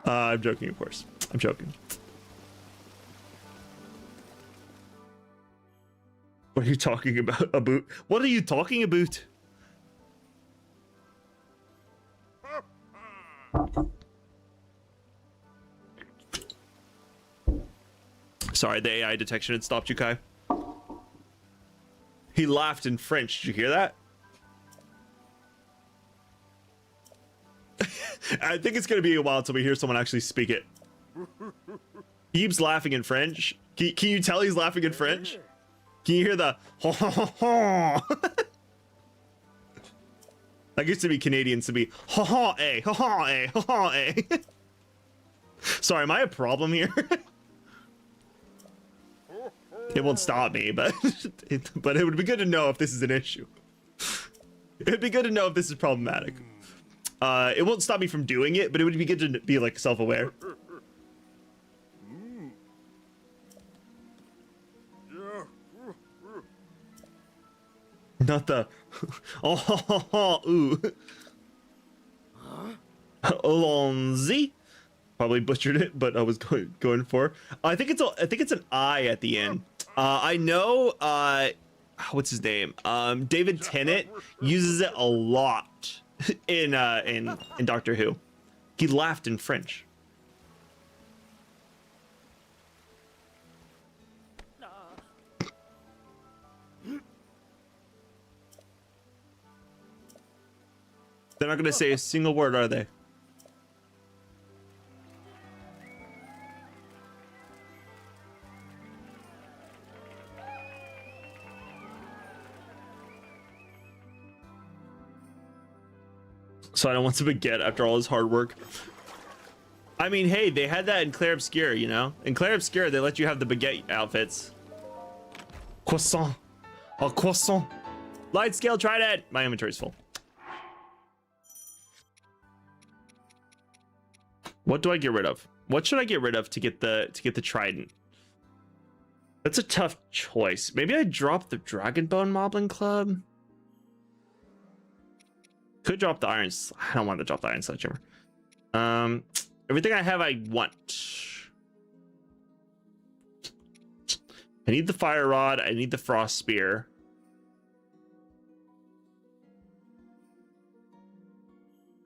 I'm joking, of course. I'm joking. What are you talking about? About? What are you talking about? Sorry, the AI detection had stopped you, Kai. He laughed in French. Did you hear that? I think it's going to be a while until we hear someone actually speak it. He keeps laughing in French. Can you tell he's laughing in French? Can you hear the ho ho ho ho? That used to be Canadians to be ha ha a ha ha a ha ha a. Sorry, am I a problem here? It won't stop me, but it would be good to know if this is an issue. It'd be good to know if this is problematic. It won't stop me from doing it, but it would be good to be like self-aware. Not the oh ooh. Alonzi. Probably butchered it, but I was going for. I think it's an I at the end. I know. What's his name? David Tennant uses it a lot in Doctor Who. He laughed in French. They're not going to say a single word, are they? So I don't want to baguette after all his hard work. I mean, hey, they had that in Clair Obscur, you know? In Clair Obscur, they let you have the baguette outfits. Croissant. Oh, croissant. Light scale trident. My inventory's full. What do I get rid of? What should I get rid of to get the trident? That's a tough choice. Maybe I drop the Dragonbone Moblin Club. Could drop the iron. I don't want to drop the iron sledgehammer. Everything I have, I want. I need the fire rod. I need the frost spear.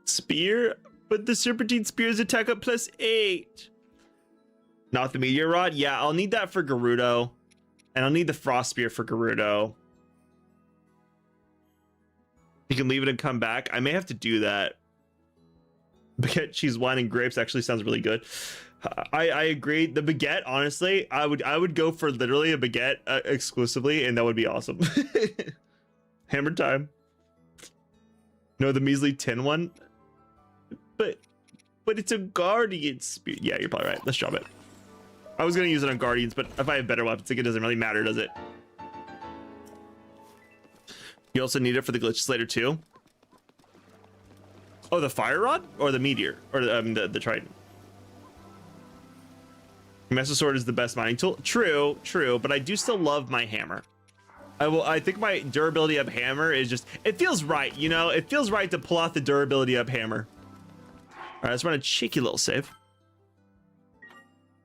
Spear, but the serpentine spears attack up +8. Not the meteor rod. Yeah, I'll need that for Gerudo, and I'll need the frost spear for Gerudo. You can leave it and come back. I may have to do that. Baguette, cheese, wine, and grapes actually sounds really good. I agree. The baguette, honestly, I would go for literally a baguette exclusively, and that would be awesome. Hammer time. No, the measly 10 one. But it's a guardian spear. Yeah, you're probably right. Let's drop it. I was gonna use it on guardians, but if I have better weapons, it doesn't really matter, does it? You also need it for the glitches later too. Oh, the fire rod or the meteor or the trident. Master sword is the best mining tool. True, but I do still love my hammer. I think my durability up hammer is just, it feels right, you know? It feels right to pull out the durability up hammer. All right, let's run a cheeky little save.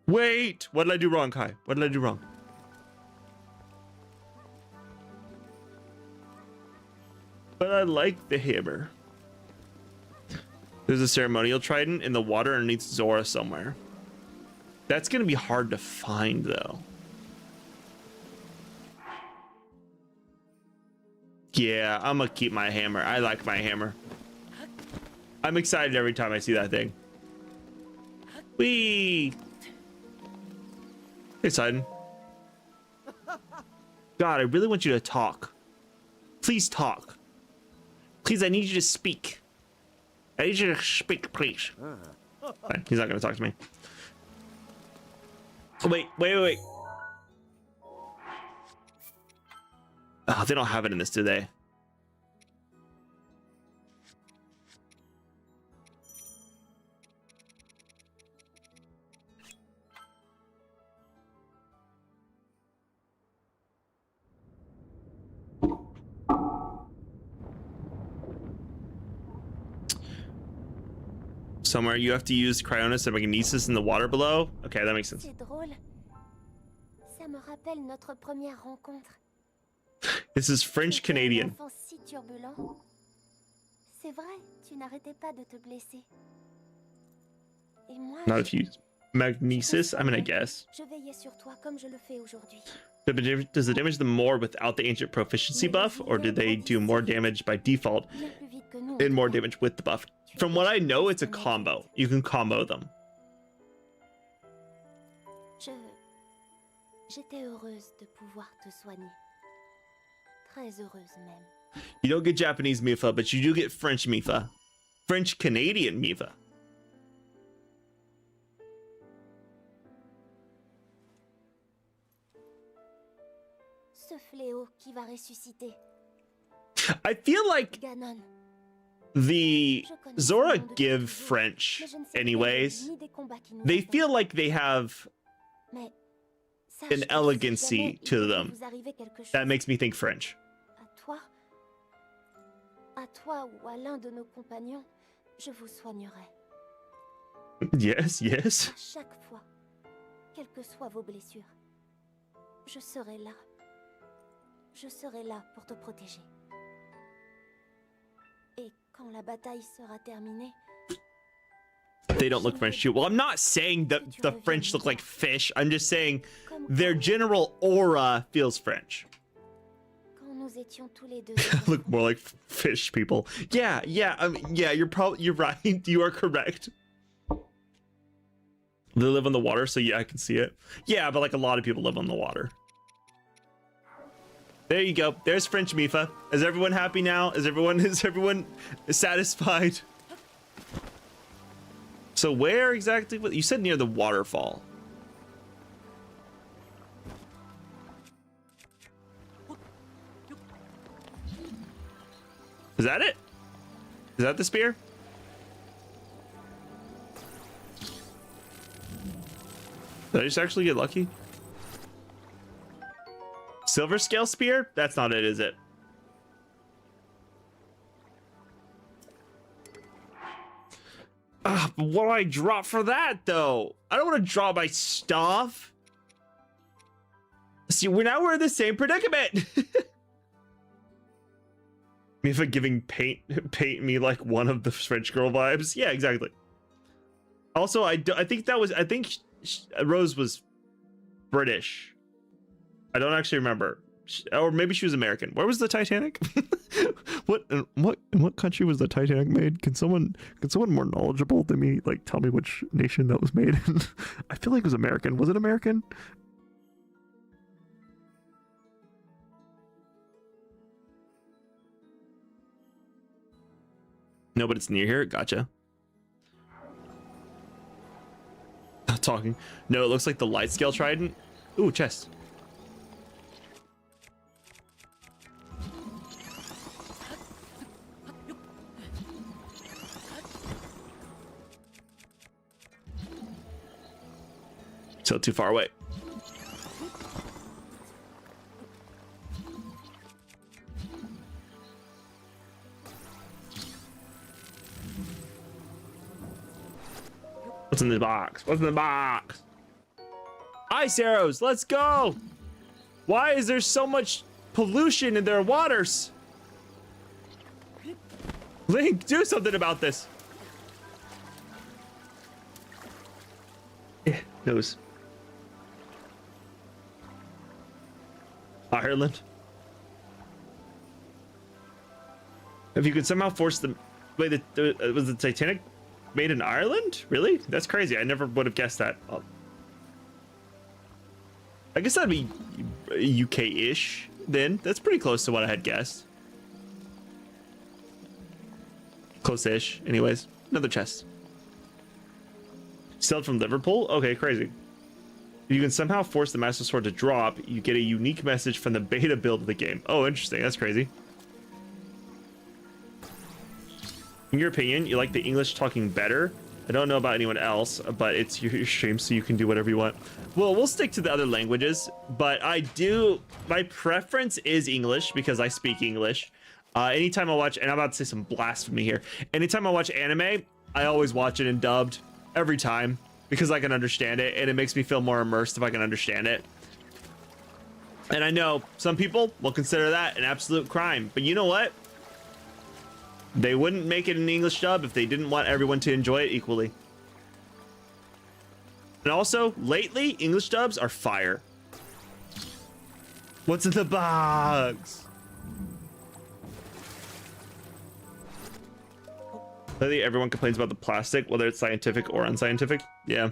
Wait, what did I do wrong, Kai? What did I do wrong? But I like the hammer. There's a ceremonial trident in the water underneath Zora somewhere. That's gonna be hard to find though. Yeah, I'm gonna keep my hammer. I like my hammer. I'm excited every time I see that thing. Whee! Hey, Sidon. God, I really want you to talk. Please talk. Please, I need you to speak. I need you to speak, please. Fine, he's not gonna talk to me. Oh, wait. Oh, they don't have it in this, do they? Somewhere you have to use cryonis and magnesis in the water below. Okay, that makes sense. C'est drôle. Ça me rappelle notre première rencontre. This is French Canadian. C'était un enfant si turbulent. C'est vrai, tu n'arrêtais pas de te blesser. Et moi, Not if you use magnesis. I mean, I guess. je veillais sur toi comme je le fais aujourd'hui. Does it damage them more without the ancient proficiency buff, or do they do more damage by default Bien plus vite que nous. and more damage with the buff? From what I know, it's a combo. You can combo them. J'étais heureuse de pouvoir te soigner. Très heureuse même. You don't get Japanese Mifa, but you do get French Mifa. French Canadian Mifa. Ce fléau qui va ressusciter. I feel like Ganon. the Je connais Zora ce nom de give toujours, French mais je ne sais anyways. rien ni des combats qui nous They affrontent. feel like they have Mais sache an que si elegancy jamais to il devait them vous arriver quelque chose, that makes me think French. à toi ou à l'un de nos compagnons, je vous soignerai. Yes. À chaque fois, quelles que soient vos blessures, je serai là. Je serai là pour te protéger. Et quand la bataille sera terminée, They don't look French too. Well, I'm not saying that the French look like fish. I'm just saying comme their general aura feels French. quand nous étions tous les deux. Look more like fish people. Yeah. I mean, yeah. You're right. You are correct. They live on the water, so yeah, I can see it. Yeah, but like a lot of people live on the water. There you go. There's French Mifa. Is everyone happy now? Is everyone satisfied? So where exactly? You said near the waterfall. Is that it? Is that the spear? Did I just actually get lucky? Silver scale spear? That's not it, is it? But what do I drop for that, though? I don't want to draw my stuff. See, we're in the same predicament. Mifa giving paint me like one of the French girl vibes. Yeah, exactly. Also, I think Rose was British. I don't actually remember, or maybe she was American. Where was the Titanic? what country was the Titanic made? Can someone more knowledgeable than me like tell me which nation that was made in? I feel like it was American. Was it American? No, but it's near here. Gotcha. Not talking. No, it looks like the light scale trident. Ooh, chest. Still too far away. What's in the box? What's in the box? Ice arrows, let's go. Why is there so much pollution in their waters? Link, do something about this. Nose. Ireland. If you could somehow force them. Wait, was the Titanic made in Ireland? Really? That's crazy. I never would have guessed that. I guess that'd be UK-ish then. That's pretty close to what I had guessed. Close-ish. Anyways, another chest. Sailed from Liverpool? Okay, crazy. If you can somehow force the Master Sword to drop, you get a unique message from the beta build of the game. Oh, interesting. That's crazy. In your opinion, you like the English talking better? I don't know about anyone else, but it's your stream, so you can do whatever you want. Well, we'll stick to the other languages, but my preference is English because I speak English. Anytime I watch, and I'm about to say some blasphemy here. Anytime I watch anime, I always watch it in dubbed every time because I can understand it, and it makes me feel more immersed if I can understand it. And I know some people will consider that an absolute crime, but you know what? They wouldn't make it an English dub if they didn't want everyone to enjoy it equally. And also, lately, English dubs are fire. What's in the box? Lately, everyone complains about the plastic, whether it's scientific or unscientific. Yeah.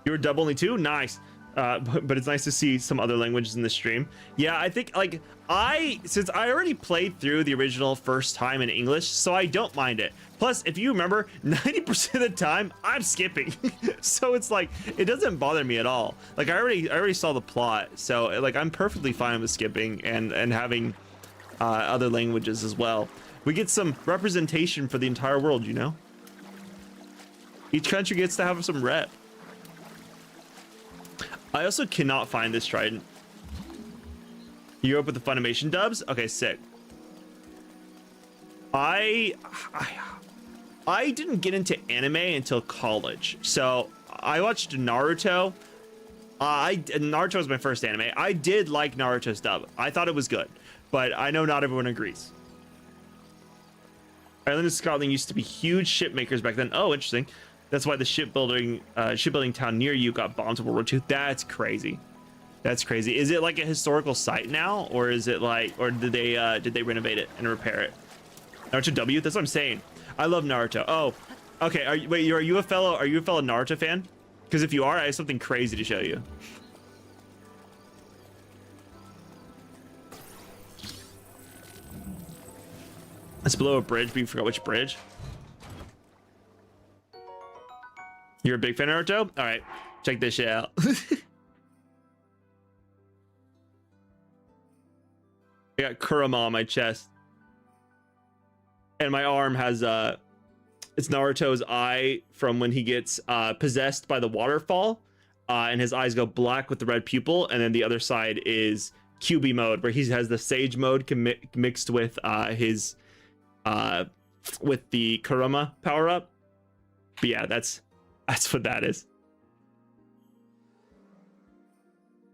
You were dub only 2? Nice. But it's nice to see some other languages in the stream. Yeah, I think like since I already played through the original first time in English, so I don't mind it. Plus, if you remember, 90% of the time I'm skipping. So it's like it doesn't bother me at all. Like I already saw the plot, so like I'm perfectly fine with skipping and having other languages as well. We get some representation for the entire world, you know? Each country gets to have some rep. I also cannot find this trident. You up with the Funimation dubs? Okay, sick. I didn't get into anime until college, so I watched Naruto. Naruto was my first anime. I did like Naruto's dub. I thought it was good, but I know not everyone agrees. Ireland and Scotland used to be huge ship makers back then. Oh, interesting. That's why the shipbuilding town near you got bombed in World War II. That's crazy. That's crazy. Is it like a historical site now, or is it like, or did they renovate it and repair it? Naruto W. That's what I'm saying. I love Naruto. Oh, okay. Are you a fellow Naruto fan? Because if you are, I have something crazy to show you. It's below a bridge, but you forgot which bridge. You're a big fan of Naruto? All right, check this shit out. I got Kurama on my chest, and my arm has it's Naruto's eye from when he gets possessed by the waterfall, and his eyes go black with the red pupil, and then the other side is QB mode, where he has the Sage mode mixed with his with the Kurama power up. But yeah, that's what that is.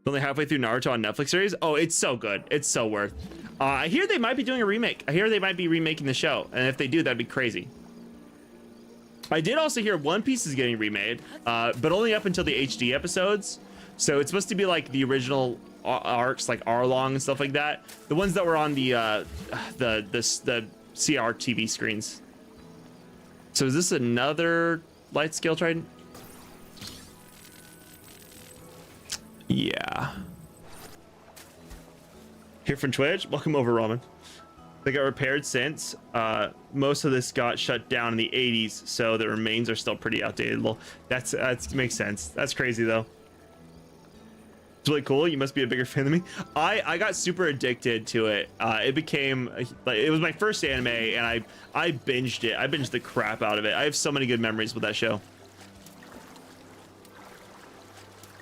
Only halfway through Naruto on Netflix series. Oh, it's so good. It's so worth. I hear they might be doing a remake. I hear they might be remaking the show, and if they do, that'd be crazy. I did also hear One Piece is getting remade, but only up until the HD episodes. So it's supposed to be like the original arcs, like Arlong and stuff like that. The ones that were on the CRTV screens. So is this another light scale trident? Yeah. Here from Twitch. Welcome over, Ramen. They got repaired since. Most of this got shut down in the 80s, so the remains are still pretty outdated. Well, that makes sense. That's crazy though. It's really cool. You must be a bigger fan than me. I got super addicted to it. It became like it was my first anime, and I binged it. I binged the crap out of it. I have so many good memories with that show.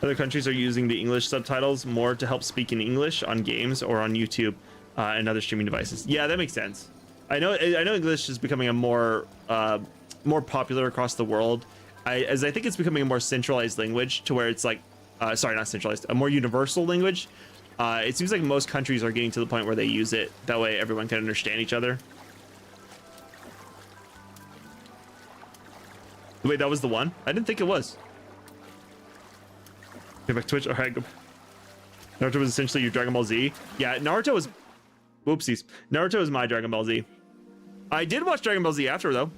Other countries are using the English subtitles more to help speak in English on games or on YouTube and other streaming devices. Yeah, that makes sense. I know English is becoming a more popular across the world. As I think it's becoming a more centralized language to where it's like, sorry, not centralized, a more universal language. It seems like most countries are getting to the point where they use it. That way everyone can understand each other. Wait, that was the one? I didn't think it was. Go back to Twitch. All right, go. Naruto was essentially your Dragon Ball Z. Yeah, Naruto was... Whoopsies. Naruto was my Dragon Ball Z. I did watch Dragon Ball Z after, though.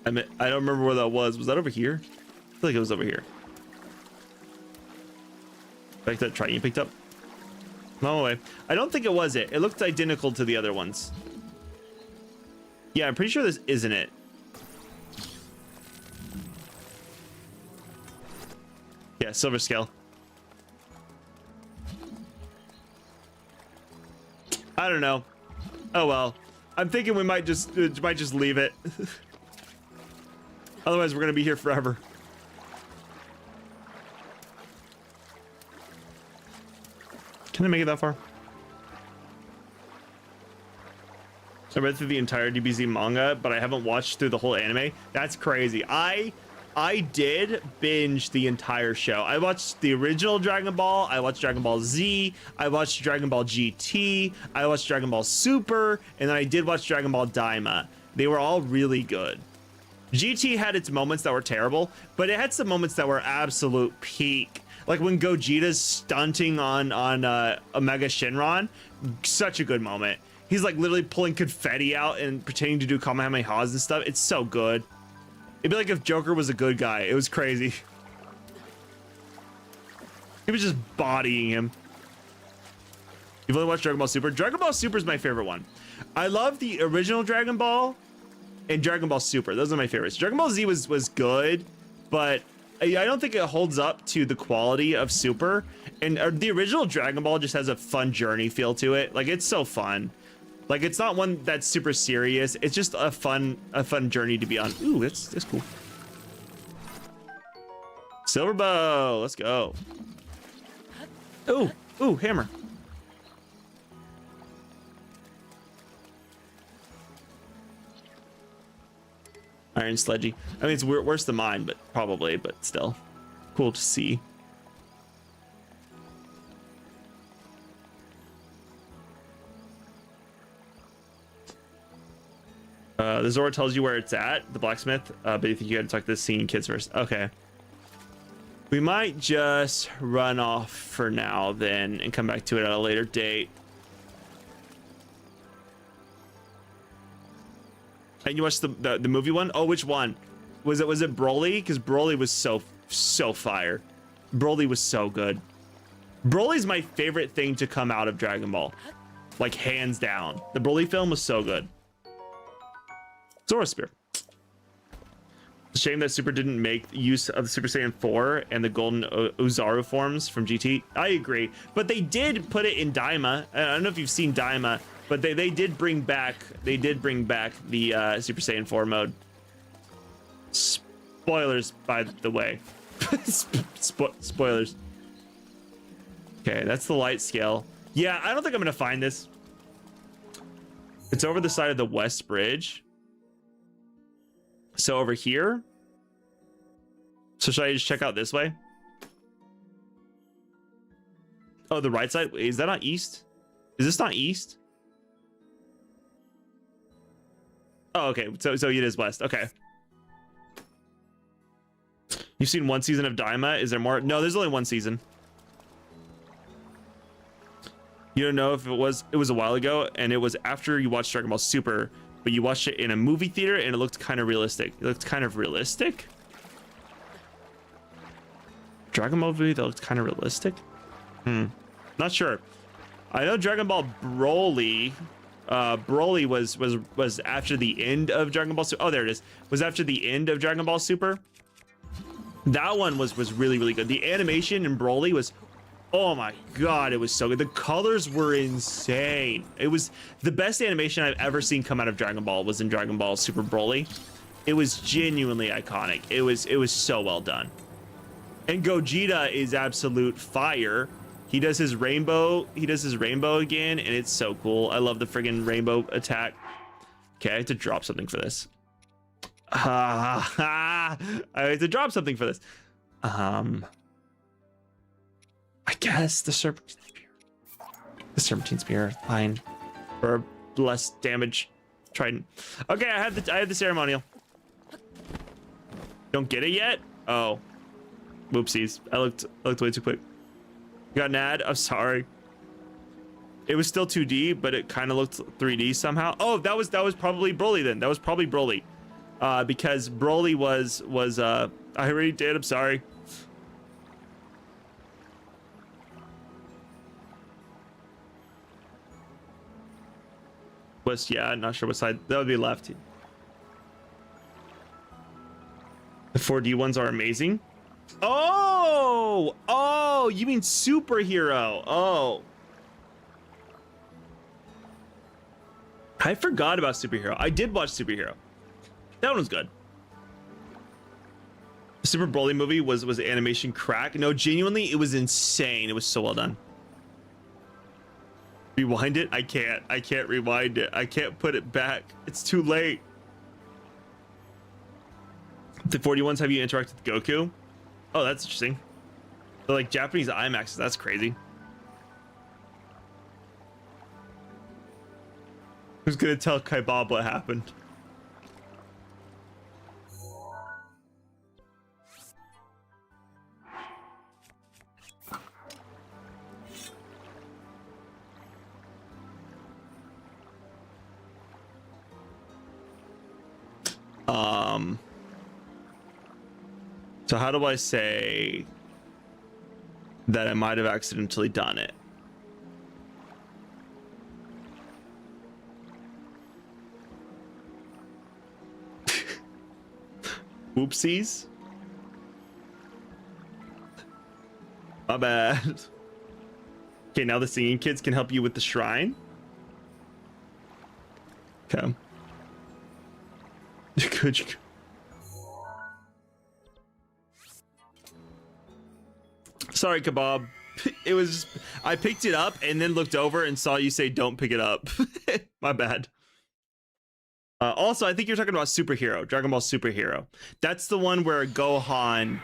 I don't remember where that was. Was that over here? I feel like it was over here. Like that try you picked up? No way. I don't think it was it. It looked identical to the other ones. Yeah, I'm pretty sure this isn't it. Yeah, silver scale. I don't know. Oh well. I'm thinking we might just leave it. Otherwise, we're gonna be here forever. Can I make it that far? I read through the entire DBZ manga, but I haven't watched through the whole anime. That's crazy. I did binge the entire show. I watched the original Dragon Ball, I watched Dragon Ball Z, I watched Dragon Ball GT, I watched Dragon Ball Super, and then I did watch Dragon Ball Daima. They were all really good. GT had its moments that were terrible, but it had some moments that were absolute peak. Like when Gogeta's stunting on Omega Shenron, such a good moment. He's like literally pulling confetti out and pretending to do Kamehamehas and stuff. It's so good. It'd be like if Joker was a good guy. It was crazy. He was just bodying him. You've only watched Dragon Ball Super? Dragon Ball Super is my favorite one. I love the original Dragon Ball and Dragon Ball Super. Those are my favorites. Dragon Ball Z was good, but I don't think it holds up to the quality of Super. And the original Dragon Ball just has a fun journey feel to it. Like, it's so fun. Like, it's not one that's super serious. It's just a fun journey to be on. Ooh, that's cool. Silver bow, let's go. Ooh, hammer. Iron sledgy. I mean, it's worse than mine, but probably, but still cool to see. The Zora tells you where it's at, the blacksmith, but you think you gotta talk to the singing kids first. Okay. We might just run off for now then and come back to it at a later date. And you watched the movie one? Oh, which one? Was it Broly? Because Broly was so fire. Broly was so good. Broly's my favorite thing to come out of Dragon Ball. Like, hands down. The Broly film was so good. Zora Spear. It's a shame that Super didn't make use of the Super Saiyan 4 and the Golden Uzaru forms from GT. I agree, but they did put it in Daima. I don't know if you've seen Daima, but they did bring back the Super Saiyan 4 mode. Spoilers, by the way. Spoilers. Okay, that's the light scale. Yeah, I don't think I'm gonna find this. It's over the side of the West Bridge. So over here. So should I just check out this way? Oh, the right side? Wait, is that not east? Is this not east? Oh, okay. So it is west. Okay. You've seen one season of Daima. Is there more? No, there's only one season. You don't know if it was a while ago, and it was after you watched Dragon Ball Super, but you watched it in a movie theater and it looked kind of realistic. It looked kind of realistic? Dragon Ball movie that looked kind of realistic? Not sure. I know Dragon Ball Broly. Broly was after the end of Dragon Ball Super. Oh, there it is. Was after the end of Dragon Ball Super. That one was really, really good. The animation in Broly was, oh my god, it was so good. The colors were insane. It was the best animation I've ever seen come out of Dragon Ball was in Dragon Ball Super Broly. It was genuinely iconic. It was so well done. And Gogeta is absolute fire. He does his rainbow again, and it's so cool. I love the friggin' rainbow attack. Okay, I have to drop something for this. I have to drop something for this. I guess the serpentine spear. The serpentine spear, fine. For less damage. Trident. Okay, I have the ceremonial. Don't get it yet? Oh. Whoopsies. I looked way too quick. You got an ad? I'm sorry. It was still 2D, but it kind of looked 3D somehow. Oh, that was probably Broly then. That was probably Broly. Because Broly was I already did, I'm sorry. Yeah, I'm not sure what side. That would be left. The 4D ones are amazing. Oh, you mean superhero? Oh, I forgot about superhero. I did watch superhero. That one was good. The Super Broly movie was animation crack. No, genuinely, it was insane. It was so well done. Rewind it? I can't rewind it. I can't put it back. It's too late. The 41s have you interacted with Goku? Oh, that's interesting. They're like Japanese IMAXs. That's crazy. Who's gonna tell Kaibob what happened? So how do I say that I might have accidentally done it? Oopsies. My bad. Okay, now the singing kids can help you with the shrine. Okay. Good. Sorry, Kebab. It was just, I picked it up and then looked over and saw you say don't pick it up. My bad. Also, I think you're talking about Superhero, Dragon Ball Superhero. That's the one where Gohan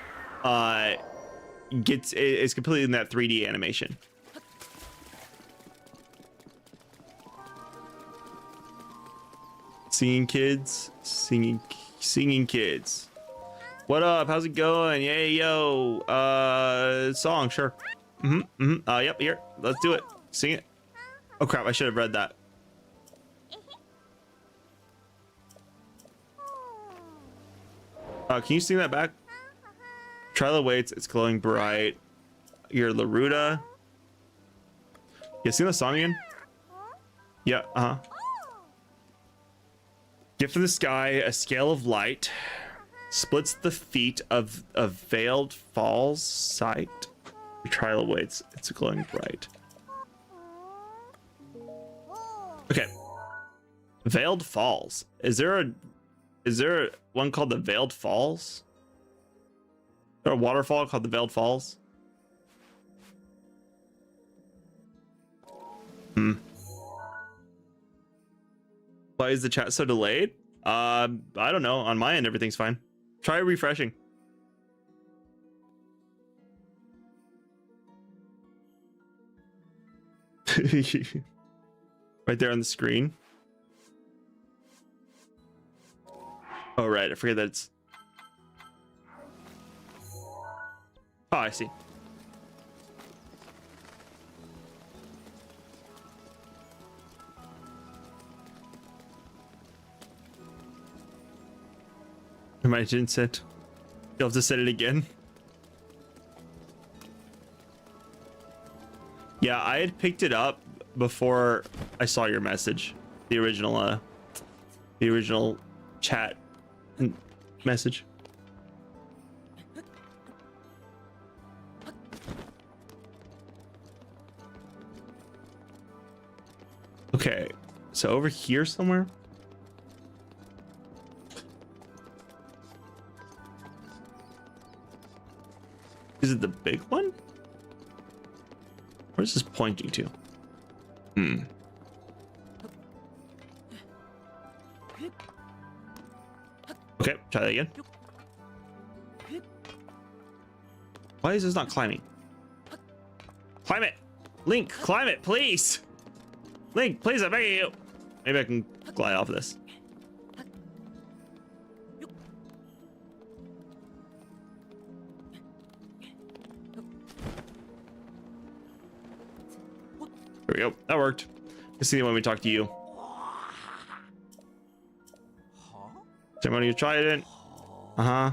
is completely in that 3D animation. Singing kids. What up? How's it going? Yay, yo. Song, sure. Yep, here. Let's do it. Sing it. Oh crap, I should have read that. Can you sing that back? Trilla waits, it's glowing bright. You're Laruda. Yeah, sing the song again? Yeah, Gift of the sky, a scale of light. Splits the feet of veiled falls sight. Your trial awaits, it's glowing bright. Okay. Veiled Falls. Is there one called the Veiled Falls? Is there a waterfall called the Veiled Falls? Why is the chat so delayed? I don't know. On my end, everything's fine. Try refreshing. Right there on the screen. Oh, right. I forget that it's... Oh, I see. I didn't set. You'll have to set it again. Yeah, I had picked it up before I saw your message. The original chat message. Okay, so over here somewhere. Is it the big one? Where's this pointing to? Okay, try that again. Why is this not climbing? Climb it! Link, climb it, please! Link, please, I beg you! Maybe I can glide off of this. There we go. That worked. You see when we talk to you. Someone you tried it. Uh-huh.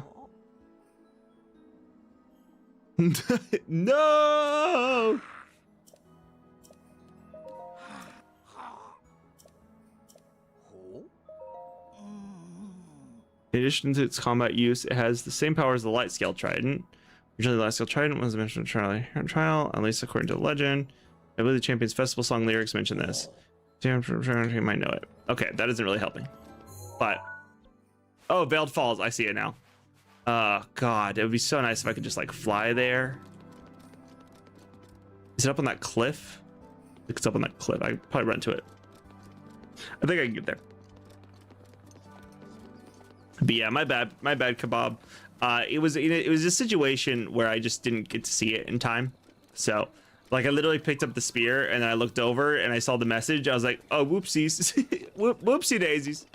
No! In addition to its combat use, it has the same power as the light scale trident. Originally, the light scale trident was mentioned in trial, at least according to the legend. I believe the Champions Festival song lyrics mention this. You might know it. Okay, that isn't really helping. But oh, Veiled Falls, I see it now. God, it would be so nice if I could just like fly there. Is it up on that cliff? I think it's up on that cliff. I could probably run to it. I think I can get there. But yeah, my bad, Kebab. It was a situation where I just didn't get to see it in time. So, like, I literally picked up the spear and then I looked over and I saw the message. I was like, oh, whoopsies, whoopsie daisies.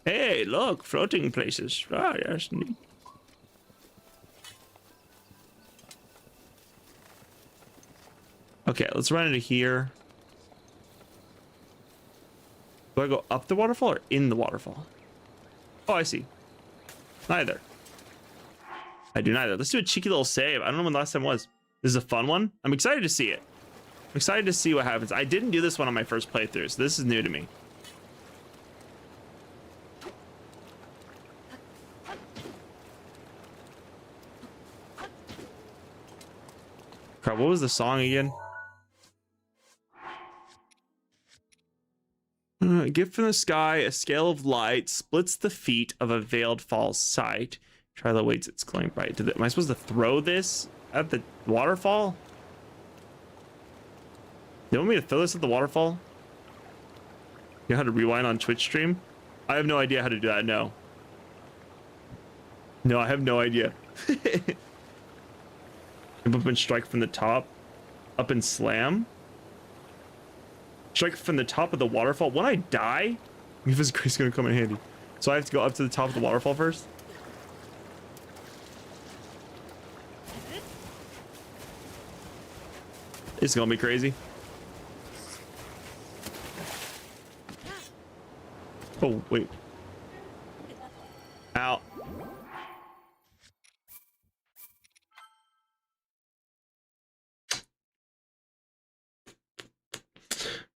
Hey, look, floating places. Ah, yes, neat. Okay, let's run into here. Do I go up the waterfall or in the waterfall? Oh, I see. Neither. I do neither. Let's do a cheeky little save. I don't know when the last time was. This is a fun one. I'm excited to see it. I'm excited to see what happens. I didn't do this one on my first playthrough, so this is new to me. Crap, what was the song again? Gift from the sky, a scale of light splits the feet of a veiled falls sight. Try the waits its glowing bright. Am I supposed to throw this at the waterfall? You want me to throw this at the waterfall? You know how to rewind on Twitch stream? I have no idea how to do that. No. No, I have no idea. Jump up and strike from the top. Up and slam. Strike from the top of the waterfall. When I die, Mifa's grace is gonna come in handy. So I have to go up to the top of the waterfall first. It's gonna be crazy. Oh, wait. Ow.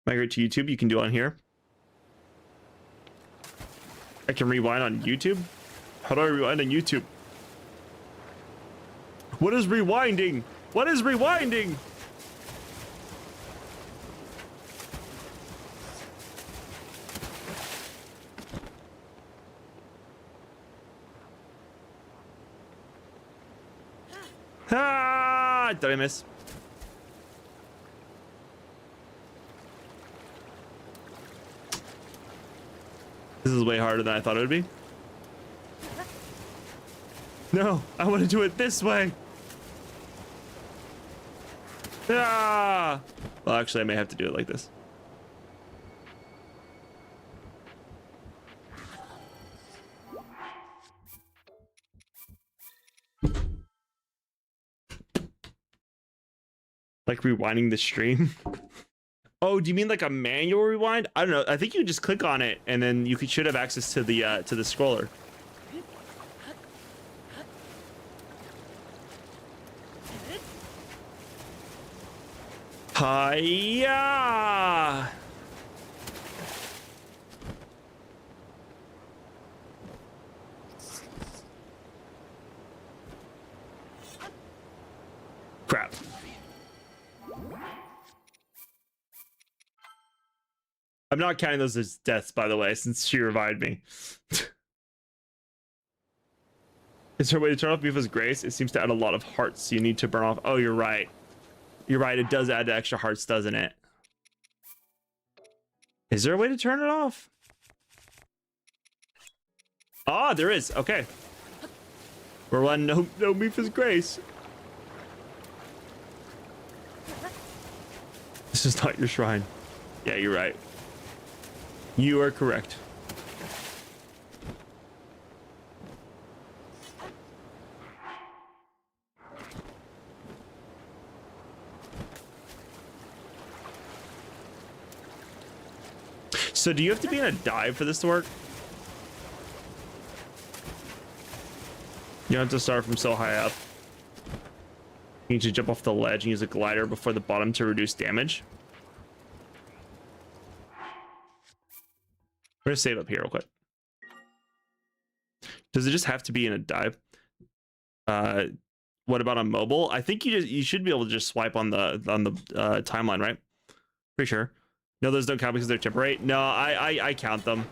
Migrate to YouTube, you can do on here. I can rewind on YouTube? How do I rewind on YouTube? What is rewinding? What is rewinding? Ah! Did I miss? This is way harder than I thought it would be. No, I want to do it this way. Ah! Well, actually, I may have to do it like this. Like rewinding the stream. Oh, do you mean like a manual rewind? I don't know. I think you just click on it and then you should have access to the scroller. Hiya! Crap. I'm not counting those as deaths, by the way, since she revived me. Is there a way to turn off Mifa's grace? It seems to add a lot of hearts you need to burn off. Oh, you're right. You're right. It does add extra hearts, doesn't it? Is there a way to turn it off? Ah, there is. Okay. We're on no Mifa's grace. This is not your shrine. Yeah, you're right. You are correct. So do you have to be in a dive for this to work? You don't have to start from so high up. You need to jump off the ledge and use a glider before the bottom to reduce damage. We're gonna save up here real quick. Does it just have to be in a dive? What about on mobile? I think you should be able to just swipe on the timeline, right? Pretty sure. No, those don't count because they're temporary. No, I count them.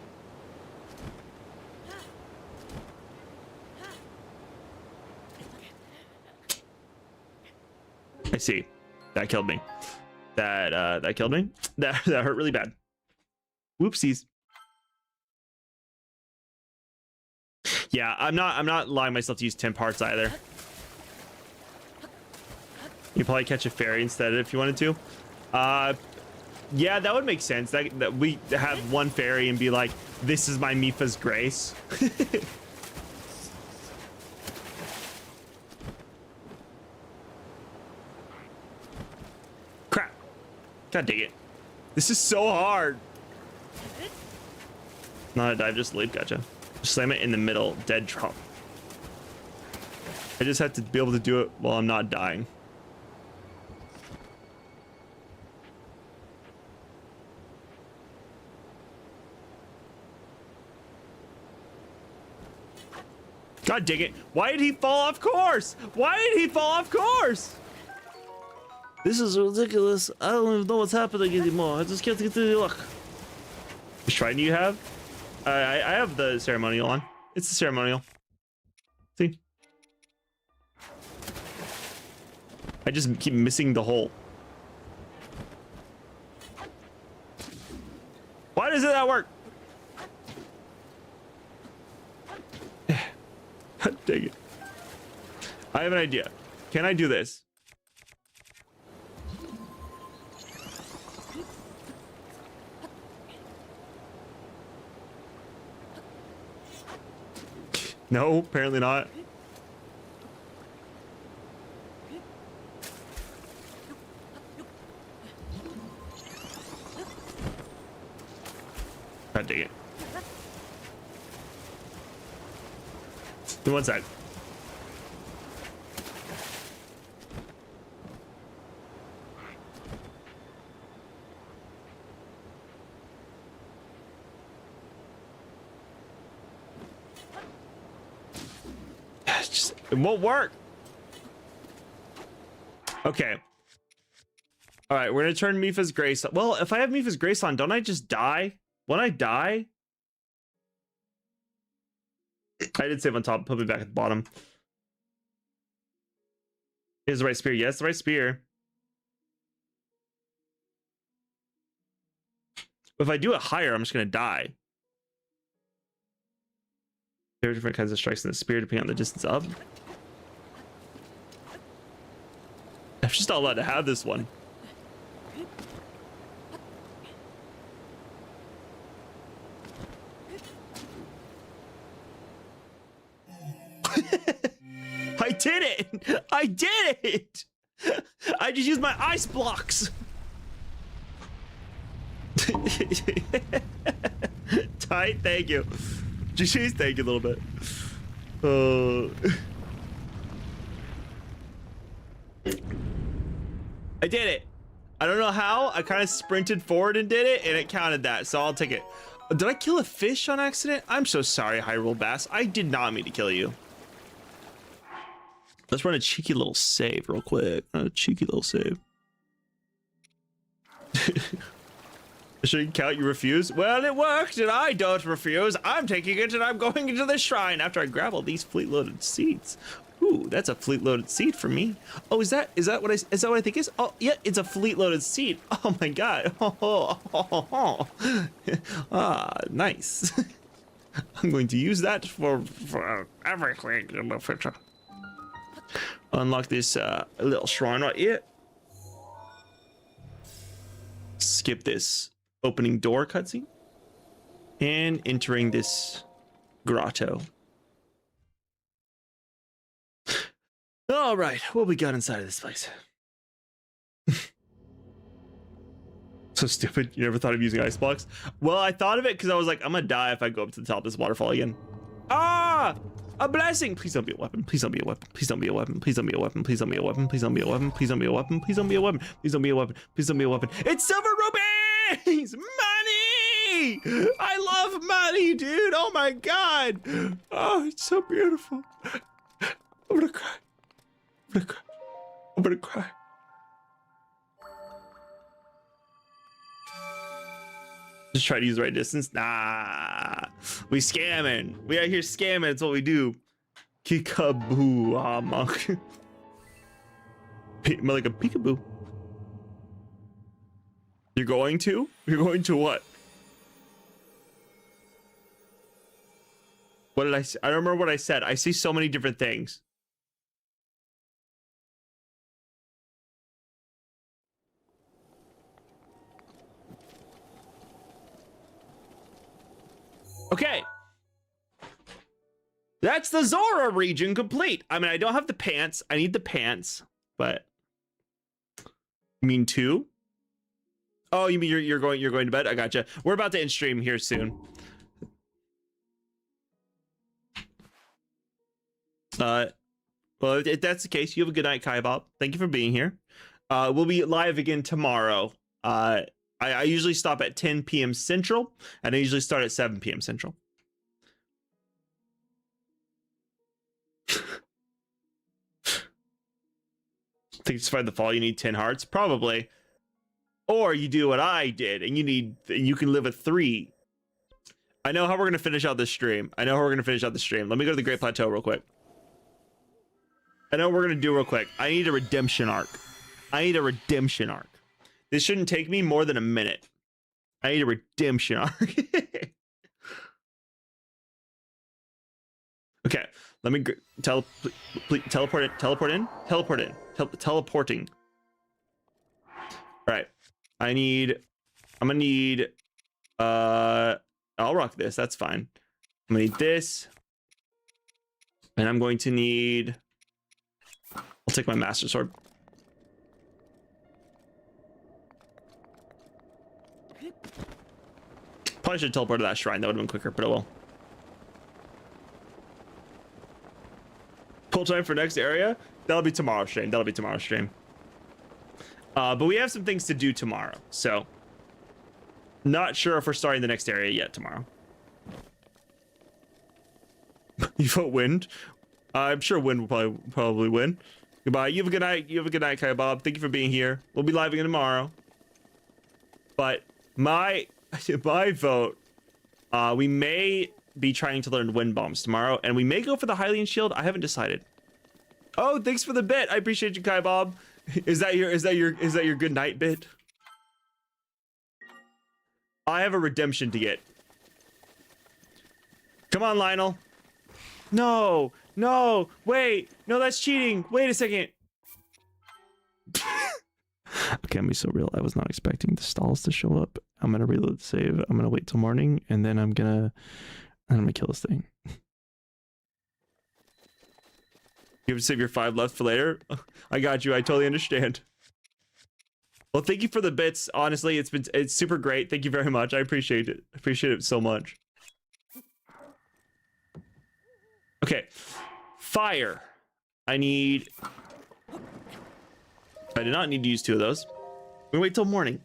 I see. That killed me. That killed me. That hurt really bad. Whoopsies. Yeah, I'm not allowing myself to use 10 parts either. You probably catch a fairy instead if you wanted to. Yeah, that would make sense. That we have one fairy and be like, this is my Mifa's grace. Crap. God dang it. This is so hard. Not a dive, just leap. Gotcha. Just slam it in the middle. Dead drop. I just have to be able to do it while I'm not dying. God dang it. Why did he fall off course? Why did he fall off course? This is ridiculous. I don't even know what's happening anymore. I just can't get to the luck. Which shrine do you have? I have the ceremonial on. It's the ceremonial. See? I just keep missing the hole. Why doesn't that work? God dang it. I have an idea. Can I do this? No, apparently not. God dang it. Give me one sec. It won't work. Okay. All right, we're gonna turn Mifa's grace. Well, if I have Mifa's grace on, don't I just die? When I die, I did save on top. Put me back at the bottom. Is the right spear? Yes, the right spear. If I do it higher, I'm just gonna die. There are different kinds of strikes in the spear depending on the distance up. I'm just not allowed to have this one. I did it! I did it! I just used my ice blocks. Tight, thank you. Jeez, thank you a little bit. I did it. I don't know how. I kind of sprinted forward and did it, and it counted that, so I'll take it. Did I kill a fish on accident? I'm so sorry, Hyrule Bass. I did not mean to kill you. Let's run a cheeky little save real quick. A cheeky little save. Should count you refuse? Well, it worked, and I don't refuse. I'm taking it, and I'm going into the shrine after I grab all these fleet-loaded seeds. Ooh, that's a fleet-loaded seed for me. Oh, is that what I think is? Oh, yeah, it's a fleet-loaded seed. Oh my god. Ah, nice. I'm going to use that for everything in the future. Unlock this little shrine right here. Skip this opening door cutscene and entering this grotto. All right, what we got inside of this place? So stupid. You never thought of using ice blocks? Well, I thought of it because I was like, I'm gonna die if I go up to the top of this waterfall again. Ah, a blessing. Please don't be a weapon. Please don't be a weapon. Please don't be a weapon. Please don't be a weapon. Please don't be a weapon. Please don't be a weapon. Please don't be a weapon. Please don't be a weapon. Please don't be a weapon. Please don't be a weapon. It's silver rubies! Money! I love money, dude. Oh my god. Oh, it's so beautiful. I'm gonna cry. I'm gonna cry. I'm gonna cry. Just try to use the right distance. Nah, we scamming. We out here scamming. It's what we do. Kickaboo, monk. Like a peekaboo. You're going to? You're going to what? What did I say? I don't remember what I said. I see so many different things. Okay. That's the Zora region complete. I mean, I don't have the pants. I need the pants, but you mean two? Oh, you mean you're going to bed? I gotcha. We're about to end stream here soon. Well, if that's the case, you have a good night, Kai Bob. Thank you for being here. We'll be live again tomorrow. I usually stop at 10 p.m. Central, and I usually start at 7 p.m. Central. Think to survive the fall, you need 10 hearts? Probably. Or you do what I did, and you can live with 3. I know how we're going to finish out this stream. Let me go to the Great Plateau real quick. I know what we're going to do real quick. I need a redemption arc. This shouldn't take me more than a minute. I need a redemption arc. Okay, let me teleporting. All right, I'm gonna need, I'll rock this, that's fine. I'm gonna need this, and I'm going to need, I'll take my Master Sword. Probably should teleport to that shrine. That would have been quicker, but it will. Pull time for next area. That'll be tomorrow's stream. But we have some things to do tomorrow, so not sure if we're starting the next area yet tomorrow. You vote wind? I'm sure wind will probably win. Goodbye. You have a good night, Kai Bob. Thank you for being here. We'll be live again tomorrow. But my vote, we may be trying to learn wind bombs tomorrow, and we may go for the Hylian shield. I haven't decided. Oh, thanks for the bit. I appreciate you, Kai Bob. Is that your good night bit? I have a redemption to get. Come on, Lionel. No, wait, no, that's cheating. Wait a second. Okay, I'm be so real. I was not expecting the stalls to show up. I'm gonna reload the save. I'm gonna wait till morning, and then I'm gonna kill this thing. You have to save your 5 left for later. I got you. I totally understand. Well, thank you for the bits. Honestly, it's super great. Thank you very much. I appreciate it. I appreciate it so much. Okay, fire. I did not need to use 2 of those. We wait till morning.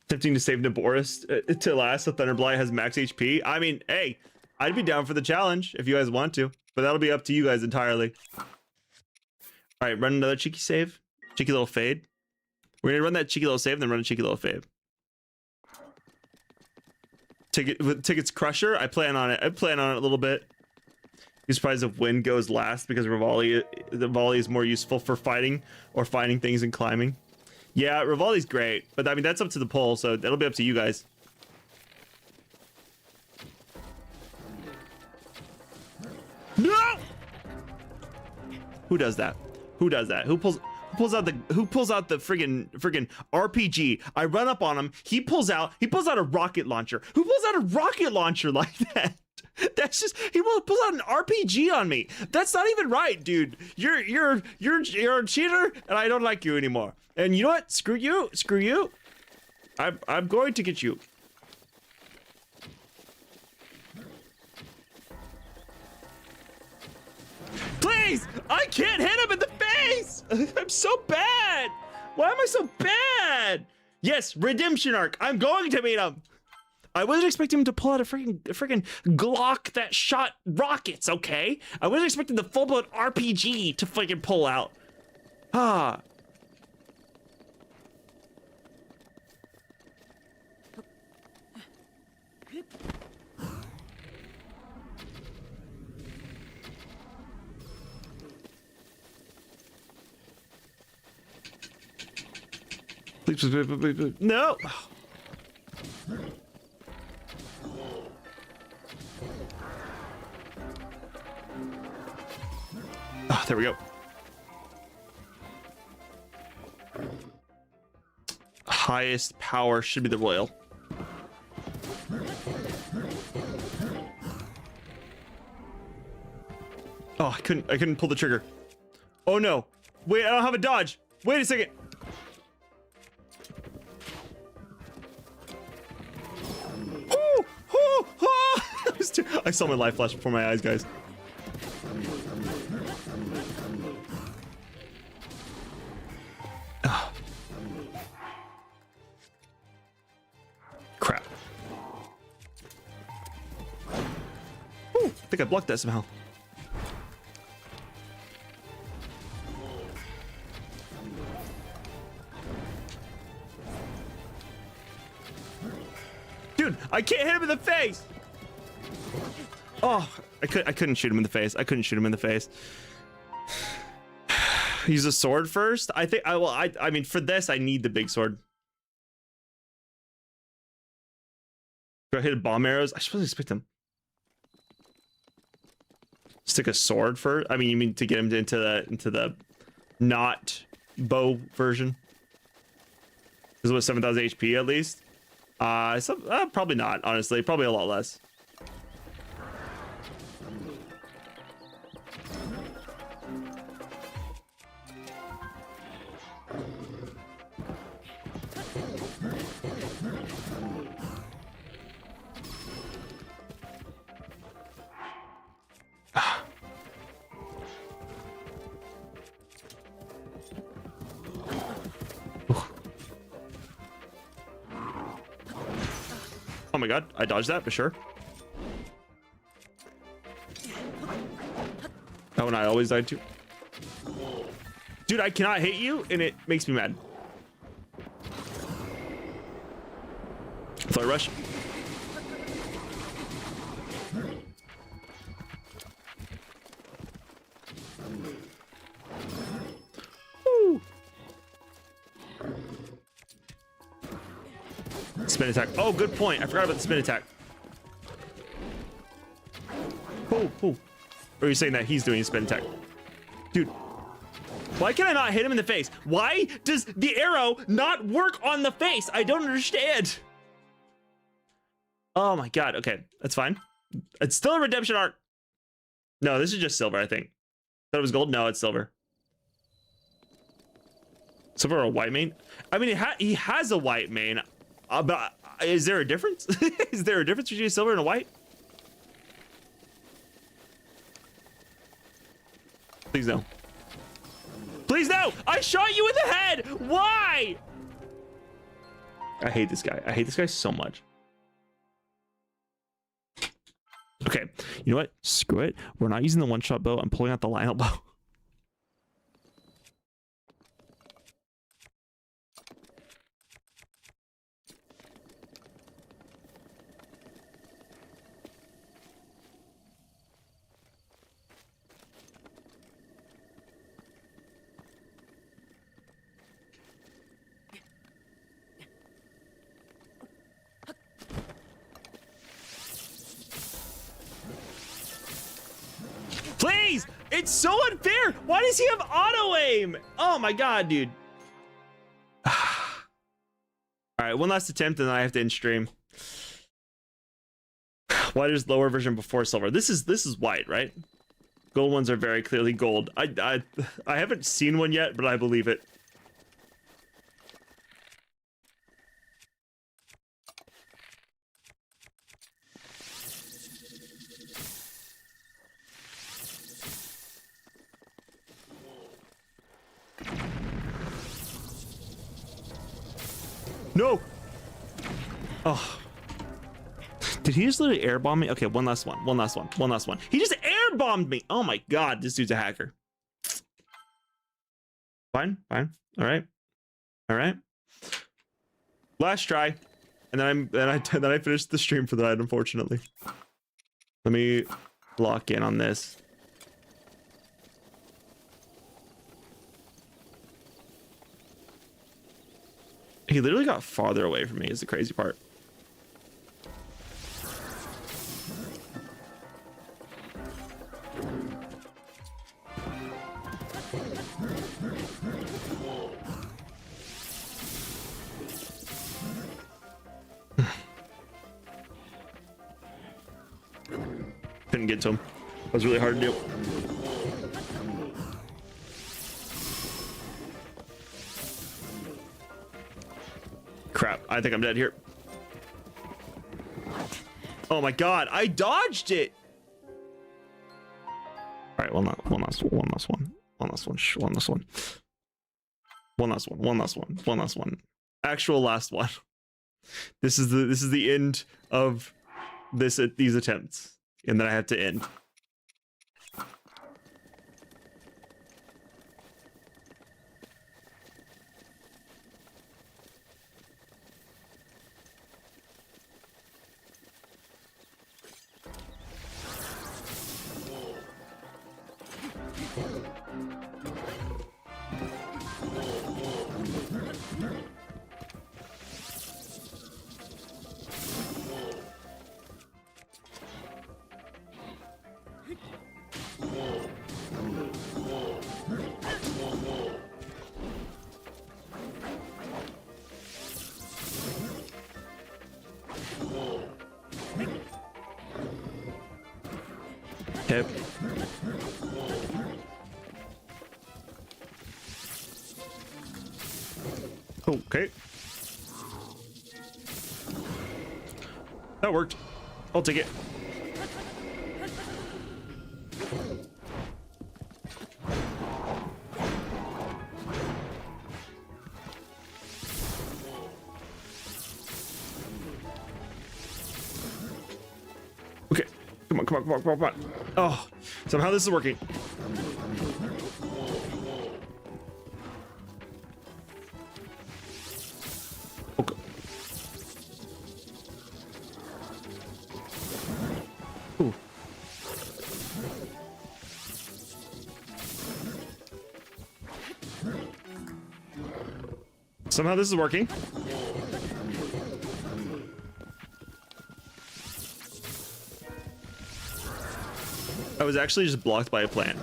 Tempting to save Naboris to last. So Thunderblight has max HP. I mean, hey, I'd be down for the challenge if you guys want to, but that'll be up to you guys entirely. All right, run another cheeky save. Cheeky little fade. We're gonna run that cheeky little save, then run a cheeky little fave. Tickets Crusher. I plan on it. I plan on it a little bit. Be surprised if Wind goes last because the volley is more useful for fighting or finding things and climbing. Yeah, Rivaldi's great, but I mean that's up to the poll, so that'll be up to you guys. No! Who does that? Who does that? Who pulls out the friggin' RPG? I run up on him. He pulls out a rocket launcher. Who pulls out a rocket launcher like that? That's just he pulls out an RPG on me. That's not even right, dude. You're a cheater, and I don't like you anymore. And you know what? Screw you. Screw you. I'm going to get you. Please! I can't hit him in the face! I'm so bad! Why am I so bad? Yes, redemption arc. I'm going to meet him. I wasn't expecting him to pull out a freaking Glock that shot rockets, okay? I wasn't expecting the full-blown RPG to freaking pull out. Ah. Please, no. Oh, there we go. Highest power should be the royal. Oh, I couldn't pull the trigger. Oh no. Wait, I don't have a dodge. Wait a second. I saw my life flash before my eyes, guys. Oh. Crap. Ooh, I think I blocked that somehow. Dude, I can't hit him in the face. Oh, I couldn't shoot him in the face. I couldn't shoot him in the face. Use a sword first. I think I mean for this I need the big sword. Do I hit bomb arrows? I suppose I expect him. Stick a sword first. I mean, you mean to get him into the not bow version? This was 7,000 HP at least. Probably not. Honestly, probably a lot less. Oh my god, I dodged that for sure. That one I always died to. Dude, I cannot hit you, and it makes me mad. Flare rush. Woo. Spin attack. Oh, good point. I forgot about the spin attack. Oh. Or are you saying that he's doing a spin attack? Dude. Why can I not hit him in the face? Why does the arrow not work on the face? I don't understand. Oh my god. Okay, that's fine. It's still a redemption arc. No, this is just silver, I think. Thought it was gold? No, it's silver. Silver or a white mane? I mean, he has a white mane. But is there a difference? Is there a difference between a silver and a white? Please no. Please no! I shot you in the head! Why? I hate this guy. I hate this guy so much. Okay, you know what? Screw it. We're not using the one-shot bow. I'm pulling out the Lionel bow. It's so unfair. Why does he have auto aim? Oh my god, dude. All right, one last attempt, and then I have to end stream. White is lower version before silver. This is white, right? Gold ones are very clearly gold. I haven't seen one yet, but I believe it. No. Oh. Did he just literally air bomb me? Okay, one last one. One last one. One last one. He just air bombed me. Oh my god, this dude's a hacker. Fine, fine. All right. All right. Last try. And then I finished the stream for the night, unfortunately. Let me lock in on this. He literally got farther away from me is the crazy part. Couldn't get to him. That was really hard to do. Crap, I think I'm dead here. Oh my god, I dodged it! Alright, one last one. Actual last one. This is the end of these attempts. And then I have to end. Okay. Okay. That worked. I'll take it. Okay. Come on. Oh, somehow this is working. Okay. Ooh. Somehow this is working. I was actually just blocked by a plant.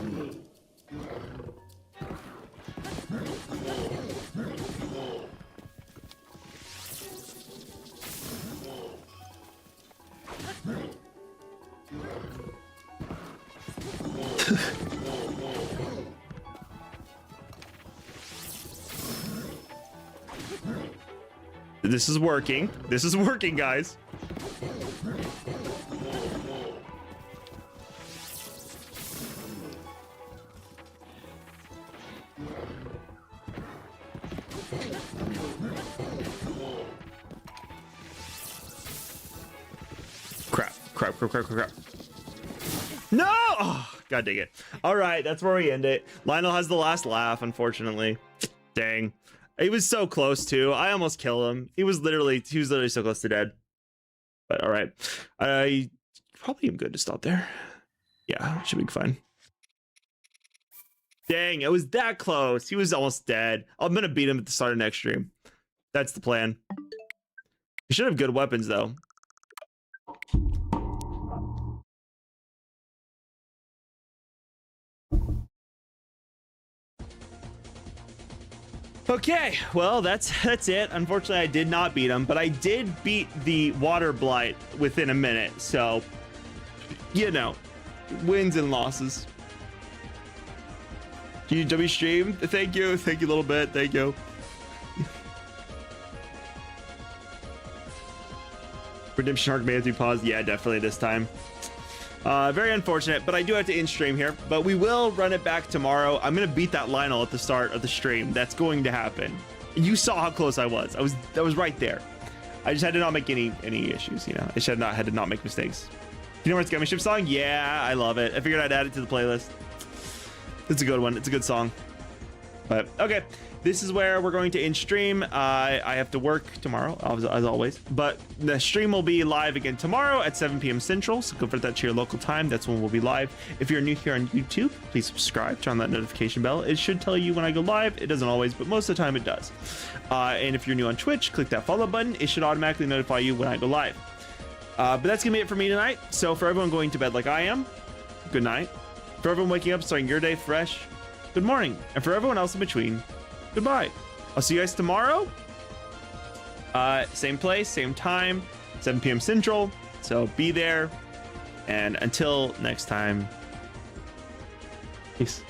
This is working. This is working, guys. Crap. No! Oh, God dang it. All right, that's where we end it. Lionel has the last laugh, unfortunately. Dang. He was so close too. I almost killed him. He was literally so close to dead. But all right. I probably am good to stop there. Yeah, should be fine. Dang, it was that close. He was almost dead. I'm gonna beat him at the start of next stream. That's the plan. He should have good weapons though. Okay, well, that's it. Unfortunately, I did not beat him, but I did beat the water blight within a minute. So, you know, wins and losses. GW stream, thank you a little bit, thank you. Redemption arc may have to be paused. Yeah, definitely this time. Very unfortunate, but I do have to end stream here. But we will run it back tomorrow. I'm gonna beat that Lionel at the start of the stream. That's going to happen. You saw how close I was. I was right there. I just had to not make any issues. You know, I had to not make mistakes. You know where it's got me ship song? Yeah, I love it. I figured I'd add it to the playlist. It's a good one. It's a good song. But okay, this is where we're going to end stream. I have to work tomorrow, as always, but the stream will be live again tomorrow at 7 p.m. Central, so convert that to your local time. That's when we'll be live. If you're new here on YouTube, please subscribe, turn on that notification bell. It should tell you when I go live. It doesn't always, but most of the time it does. And if you're new on Twitch, click that follow button. It should automatically notify you when I go live. But that's gonna be it for me tonight. So for everyone going to bed like I am, good night. For everyone waking up starting your day fresh, good morning. And for everyone else in between, goodbye. I'll see you guys tomorrow. Same place, same time, 7 p.m. Central. So be there. And until next time, peace.